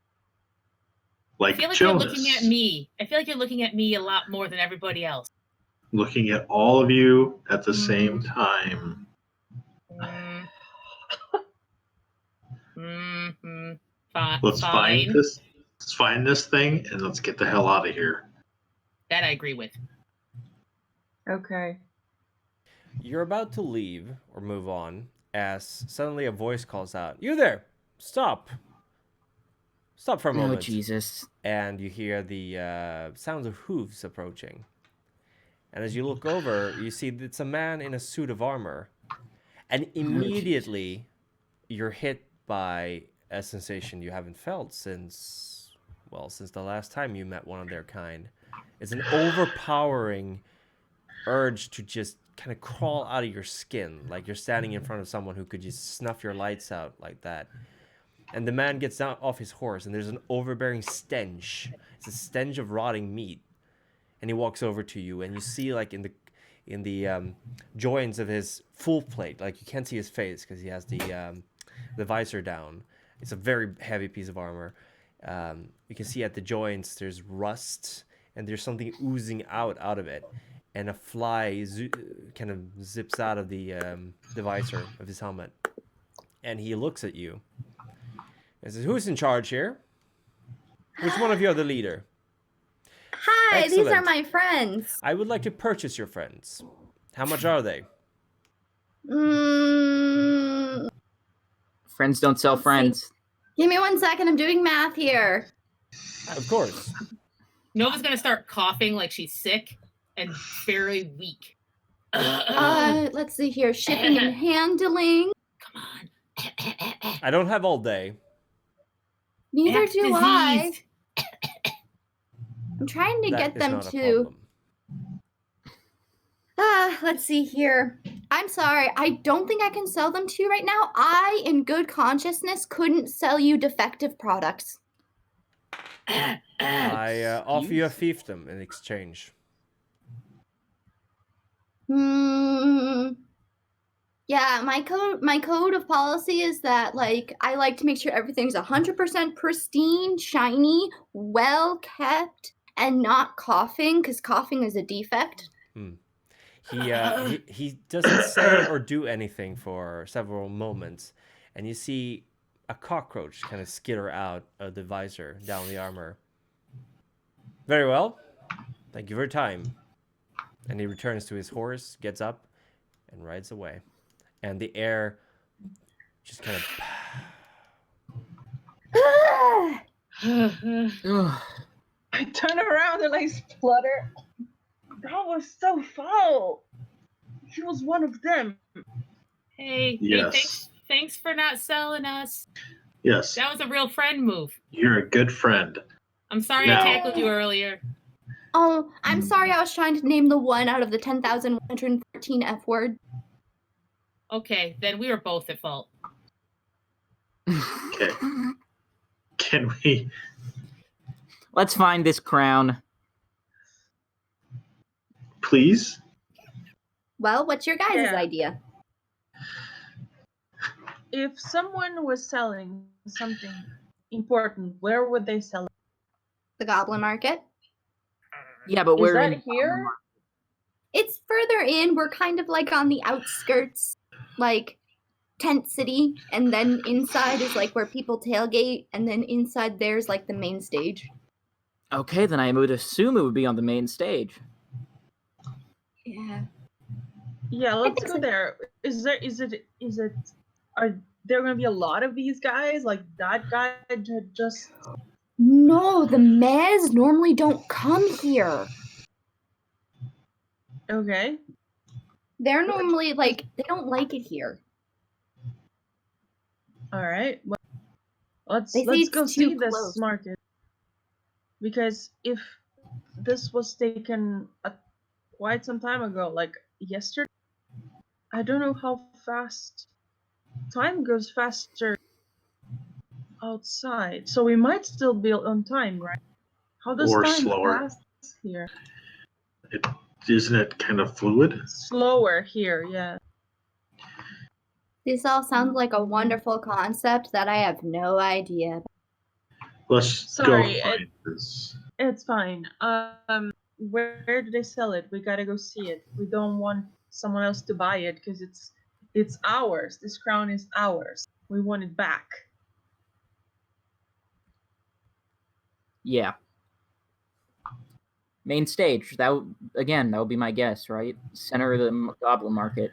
Speaker 4: like
Speaker 5: feel like
Speaker 4: Jonas.
Speaker 5: you're looking at me. I feel like you're looking at me a lot more than everybody else.
Speaker 4: Looking at all of you at the same time.
Speaker 5: Mm. Mm-hmm. Fine.
Speaker 4: Let's find this thing and let's get the hell out of here.
Speaker 5: That I agree with.
Speaker 8: Okay.
Speaker 1: You're about to leave or move on as suddenly a voice calls out, "You there! Stop! Stop for a
Speaker 2: Oh,
Speaker 1: moment."
Speaker 2: Jesus.
Speaker 1: And you hear the sounds of hooves approaching. And as you look over, you see that it's a man in a suit of armor. And immediately, you're hit by a sensation you haven't felt since the last time you met one of their kind. It's an overpowering urge to just kind of crawl out of your skin, like you're standing in front of someone who could just snuff your lights out like that. And the man gets down off his horse, and there's an overbearing stench. It's a stench of rotting meat. And he walks over to you, and you see, like, in the joints of his full plate, like, you can't see his face because he has the visor down. It's a very heavy piece of armor. You can see at the joints there's rust, and there's something oozing out of it. And a fly kind of zips out of the visor of his helmet. And he looks at you and says, "Who's in charge here? Which one of you are the leader?"
Speaker 3: Hi, these are
Speaker 1: Excellent.
Speaker 3: my friends.
Speaker 1: "I would like to purchase your friends. How much are they?"
Speaker 2: Friends don't sell
Speaker 3: Let's see.
Speaker 2: friends.
Speaker 3: Give me 1 second. I'm doing math here.
Speaker 1: Of course.
Speaker 5: Nova's gonna start coughing like she's sick and very weak.
Speaker 3: Let's see here. Shipping and handling.
Speaker 5: Come on.
Speaker 1: I don't have all day.
Speaker 3: Neither
Speaker 5: Act
Speaker 3: do I.
Speaker 5: diseased.
Speaker 3: I'm trying to
Speaker 1: That
Speaker 3: get
Speaker 1: is
Speaker 3: them
Speaker 1: not a
Speaker 3: to.
Speaker 1: problem.
Speaker 3: Let's see here. I'm sorry. I don't think I can sell them to you right now. I, in good consciousness, couldn't sell you defective products.
Speaker 1: I offer you a fiefdom in exchange.
Speaker 3: Yeah, my code of policy is that, like, I like to make sure everything's 100% pristine, shiny, well kept, and not coughing, because coughing is a defect.
Speaker 1: He doesn't say or do anything for several moments, and you see a cockroach kind of skitter out of the visor down the armor. "Very well. Thank you for your time." And he returns to his horse, gets up, and rides away. And the air just kind of...
Speaker 8: I turn around and I splutter. That was so foul. He was one of them.
Speaker 5: Hey,
Speaker 4: Yes.
Speaker 5: thanks for not selling us.
Speaker 4: Yes.
Speaker 5: That was a real friend move.
Speaker 4: You're a good friend.
Speaker 5: I'm sorry
Speaker 4: Now-
Speaker 5: I tackled you earlier.
Speaker 3: Oh, I'm sorry. I was trying to name the one out of the 10,114 F word.
Speaker 5: Okay, then we were both at fault.
Speaker 4: Okay. Can we?
Speaker 2: Let's find this crown.
Speaker 4: Please?
Speaker 3: Well, what's your guys'
Speaker 8: Yeah.
Speaker 3: idea?
Speaker 8: If someone was selling something important, where would they sell it?
Speaker 3: The Goblin Market?
Speaker 2: Yeah, but
Speaker 8: Is
Speaker 2: we're
Speaker 8: that
Speaker 2: in
Speaker 8: here?
Speaker 3: It's further in. We're kind of like on the outskirts, like Tent City, and then inside is like where people tailgate, and then inside there's like the main stage.
Speaker 2: Okay, then I would assume it would be on the main stage.
Speaker 3: Yeah.
Speaker 8: Yeah, let's
Speaker 3: think
Speaker 8: go
Speaker 3: so.
Speaker 8: there. Are there gonna be a lot of these guys? Like that guy just
Speaker 3: No, the Mez normally don't come here.
Speaker 8: okay.
Speaker 3: They're normally like, they don't like it here.
Speaker 8: Alright. Well, let's
Speaker 3: They say
Speaker 8: let's
Speaker 3: it's
Speaker 8: go
Speaker 3: too
Speaker 8: see this
Speaker 3: close.
Speaker 8: market. Because if this was taken quite some time ago, like yesterday, I don't know how fast time goes faster outside. So we might still be on time, right? How does
Speaker 4: Or
Speaker 8: time
Speaker 4: slower.
Speaker 8: pass here?
Speaker 4: Isn't it kind of fluid?
Speaker 8: Slower here, yeah.
Speaker 3: This all sounds like a wonderful concept that I have no idea.
Speaker 4: Let's
Speaker 8: Sorry,
Speaker 4: go find this.
Speaker 8: It's fine. Where do they sell it? We gotta go see it. We don't want someone else to buy it because it's ours. This crown is ours. We want it back.
Speaker 2: Yeah. Main stage. That would be my guess, right? Center of the Goblin Market.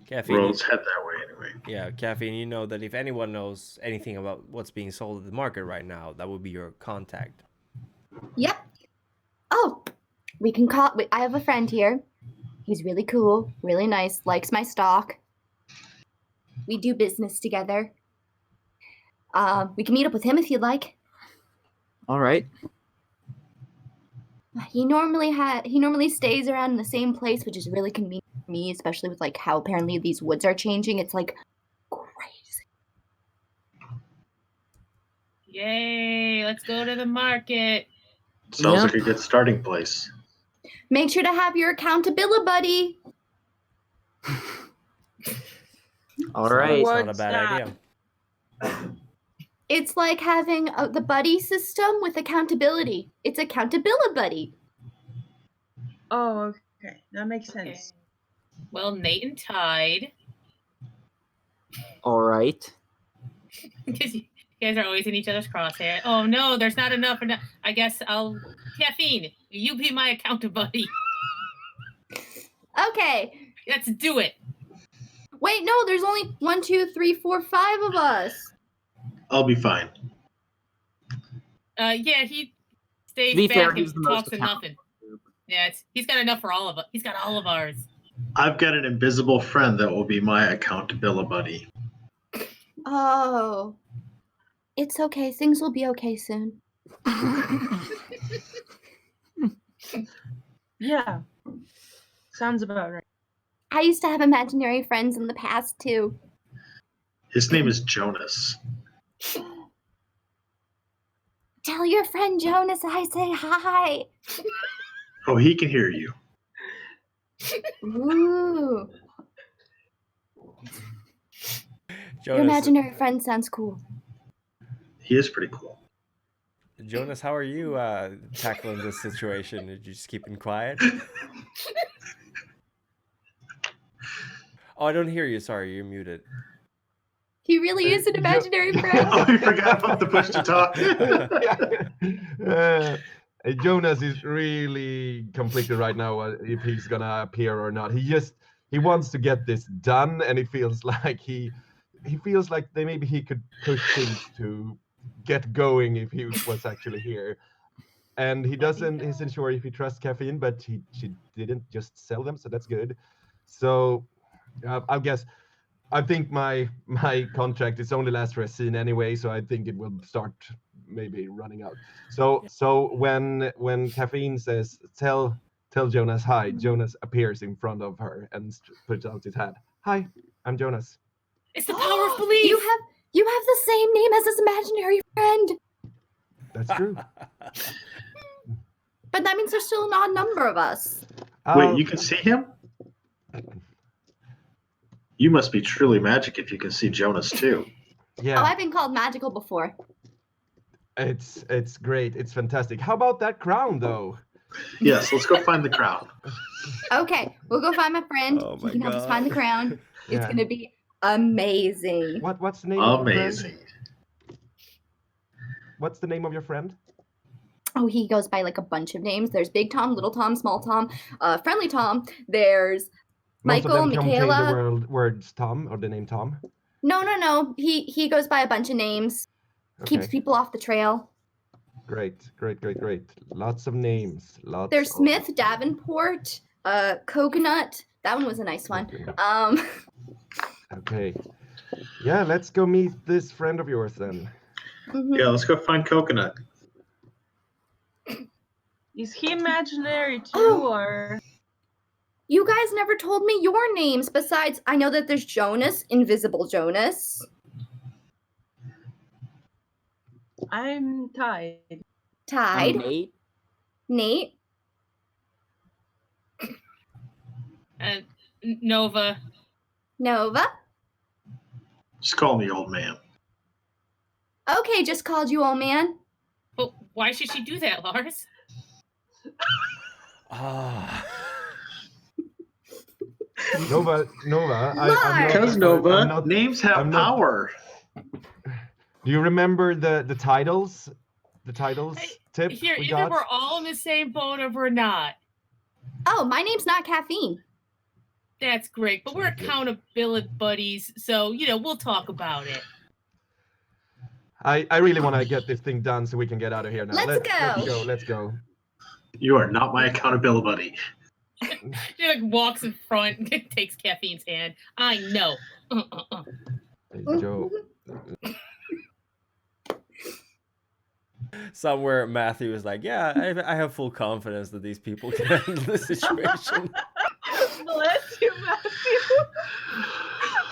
Speaker 1: Caffeine.
Speaker 4: Roads head that way anyway.
Speaker 1: Yeah, Caffeine, you know that if anyone knows anything about what's being sold at the market right now, that would be your contact.
Speaker 3: Yep. Oh, we can call. I have a friend here. He's really cool, really nice, likes my stock. We do business together. We can meet up with him if you'd like.
Speaker 2: All right.
Speaker 3: He normally stays around in the same place, which is really convenient for me, especially with like how apparently these woods are changing. It's like crazy.
Speaker 5: Yay! Let's go to the market.
Speaker 4: Sounds
Speaker 2: Yep.
Speaker 4: like a good starting place.
Speaker 3: Make sure to have your accountability buddy.
Speaker 2: All
Speaker 1: So
Speaker 2: right.
Speaker 1: it's not a
Speaker 8: What's
Speaker 1: bad
Speaker 8: that?
Speaker 1: idea.
Speaker 3: It's like having the buddy system with accountability. It's accountability buddy.
Speaker 8: Oh, okay. That makes
Speaker 5: Okay.
Speaker 8: sense.
Speaker 5: Well, Nate and Tide,
Speaker 2: All right.
Speaker 5: because you guys are always in each other's crosshair. Oh no, there's not enough. I guess I'll Caffeine. You be my accountability.
Speaker 3: Okay.
Speaker 5: Let's do it.
Speaker 3: Wait, no, there's only 1, 2, 3, 4, 5 of us.
Speaker 4: I'll be fine.
Speaker 5: Yeah, he stays
Speaker 2: To be
Speaker 5: back
Speaker 2: fair,
Speaker 5: and
Speaker 2: he's the most
Speaker 5: talks to nothing. Yeah, he's got enough for all of us. He's got all of ours.
Speaker 4: I've got an invisible friend that will be my accountability buddy.
Speaker 3: Oh. It's okay. Things will be okay soon.
Speaker 8: Yeah. Sounds about right.
Speaker 3: I used to have imaginary friends in the past too.
Speaker 4: His name is Jonas.
Speaker 3: Tell your friend Jonas I say hi.
Speaker 4: Oh, he can hear you.
Speaker 3: Ooh. Your
Speaker 1: Jonas,
Speaker 3: imaginary friend sounds cool.
Speaker 4: He is pretty cool.
Speaker 1: Jonas, how are you tackling this situation? Are you just keeping quiet? Oh, I don't hear you. Sorry, you're muted.
Speaker 3: He really is an imaginary friend.
Speaker 4: Oh, I forgot about the push to talk.
Speaker 6: Jonas is really conflicted right now if he's gonna appear or not. He wants to get this done, and he feels like maybe he could push things to get going if he was actually here. And he isn't sure if he trusts Caffeine, but she didn't just sell them, so that's good. So I think my contract is only last for a scene anyway, so I think it will start maybe running out. So when Caffeine says tell Jonas hi, Jonas appears in front of her and puts out his hand. Hi, I'm Jonas.
Speaker 5: It's the power of belief.
Speaker 3: You have the same name as this imaginary friend.
Speaker 6: That's true.
Speaker 3: But that means there's still an odd number of us.
Speaker 4: Wait, you can see him? You must be truly magic if you can see Jonas too.
Speaker 6: Yeah.
Speaker 3: Oh, I've been called magical before.
Speaker 6: It's great. It's fantastic. How about that crown though?
Speaker 4: Yes, let's go find the crown.
Speaker 3: Okay, we'll go find my friend.
Speaker 1: Oh
Speaker 3: He
Speaker 1: my
Speaker 3: can help us
Speaker 1: God.
Speaker 3: find the crown. It's
Speaker 6: Yeah.
Speaker 3: gonna be amazing.
Speaker 6: What's the name of your friend?
Speaker 4: Amazing.
Speaker 6: What's the name of your friend?
Speaker 3: Oh, he goes by like a bunch of names. There's Big Tom, Little Tom, Small Tom, Friendly Tom. There's
Speaker 6: Most
Speaker 3: Michael,
Speaker 6: of them contain
Speaker 3: Michaela.
Speaker 6: the words Tom or the name Tom.
Speaker 3: No. He goes by a bunch of names. Keeps
Speaker 6: Okay.
Speaker 3: people off the trail.
Speaker 6: Great. Lots of names.
Speaker 3: There's Smith, Davenport, Coconut. That one was a nice one.
Speaker 6: Okay. Yeah, let's go meet this friend of yours then.
Speaker 3: Mhm.
Speaker 4: Yeah, let's go find Coconut.
Speaker 8: Is he imaginary too,
Speaker 3: Oh.
Speaker 8: or
Speaker 3: You guys never told me your names. Besides, I know that there's Jonas, Invisible Jonas.
Speaker 8: I'm Tide?
Speaker 3: Tide,
Speaker 2: Nate.
Speaker 3: Nate,
Speaker 5: And Nova.
Speaker 3: Nova.
Speaker 4: Just call me old man.
Speaker 3: Okay, just called you old man.
Speaker 5: But why should she do that, Lars?
Speaker 1: Ah.
Speaker 6: Nova, I'm
Speaker 4: Because
Speaker 3: Lars!
Speaker 4: Nova, names have
Speaker 6: I'm not-
Speaker 4: power.
Speaker 6: Do you remember the titles? The titles tip
Speaker 5: Here,
Speaker 6: we
Speaker 5: either
Speaker 6: got?
Speaker 5: we're all in the same boat or we're not.
Speaker 3: Oh, my name's not Caffeine.
Speaker 5: That's great, but we're accountability buddies, so we'll talk about it.
Speaker 6: I really want to get this thing done so we can get out of here now.
Speaker 3: Let's go.
Speaker 6: Let's go.
Speaker 4: You are not my accountability buddy.
Speaker 5: She like walks in front and takes Caffeine's hand. I know.
Speaker 6: Hey, Joe.
Speaker 1: Somewhere Matthew was like, yeah, I have full confidence that these people can handle the situation.
Speaker 8: Bless you, Matthew.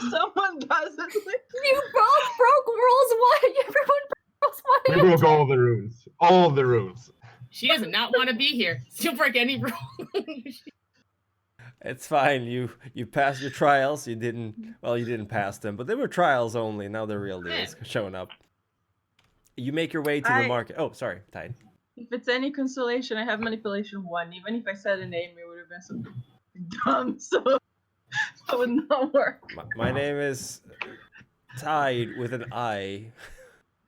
Speaker 8: Someone doesn't.
Speaker 3: You both broke rules one. Everyone broke rules
Speaker 6: We
Speaker 3: one.
Speaker 6: broke all the rules. All the rules.
Speaker 5: She does not want to be here. She'll break any rule.
Speaker 1: It's fine. You passed your trials. You didn't pass them, but they were trials only. Now they're real deals showing up. You make your way to the market. Oh, sorry, Tide.
Speaker 8: If it's any consolation, I have manipulation 1. Even if I said a name, it would have been something dumb, so that would not work.
Speaker 1: My name is Tide with an I.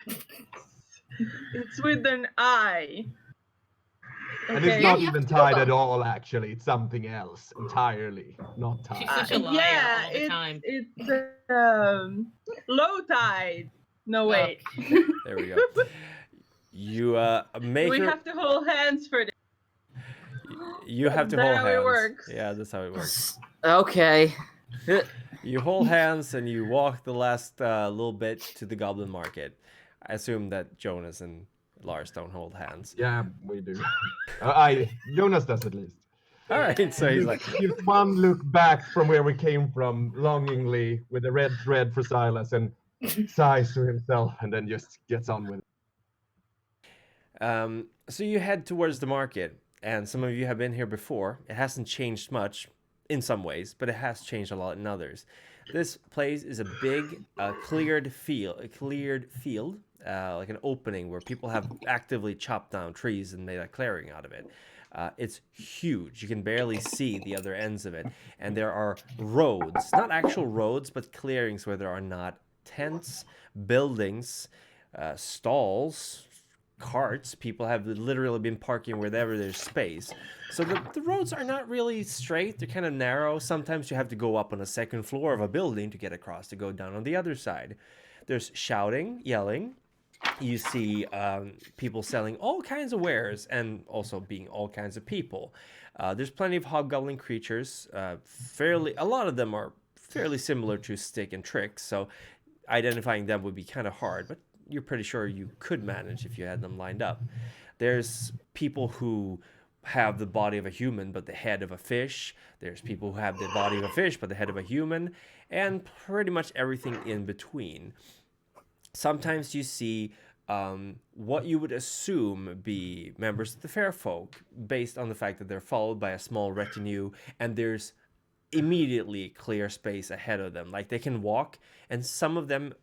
Speaker 8: It's with an I.
Speaker 6: And it's not even tied at all, actually. It's something else entirely. Not tied.
Speaker 5: She's such a liar
Speaker 8: Yeah,
Speaker 5: all the time.
Speaker 8: it's low tide. No, wait.
Speaker 1: There we go. You make
Speaker 8: We
Speaker 1: your...
Speaker 8: have to hold hands for this.
Speaker 1: You have to
Speaker 8: That's
Speaker 1: hold
Speaker 8: how
Speaker 1: hands.
Speaker 8: it works.
Speaker 1: Yeah, that's how it works.
Speaker 2: Okay.
Speaker 1: You hold hands and you walk the last little bit to the Goblin Market. I assume that Jonas and Lars don't hold hands.
Speaker 6: Yeah, we do. Jonas does at least.
Speaker 1: All right, so he's like,
Speaker 6: Gives one look back from where we came from, longingly, with a red thread for Silas, and sighs to himself, and then just gets on with it.
Speaker 1: So you head towards the market, and some of you have been here before. It hasn't changed much in some ways, but it has changed a lot in others. This place is a big cleared field, like an opening where people have actively chopped down trees and made a clearing out of it. It's huge. You can barely see the other ends of it. And there are roads, not actual roads, but clearings where there are not tents, buildings, stalls, carts. People have literally been parking wherever there's space. So the roads are not really straight. They're kind of narrow. Sometimes you have to go up on a second floor of a building to get across to go down on the other side. There's shouting, yelling. You see people selling all kinds of wares and also being all kinds of people. There's plenty of hobgoblin creatures. A lot of them are fairly similar to Stick and Tricks, so identifying them would be kind of hard, but you're pretty sure you could manage if you had them lined up. There's people who have the body of a human but the head of a fish. There's people who have the body of a fish but the head of a human, and pretty much everything in between. Sometimes you see what you would assume be members of the fair folk based on the fact that they're followed by a small retinue and there's immediately clear space ahead of them. Like they can walk, and some of them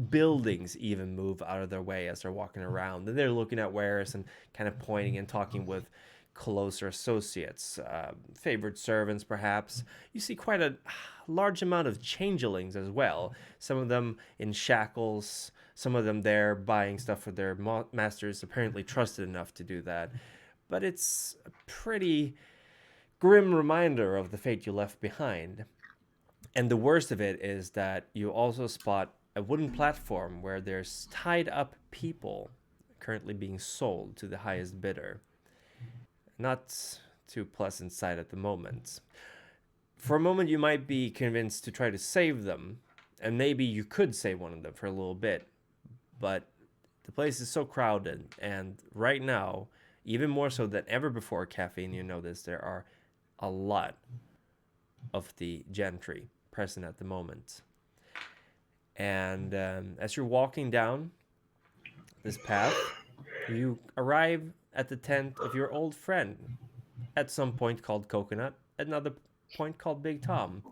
Speaker 1: buildings even move out of their way as they're walking around, and they're looking at wares and kind of pointing and talking with closer associates, favored servants perhaps. You see quite a large amount of changelings as well, some of them in shackles, some of them there buying stuff for their masters, apparently trusted enough to do that. But it's a pretty grim reminder of the fate you left behind. And the worst of it is that you also spot a wooden platform where there's tied up people currently being sold to the highest bidder. Not too pleasant sight at the moment. For a moment you might be convinced to try to save them, and maybe you could save one of them for a little bit, but the place is so crowded, and right now, even more so than ever before, Caffeine, you know this, there are a lot of the gentry present at the moment. And as you're walking down this path, you arrive at the tent of your old friend, at some point called Coconut, at another point called Big Tom.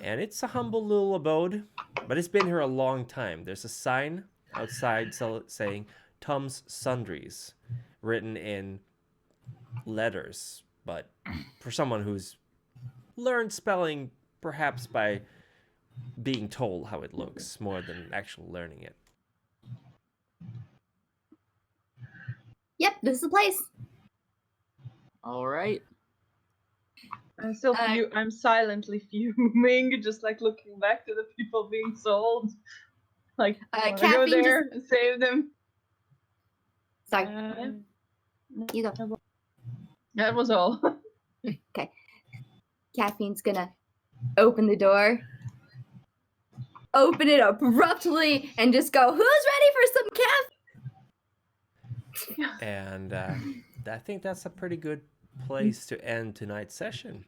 Speaker 1: And it's a humble little abode, but it's been here a long time. There's a sign outside saying Tom's Sundries, written in letters, but for someone who's learned spelling perhaps by being told how it looks more than actually learning it.
Speaker 3: Yep, this is the place.
Speaker 2: All right.
Speaker 8: I'm silently fuming, just like looking back to the people being sold. Like, wanna go
Speaker 3: Caffeine
Speaker 8: there and save them.
Speaker 3: Sorry,
Speaker 5: Uh,
Speaker 3: you go.
Speaker 8: That was all.
Speaker 3: Caffeine's gonna open the door, open it abruptly, and just go, "Who's ready for some caffeine?"
Speaker 1: And I think that's a pretty good place to end tonight's session.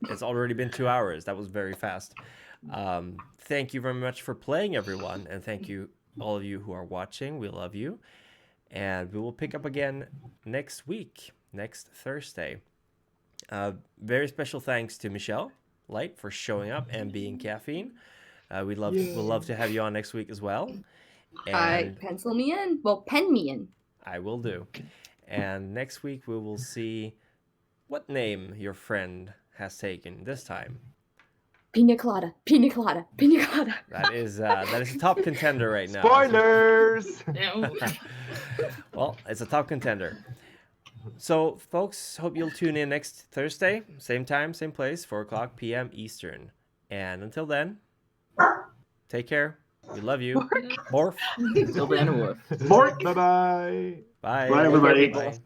Speaker 1: It's already been 2 hours. That was very fast. Thank you very much for playing, everyone. And thank you, all of you who are watching. We love you. And we will pick up again next week, next Thursday. Very special thanks to Michelle Light for showing up and being Caffeine. We'd love to have you on next week as well. And
Speaker 3: Pencil me in. Well, pen me in.
Speaker 1: I will do. And next week we will see what name your friend has taken this time.
Speaker 3: Pina colada, pina colada, pina colada.
Speaker 1: That is a top contender right now.
Speaker 6: Spoilers!
Speaker 1: Well, it's a top contender. So, folks, hope you'll tune in next Thursday, same time, same place, 4:00 p.m. Eastern. And until then, take care. We love you. Morph.
Speaker 2: Till then, woof.
Speaker 4: Fork.
Speaker 6: Bye-bye.
Speaker 1: Bye.
Speaker 4: Bye, everybody.
Speaker 1: Bye.